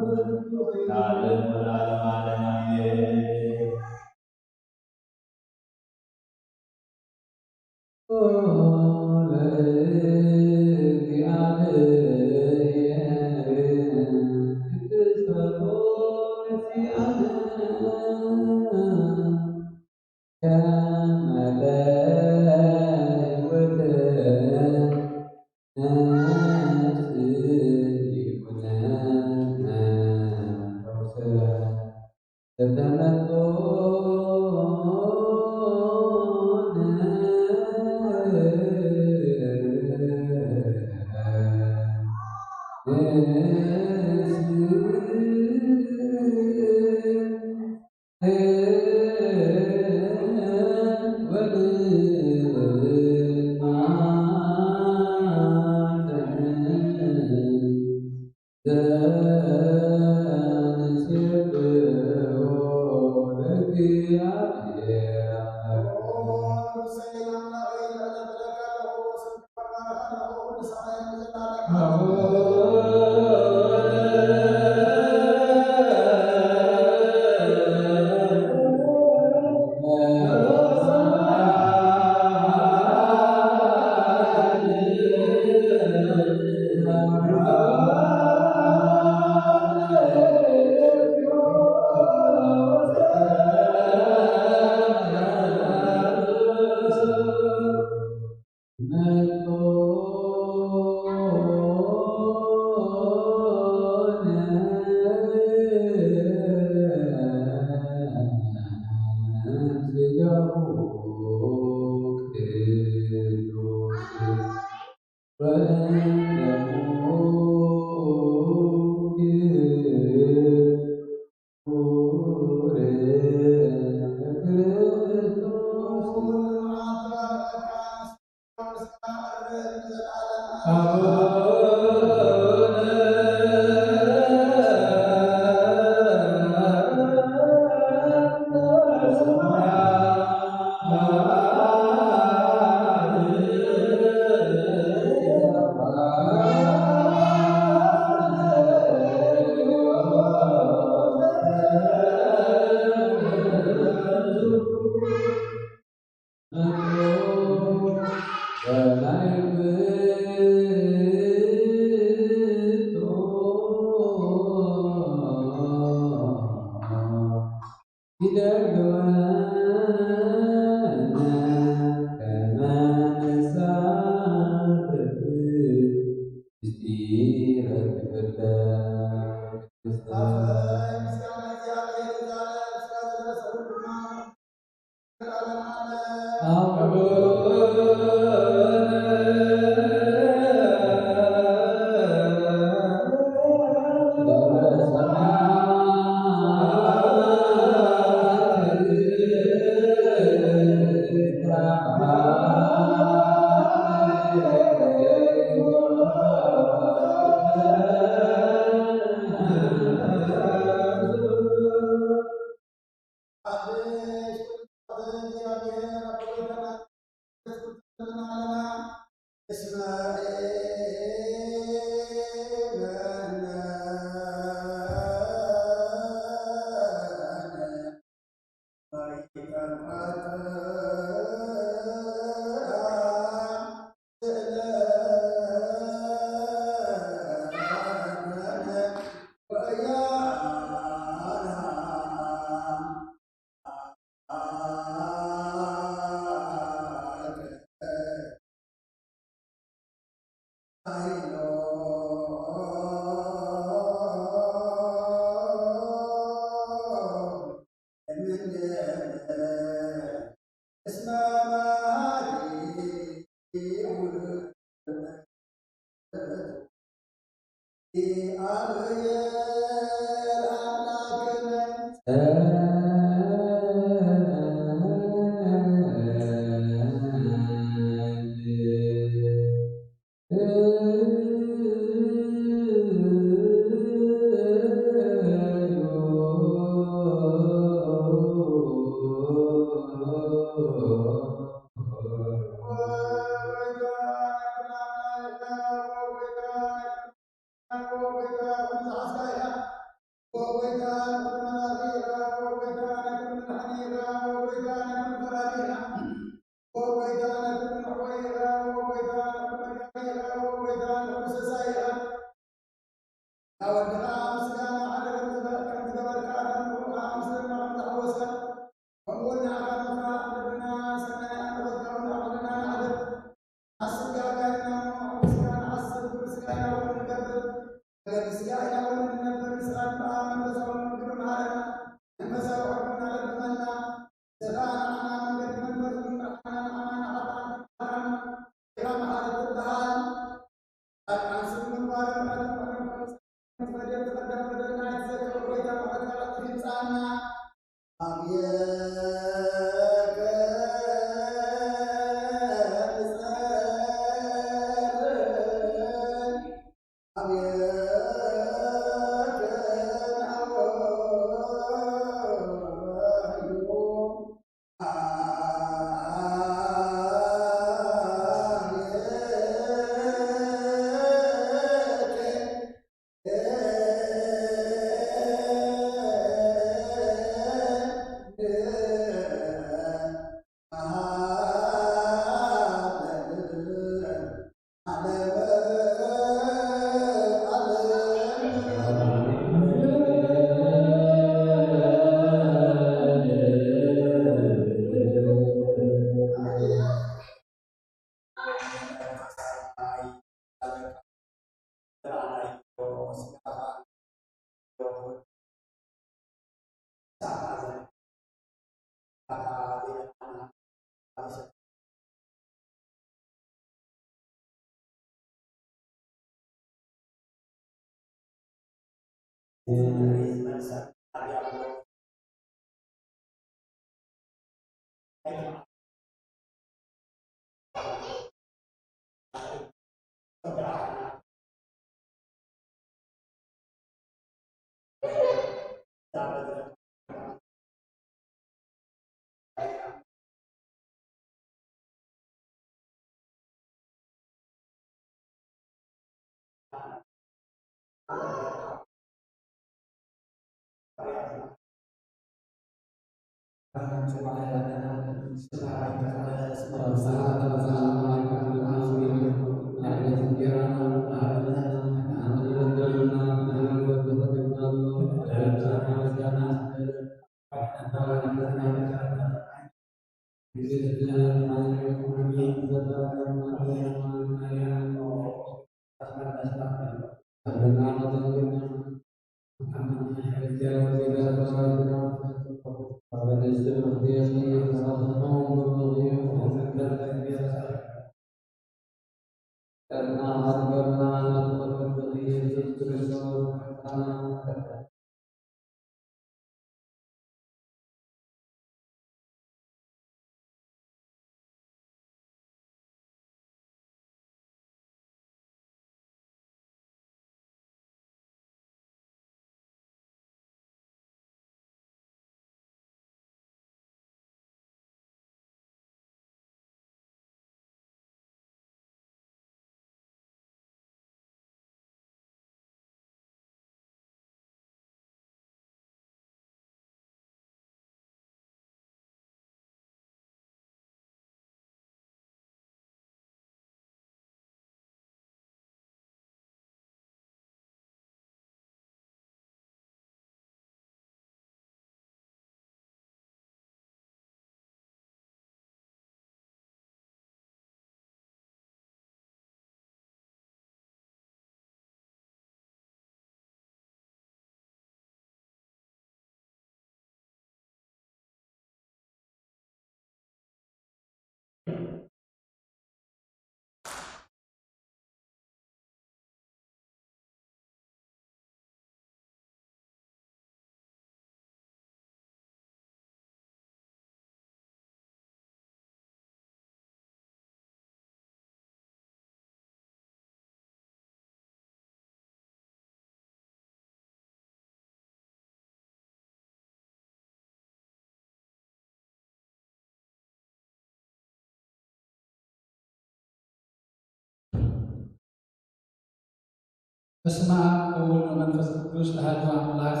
በስመ አብ ወወልድ ወመንፈስ ቅዱስ አሐዱ አምላክ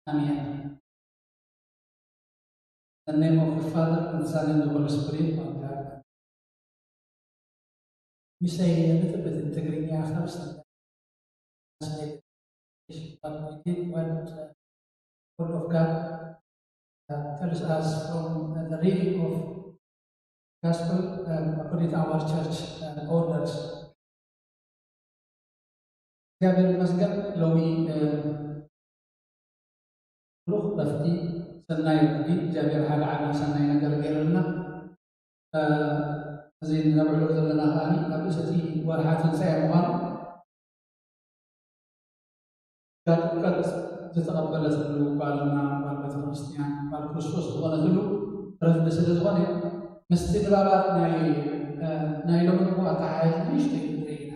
አሜን። In the name of the Father, and the Son, and the Holy Spirit, one God. We say a little bit in Tigrinya first, but we did what the Word of God tells us from the reading of Gospel according to our church orders. እግዚአብሔር ይመስገን ሎሚ ሩህ በፍቲ ሰናይ ወዲ እግዚአብሔር ሓደ ዓለም ሰናይ ነገር ገይርልና እዚ ነብዕሎ ዘለና ኸዓኒ ኣብ እሰቲ ወርሓ ትንሣኤ ምዃኑ ካብ ጥምቀት ዝተቐበለትሉ ባልና ባል ቤተ ክርስቲያን ባል ክርስቶስ ዝኾነትሉ ረፍዲ ስለ ዝኾነ ምስቲ ድባባት ናይ ሎሚ እኳ ተሓሒዝ ንእሽተይ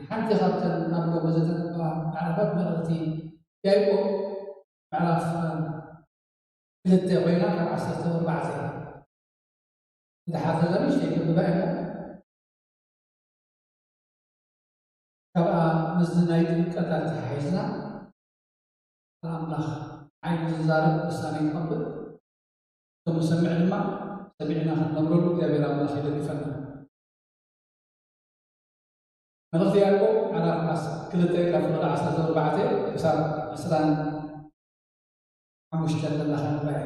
ሓንቲ ካብተን ኣብ ሎሚ ዘተነበባ ምዕራፋት መልእኽቲ ያዕቆብ ምዕራፍ 2 ኮይና ካብ 14 ዝሓዘ ንእሽተይ ክንብባ እሞ ካብኣ ምስ ናይ ጥምቀታት ተሓሒዝና ኣምላኽ ዓይኑ ዝዛረብ ውሳነ ይቐብል እቶም ሰሚዕ ድማ ሰሚዕና ክንነብረሉ እግዚአብሔር ኣምላኽ ይደግፈና። መልእኽቲ ያዕቆብ ምዕራፍ 2 ካብ ፍቕዲ 14 ክሳብ 25 ዘለካ ንበያ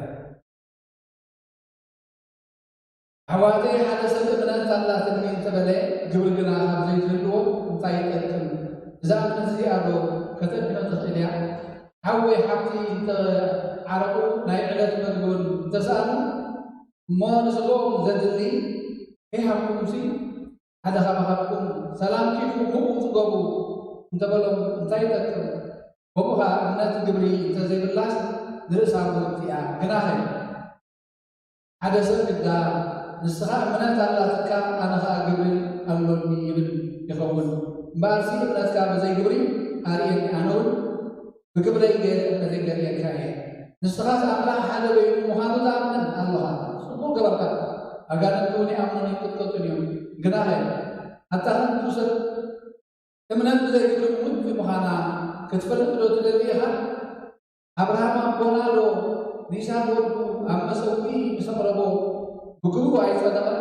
ኣሕዋተይ ሓደ ሰብ እምነት ኣላትኒ እንተበለ ግብሪ ግና ካብ ዘይትህልዎ እንታይ ይጠቅም? እዛ እምነት እዚኣ ዶ ከተድሕኖ ትኽእል እያ? ሓወይ ሓብቲ እንተዓረቑ ናይ ዕለት መግቦን እንተሰኣሉ እሞ ንስጎም ዘድሊ ይሃብኩምሲ ሓደ ካባኻብኩም ሰላም ኪዱ ምኡ ትገቡ እንተበሎም እንታይ ይጠቅም? ከምኡ ከዓ እምነት ግብሪ እንተዘይብላስ ንርእሳ ምውት እያ ግና ኸ ሓደ ሰብ ግዳ ንስኻ እምነት ኣላትካ ኣነ ከዓ ግብሪ ኣሎኒ ይብል ይኸውን እምበኣርሲ እምነትካ በዘይ ግብሪ ኣርእየኒ ኣነ እውን ብግብረይ ገይረ እምነተይ ገርየካ እየ ንስኻስ ኣምላኽ ሓደ በይኑ ምዃኑ ተኣምን ኣለኻ ጽቡቕ ገበርካ ኣጋንንቲ እውን ይኣምኑን ይቅጥቀጡን እዮም ግና ኸ ኣታኽን ትውሰድ እምነት ብዘይ ግብሪ ምውት ምዃና ክትፈልጥ ዶ ትደሊ ኢኻ? አብርሃም አቦና ዶ ይስሐቅ ወልዱ ኣብ መሰዊ ምስ ኣቕረቦ ብግብሩ ኣይጸደቐን?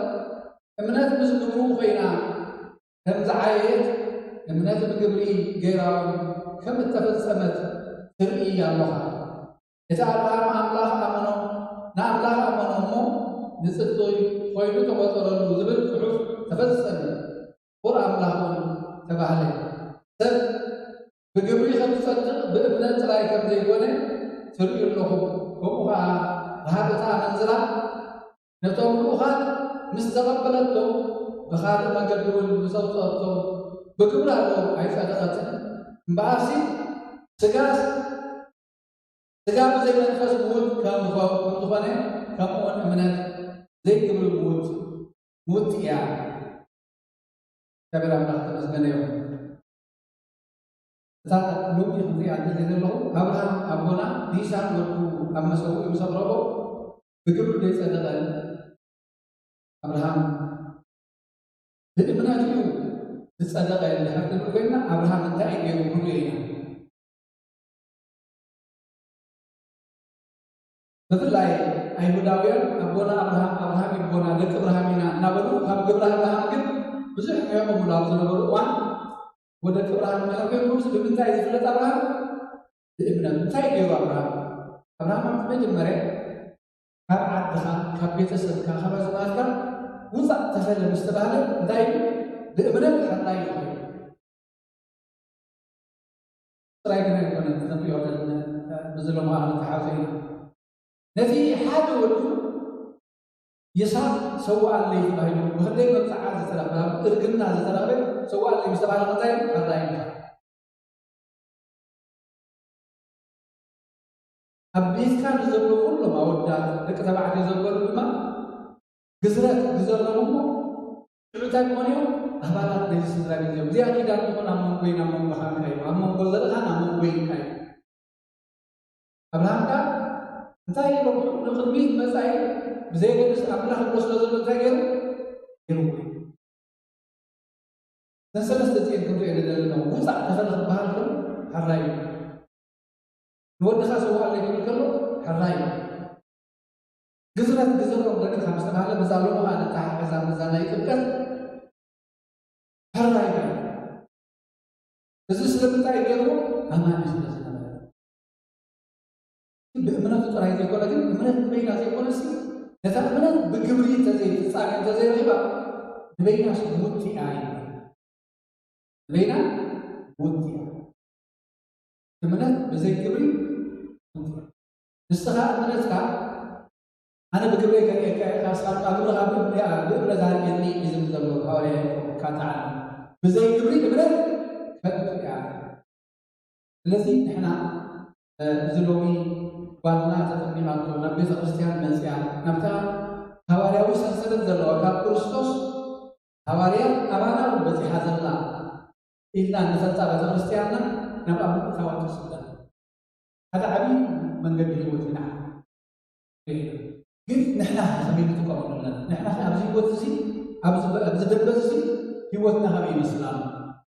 እምነት ምስ ግብሩ ኮይና ከም ዝዓየየት እምነት ብግብሪ ገይራ ከም እተፈጸመት ትርኢ ኣለኻ። እቲ አብርሃም ኣምላኽ ኣመኖ ንኣምላኽ ኣመኖ እሞ ንጽድቂ ኮይኑ ተቖፀረሉ ዝብል ጽሑፍ ተፈጸመ። ቁር ኣምላኽ እውን ተባህለ። ሰብ ብግብሪ ከም ዝጸድቕ ብእምነት ጥራይ ከም ዘይኮነ ትርእዩ ኣለኹም። ከምኡ ከዓ ረሃብታ ኣመንዝራ ነቶም ልኡኻት ምስ ተቐበለቶም ብኻልእ መንገዲ እውን ምስ ኣውፅአቶም ብግብሪ ኣሎ ኣይጸደቐትን። እምበኣርሲ ስጋ ብዘይ መንፈስ ምውት ከም ዝኾነ ከምኡውን እምነት ዘይግብሪ ምውት እያ። እግዚአብሔር ኣምላኽ ተመስገነ ይሁን። እታ ሎሚ ክንሪኣ ዘለኹ አብርሃም ኣቦና ይስሐቅ ወልዱ ኣብ መሰዊኡ ምስ ኣቕረቦ ብግብሪ ዘይጸደቐን አብርሃም ብእምነት እዩ ዝጸደቐ እንድሕር ንብል ኮይና አብርሃም እንታይ እዩ ገይሩ ንሪኦ ኢና። ብፍላይ ኣይሁዳውያን ኣቦና አብርሃም ይቦና ደቂ አብርሃም ኢና እናበሉ ካብ ግብሪ አብርሃም ግን ብዙሕ ሕዮሞም ኣብ ዝነበሩ እዋን ወደቂ አብርሃም ምሕር ብምንታይ ዝፍለጥ አብርሃም ብእምነት እንታይ ገይሩ አብርሃም ኣብ መጀመርያ ካብ ዓድኻ ካብ ቤተሰብካ ካብ ኣዝማድካ ውፃእ ተፈለ ምስ ተባህለ እንታይ ብእምነት ሓላይ ይኾን ጥራይ ግና ይኮነን ንሪኦ ብዝለምሃ ተሓዘ ኢና ነቲ ሓደ ወልዱ يسحق سوى اللي يبهينه وهذا يبقى عاد ترى إرجلنا هذا ترى سوى اللي يستبع الغداء الغداء أبيت كان يزبط كله ما ودا لك تبع يزبط بما جزرة مو شلون مونيو أبغى dari sejarah itu dia tidak pun namun bahan kayu namun berlebihan namun kayu Abraham kan entah itu lebih besar بزي Abraham terus lalu terakhir dirugi dan selesai itu ada dalam musa dalam bahan itu harai dua dasar soal itu kalau harai جزرة dari kami sekarang bersama ada tahap bersama itu kan harai بس ስለምታይ ገሩ አማን ስለሰራ በእምነቱ ጥራይ ዘቆለ ግን እምነት በይና ዘቆለስ ለታምነት በግብሪ ተዘይ ጻቀ ተዘይ ይባ በይና ሙቲ አይ በይና ሙቲ እምነት በዘይ ግብሪ ንስኻ እምነትካ አነ በግብሪ ከካሳል አብረሃ በእምነት አርገኒ ይዝም ዘሎ ሐዋርያ ካታዓ በዘይ ግብሪ እምነት الذي احنا زلومي بالنا تقديماتو نبي كريستيان منسيا نبتا حوارياوي سنسلت زلوا كاب كريستوس حواريا ابانا بزي حزنا إلا نسلتا بكريستيان نبا متواجد سلطان هذا عبي من قبل هوتنا كيف نحن سمينا تقول لنا نحن ابزي هوتسي ابز دبزي هوتنا هبي الاسلام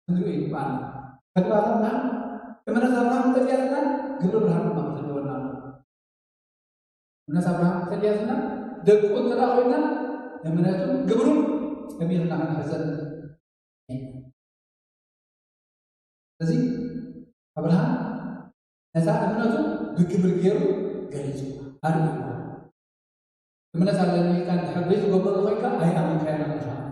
ندري ايه بعد فكرنا كمان Abraham terlihatnya guru Abraham maksud doa mana Abraham terlihatnya dekut terawihnya yang mana itu guru kami hendak hazard jadi Abraham nasa mana itu berkibir garis army mana sahaja ni kan habis gubernur mereka ayah mereka yang Abraham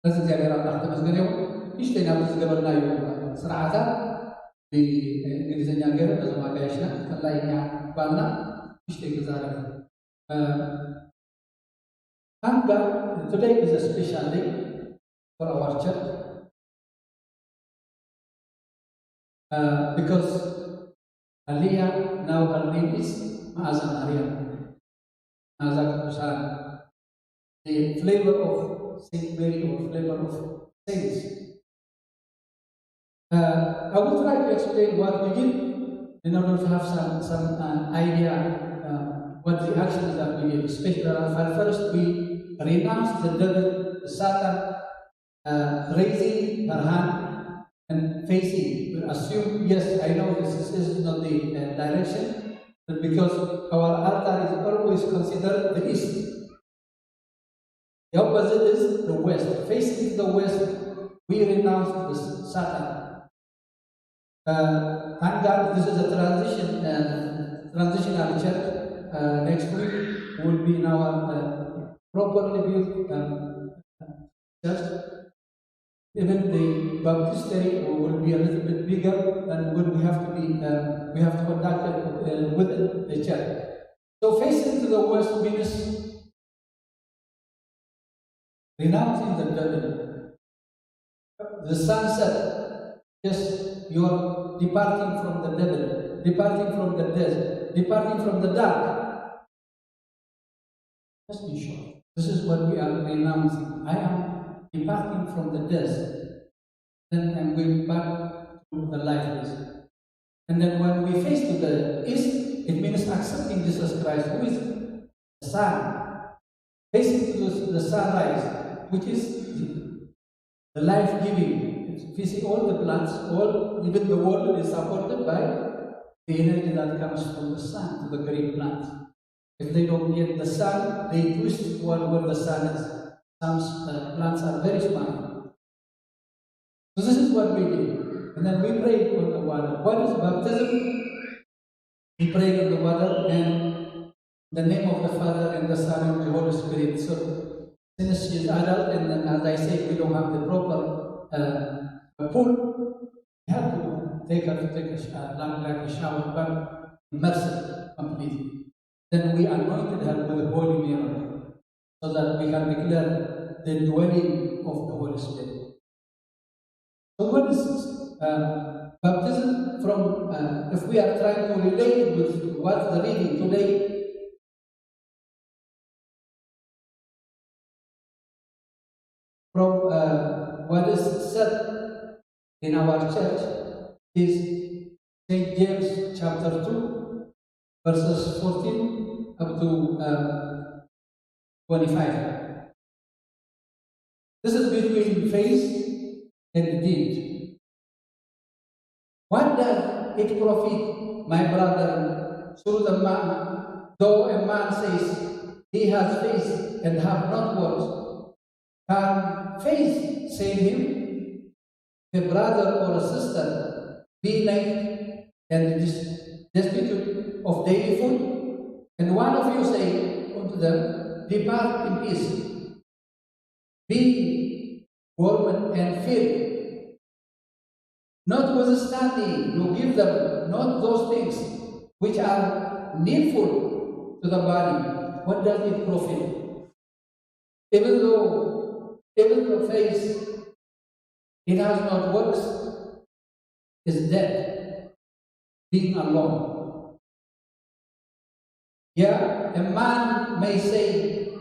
لازم يعني راح تمسك اليوم يشتي نفس قبل لا يوم صراحة بإنجليزية غير بس ما كايشنا كلا ينيا بالنا يشتي كذا today is a special day for our church because Aliyah now her name is Maza Maria Maza Kusan the flavor of Saint Mary or flavor of saints. I will try to explain what we did in order to have some idea what the actions that we did. Especially first we renounced the devil, the Satan, raising her hand and facing. We assume, yes, I know this is not the direction, but because our altar is always considered the east. The opposite is the west. Facing the west, we renounce the Satan. Thank God this is a transitional church. Next week will be in our properly built church. Even the baptistry will be a little bit bigger and we have to conduct it within the church. So facing to the west means renouncing the devil. The sunset, yes, you are departing from the devil, departing from the desert, departing from the dark. Just be sure. This is what we are renouncing. I am departing from the desert. Then I'm going back to the lifeless. And then when we face to the east, it means accepting Jesus Christ, who is the sun. Facing to the sunrise, which is the life-giving. If you see all the plants, even the world is supported by the energy that comes from the sun to the green plants. If they don't get the sun, they twist toward where the sun is. Some plants are very smart. So this is what we did. And then we prayed on the water. What is baptism? We prayed on the water and the name of the Father and the Son and the Holy Spirit. So since she is adult and then, as I say, we don't have the proper pool, we have to take her to take a shower, but immerse it completely. Then we anointed her with the holy miracle, so that we can declare the dwelling of the Holy Spirit. So what is baptism from, if we are trying to relate it with what the reading today, from what is said in our church is St. James chapter 2, verses 14 up to 25. This is between faith and deed. What does it profit, my brother, through the man, though a man says he has faith and have not works? Can faith save him? If a brother or a sister be naked and destitute of daily food, and one of you say unto them, depart in peace, be warmed and filled. Notwithstanding, you give them not those things which are needful to the body. What does it profit? Even though faith, it has not works, is dead, being alone. Yeah, a man may say,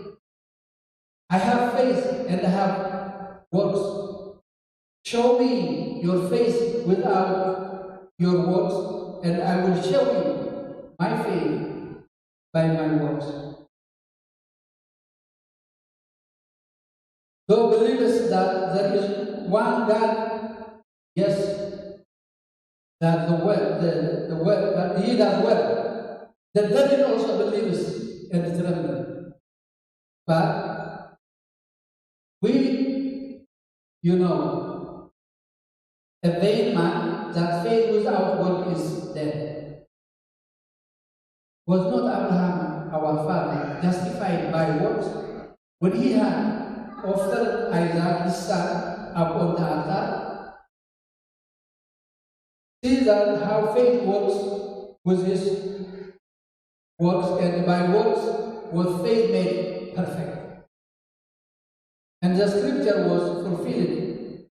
I have faith and I have works. Show me your faith without your works, and I will show you my faith by my works. Though believers that there is one God, yes, that that he does well. The devil also believes and trembles. But we, a vain man that faith without work is dead. Was not Abraham, our father, justified by works when he had offered Isaac his son upon the altar? See that how faith works with his works, and by works was faith made perfect. And the scripture was fulfilled,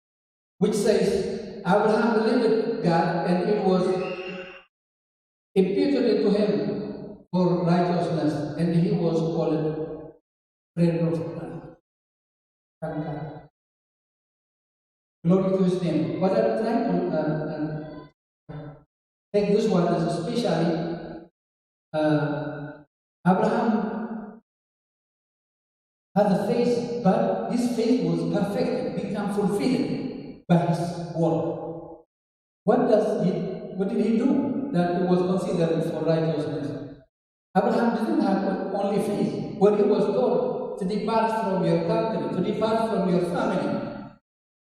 which says, Abraham believed God, and it was imputed into him for righteousness, and he was called friend of God. Thank God. Glory to his name. What I'm trying to take this one is especially Abraham had a faith, but his faith was perfect, become fulfilled by his work. What did he do that it was considered for righteousness? Abraham didn't have only faith. When he was told to depart from your country, to depart from your family,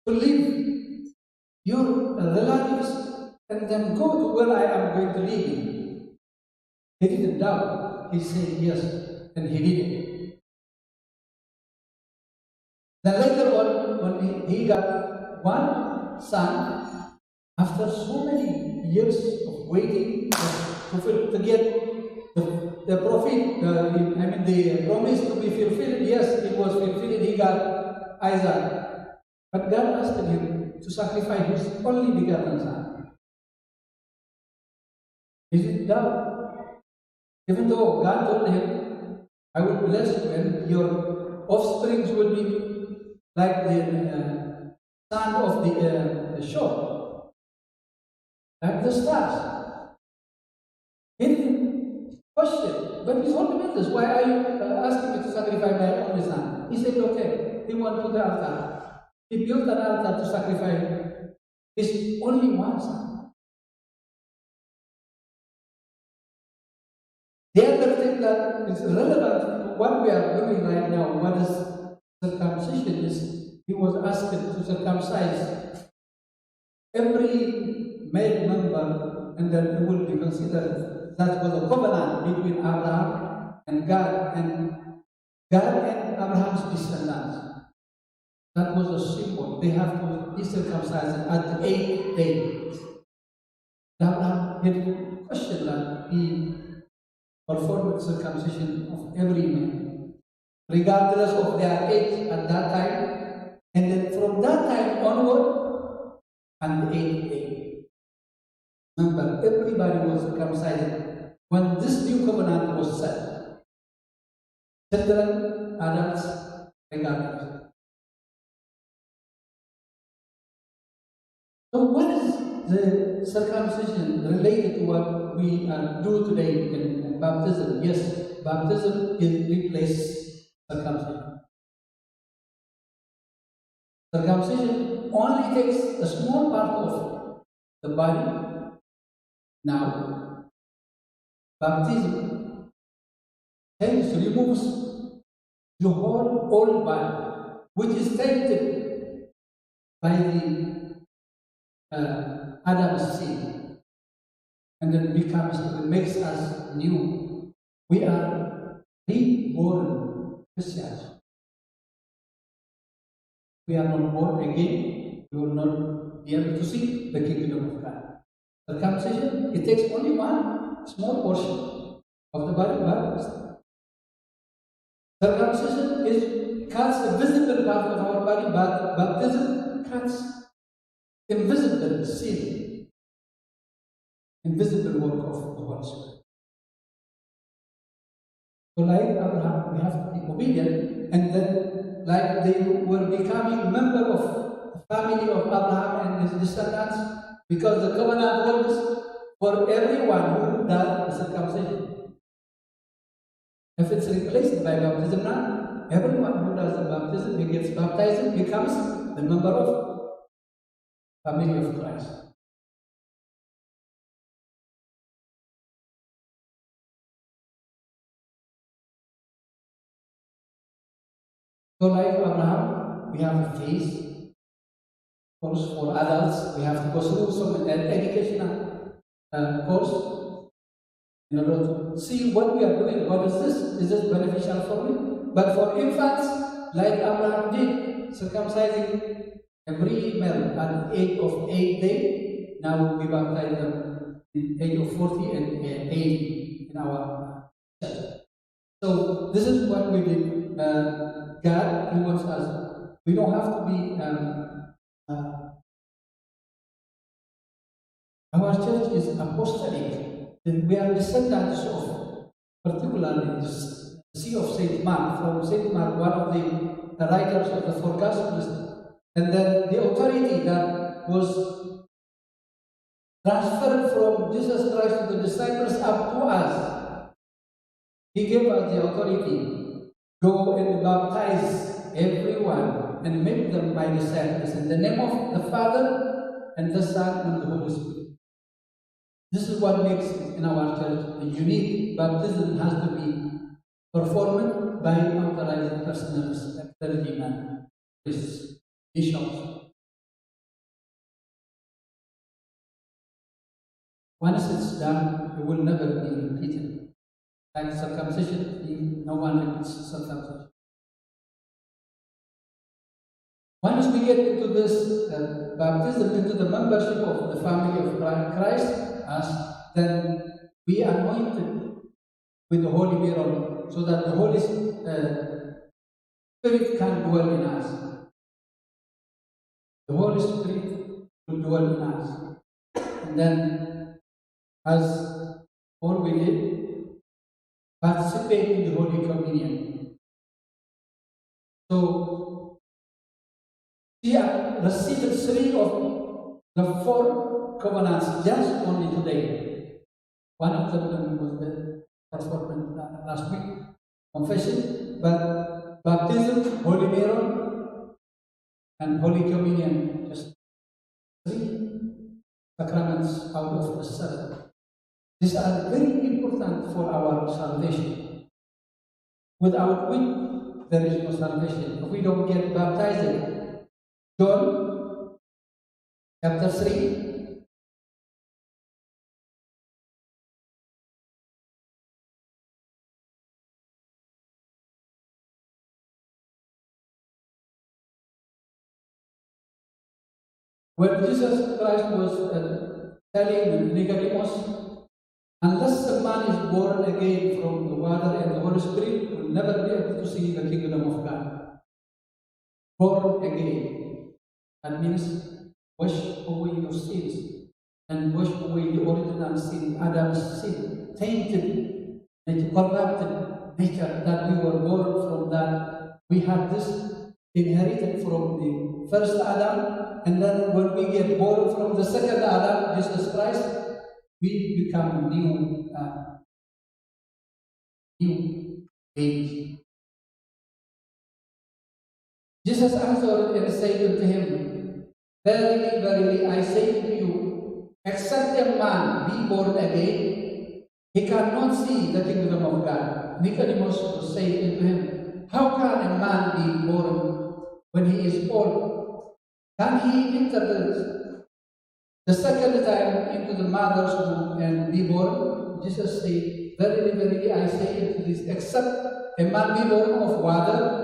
to leave your relatives, and then go to where I am going to leave you, he didn't doubt. He said yes, and he did it. Then later on, when he got one son, after so many years of waiting to get the profit, the promise to be fulfilled, yes, it was fulfilled. He got Isaac. But God asked him to sacrifice his only begotten son. Is it doubt? Even though God told him, I will bless you and your offsprings will be like the sun of the shore, like the stars. He didn't question, but he told him this. Why are you asking me to sacrifice my only son? He said, okay. He went to the altar. He built an altar to sacrifice his only one son. The other thing that is relevant to what we are doing right now, what is circumcision, is he was asked to circumcise every male member, and then it will be considered that was a covenant between Abraham and God and Abraham's descendants. That was a symbol. They have to be circumcised at the 8th day. Abraham didn't question that. He performed circumcision of every man, regardless of their age at that time. And then from that time onward, and the 8th day. Remember, everybody was circumcised when this new covenant was set. Children, adults, regardless. So what is the circumcision related to what we do today in baptism? Yes, baptism is replaces circumcision. Circumcision only takes a small part of the body. Now, baptism removes the whole old body, which is tainted by the Adam's sin, and then makes us new. We are reborn Christians. We are not born again. We will not be able to see the kingdom of God. Circumcision, it takes only one small portion of the body, but circumcision cuts a visible part of our body, but baptism cuts invisible sin, invisible work of the Holy Spirit. So like Abraham, we have to be obedient, and then like they were becoming a member of the family of Abraham and his descendants, because the covenant holds for everyone who does the circumcision. If it's replaced by baptism now, everyone who does the baptism, who gets baptized, becomes the member of family of Christ. So like Abraham, we have a phase. Course for adults, we have to go through some educational course in order to see what we are doing. What is this? Is this beneficial for me? But for infants, like Abraham did, circumcising every male at the age of 8 days, now we baptize them in the age of 40 and 80 in our church. So this is what we did. God, He wants us. We don't have to be. Our church is apostolic. We are descendants of, particularly the See of Saint Mark, from Saint Mark, one of the writers of the four Gospels, and then the authority that was transferred from Jesus Christ to the disciples up to us. He gave us the authority. Go and baptize everyone and make them my disciples in the name of the Father and the Son and the Holy Spirit. This is what makes it in our church a unique. Baptism has to be performed by authorized persons, like clergymen, priests, bishops. Once it's done, it will never be repeated. Like circumcision, no one repeats circumcision. Once we get into this baptism, into the membership of the family of Christ, then we are anointed with the Holy Mirror, so that the Holy Spirit can dwell in us. The Holy Spirit will dwell in us. And then, as all we did, participate in the Holy Communion. So, we have received 3 of the 4 covenants just only today. One of them was the performed last week, confession, but baptism, Holy Mirror, and Holy Communion, just 3 sacraments out of the 7. These are very important for our salvation, without which there is no salvation. If we don't get baptized, John chapter 3, when Jesus Christ was telling Nicodemus Unless a man is born again from the water and the Holy Spirit, will never be able to see the kingdom of God. Born again. That means wash away your sins and wash away the original sin, Adam's sin, tainted, corrupted nature that we were born from that. We have this inherited from the first Adam, and then when we get born from the second Adam, Jesus Christ, we become new age. Jesus answered and said unto him, Verily, verily, I say to you, except a man be born again, he cannot see the kingdom of God. Nicodemus was saying unto him, How can a man be born when he is old? Can he enter the second time into the mother's womb and be born? Jesus said, Verily, verily, I say unto this, except a man be born of water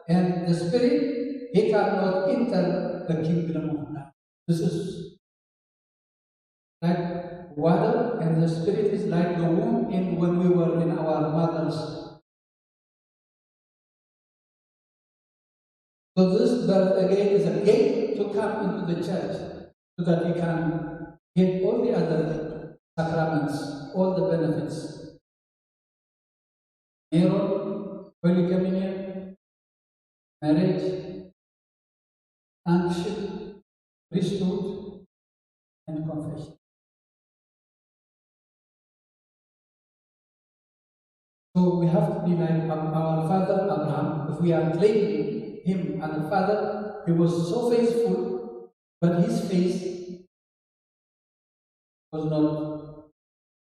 and the Spirit, he cannot enter the kingdom of God. This is like water, and the Spirit is like the womb in when we were in our mother's. So this birth again is a gate to come into the church, so that you can get all the other sacraments, all the benefits. Nero, Holy Communion, marriage, unction, priesthood, and confession. So we have to be like our father Abraham. If we are claiming him as a father, he was so faithful, but his faith was not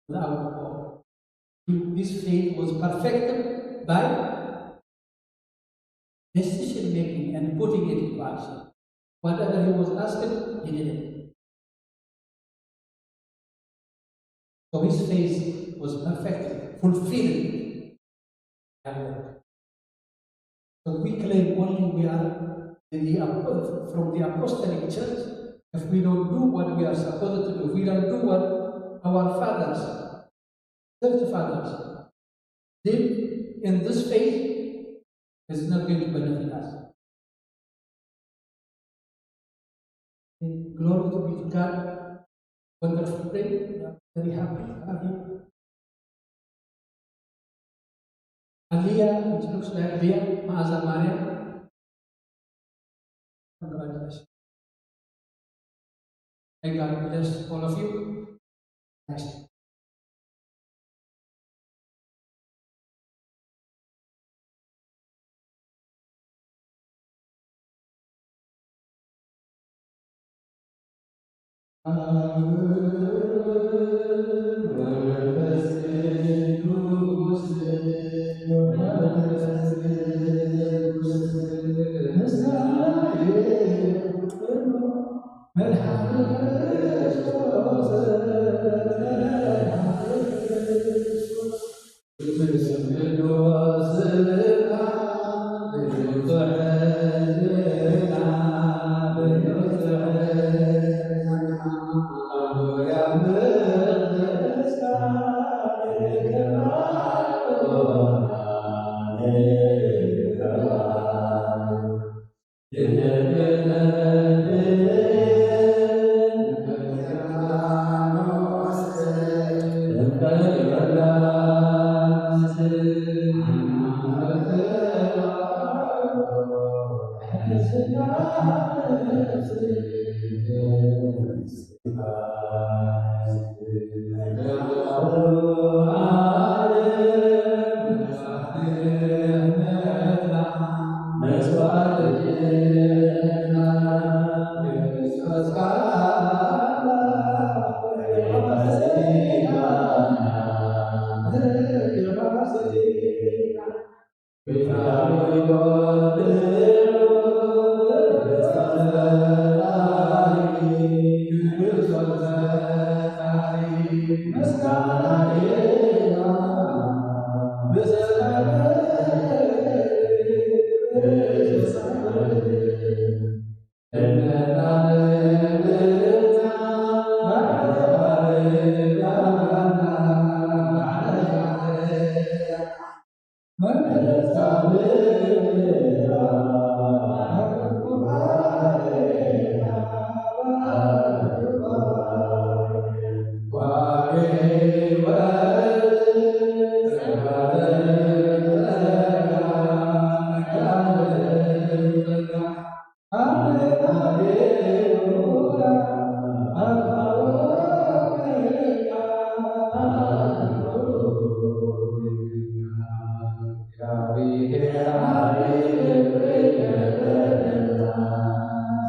without fault. His faith was perfected by decision making and putting it into action. Whatever he was asked, he did it. So his faith was perfected, fulfilled. So we claim only we are from the apostolic church. If we don't do what we are supposed to do, if we don't do what our fathers, church fathers, did in this faith, it's not going to benefit us. Glory to be to God. Wonderful day. We are very happy to have you. Leah, which looks like Leah, Maaza Maria. Congratulations. May God bless all of you. Next.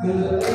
Amen.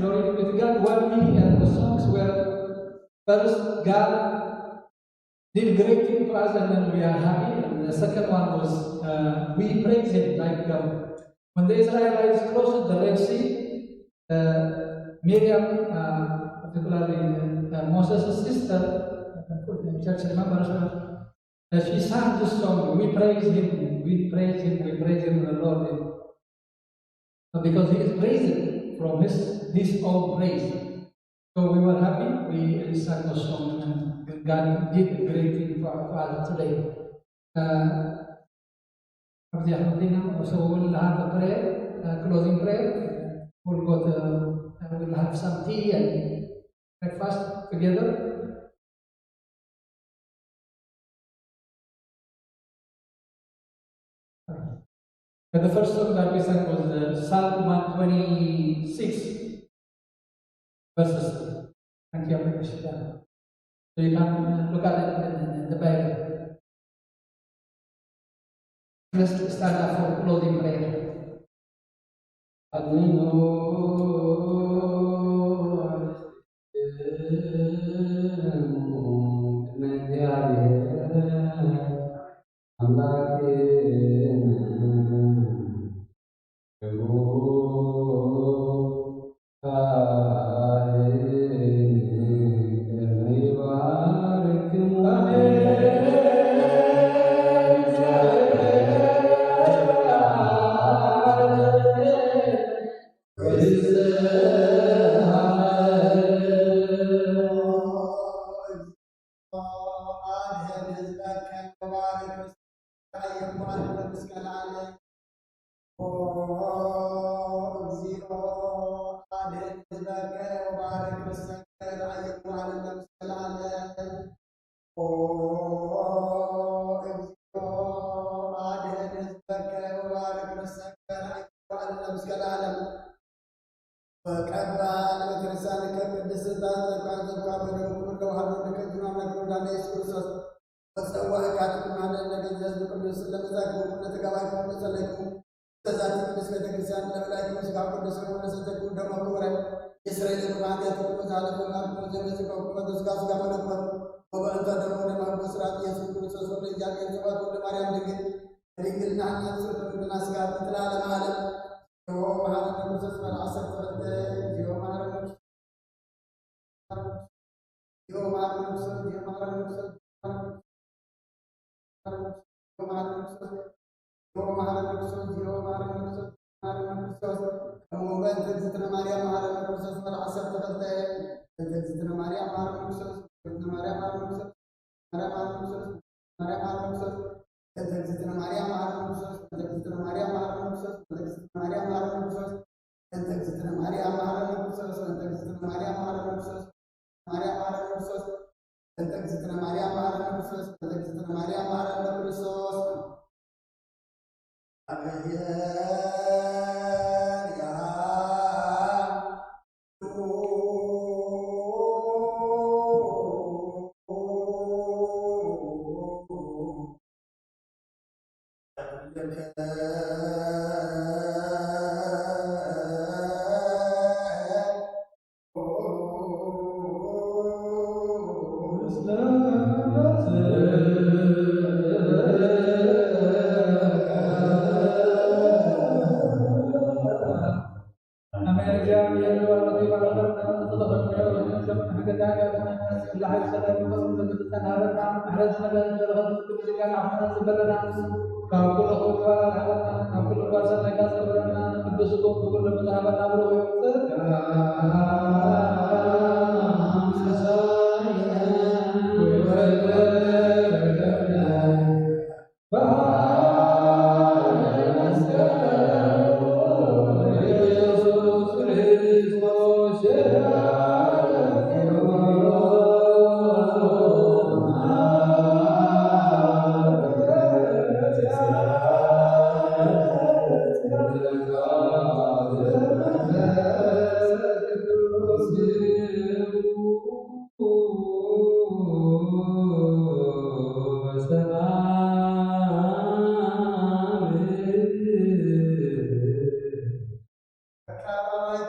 Glory be to God. One meaning and the songs were first God did great things for us and then we are happy. And the second one was we praise Him. Like when the Israelites crossed the Red Sea, Miriam, particularly Moses' sister, church members, she sang this song. We praise Him, we praise Him, we praise Him, the Lord. Because He is praised from His own praise. So we were happy, we sang the song, and God did a great thing for us today. So we'll have a prayer, closing prayer. We'll have some tea and breakfast together. The first song that we sang was Psalm 126, verses. Thank you very much. So you can look at it in the Bible. Let's start up for closing prayer.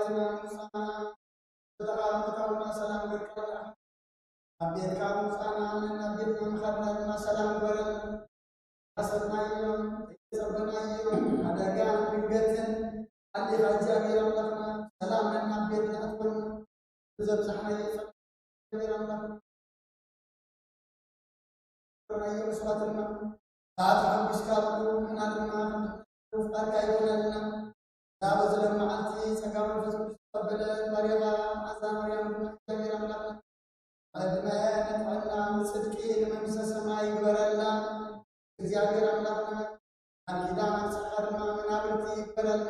ባይትና ሙሳና በተራምታውና ሰላም ገርከላ አቤት ካሙሳና እና ቤትና መሐመድና ሰላም ገረን አሰናየም ተሰበናየም አደጋ ድንገትን አለ እግዚአብሔር አምላክና ሰላምና ቤትና አጥቆን ዘብዛህና እግዚአብሔር አምላክ ራየ መስዋዕትና ታጣም ቢስካሉ እናልና ፍቃድ ካይሆነልና ዳበዝ ለማዓልቲ ጸጋው መንፈስ ቅዱስ ተቀበለ ማርያም አዛ ማርያም እግዚአብሔር አምላክ አድማ ነጥና ጽድቂ ለመንግሥተ ሰማይ ይበረላ እግዚአብሔር አምላክ አኪዳን አጽሐድማ መናብርቲ ይበረላ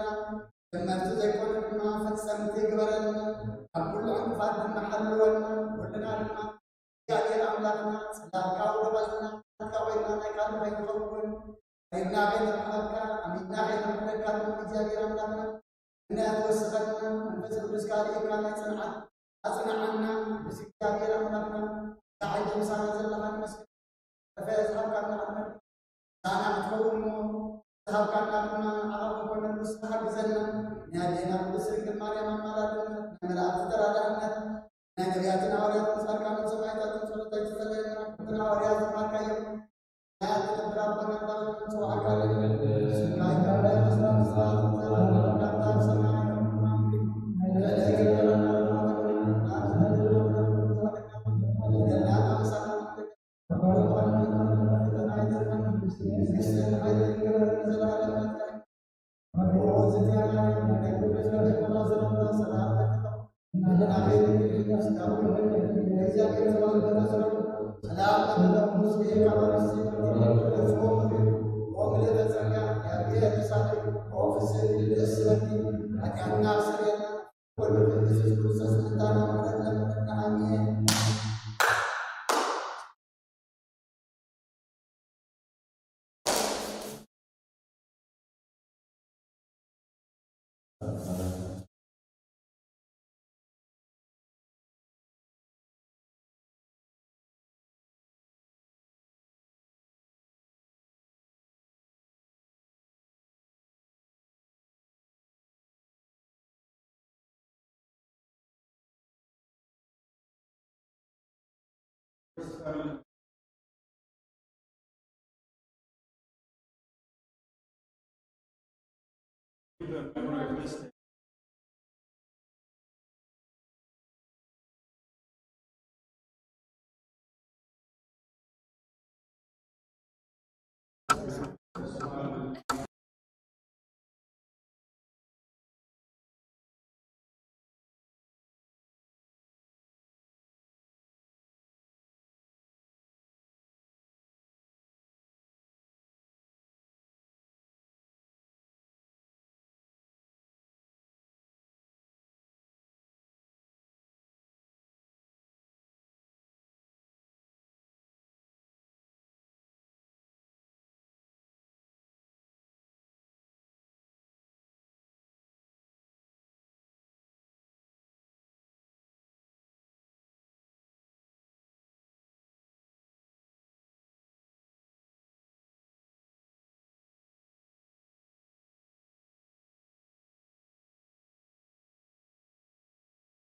በመርቱ ዘይኮን ድማ ፈጸምቲ ይበረላ አኩሉ አንፋድ መሐልወና ወለና ድማ እግዚአብሔር አምላክና ጸላካው ደባዝና ታውይና ናይካሉ አይተፈውን አይና በይነ መሐካ አሚና በይነ መሐካ እግዚአብሔር አምላክና እና ተወሰፈና መንፈስ ቅዱስ ካሊ ካና ጽንዓት አጽናዓና እግዚአብሔር አምላክና ታዓጅ ምሳና ዘለማን መስክ ተፈያዝ ሐካና አመን ሳና ተውሞ ተሐካና ድማ አራብ ኮነ ሙስተሐብ ዘና ያዴና ቅዱስ ድንግል ማርያም አማላደነ መላእክት ተራዳነት ነቢያትና ሐዋርያት ጻድቃን ሰማዕታት ጸሎታቸው ተለየና ከተና ሐዋርያት ማካየም ያተን ብራባና ባለፈው አካል ስጋይ ካላይ መስራት ካታ ሰማይ Good.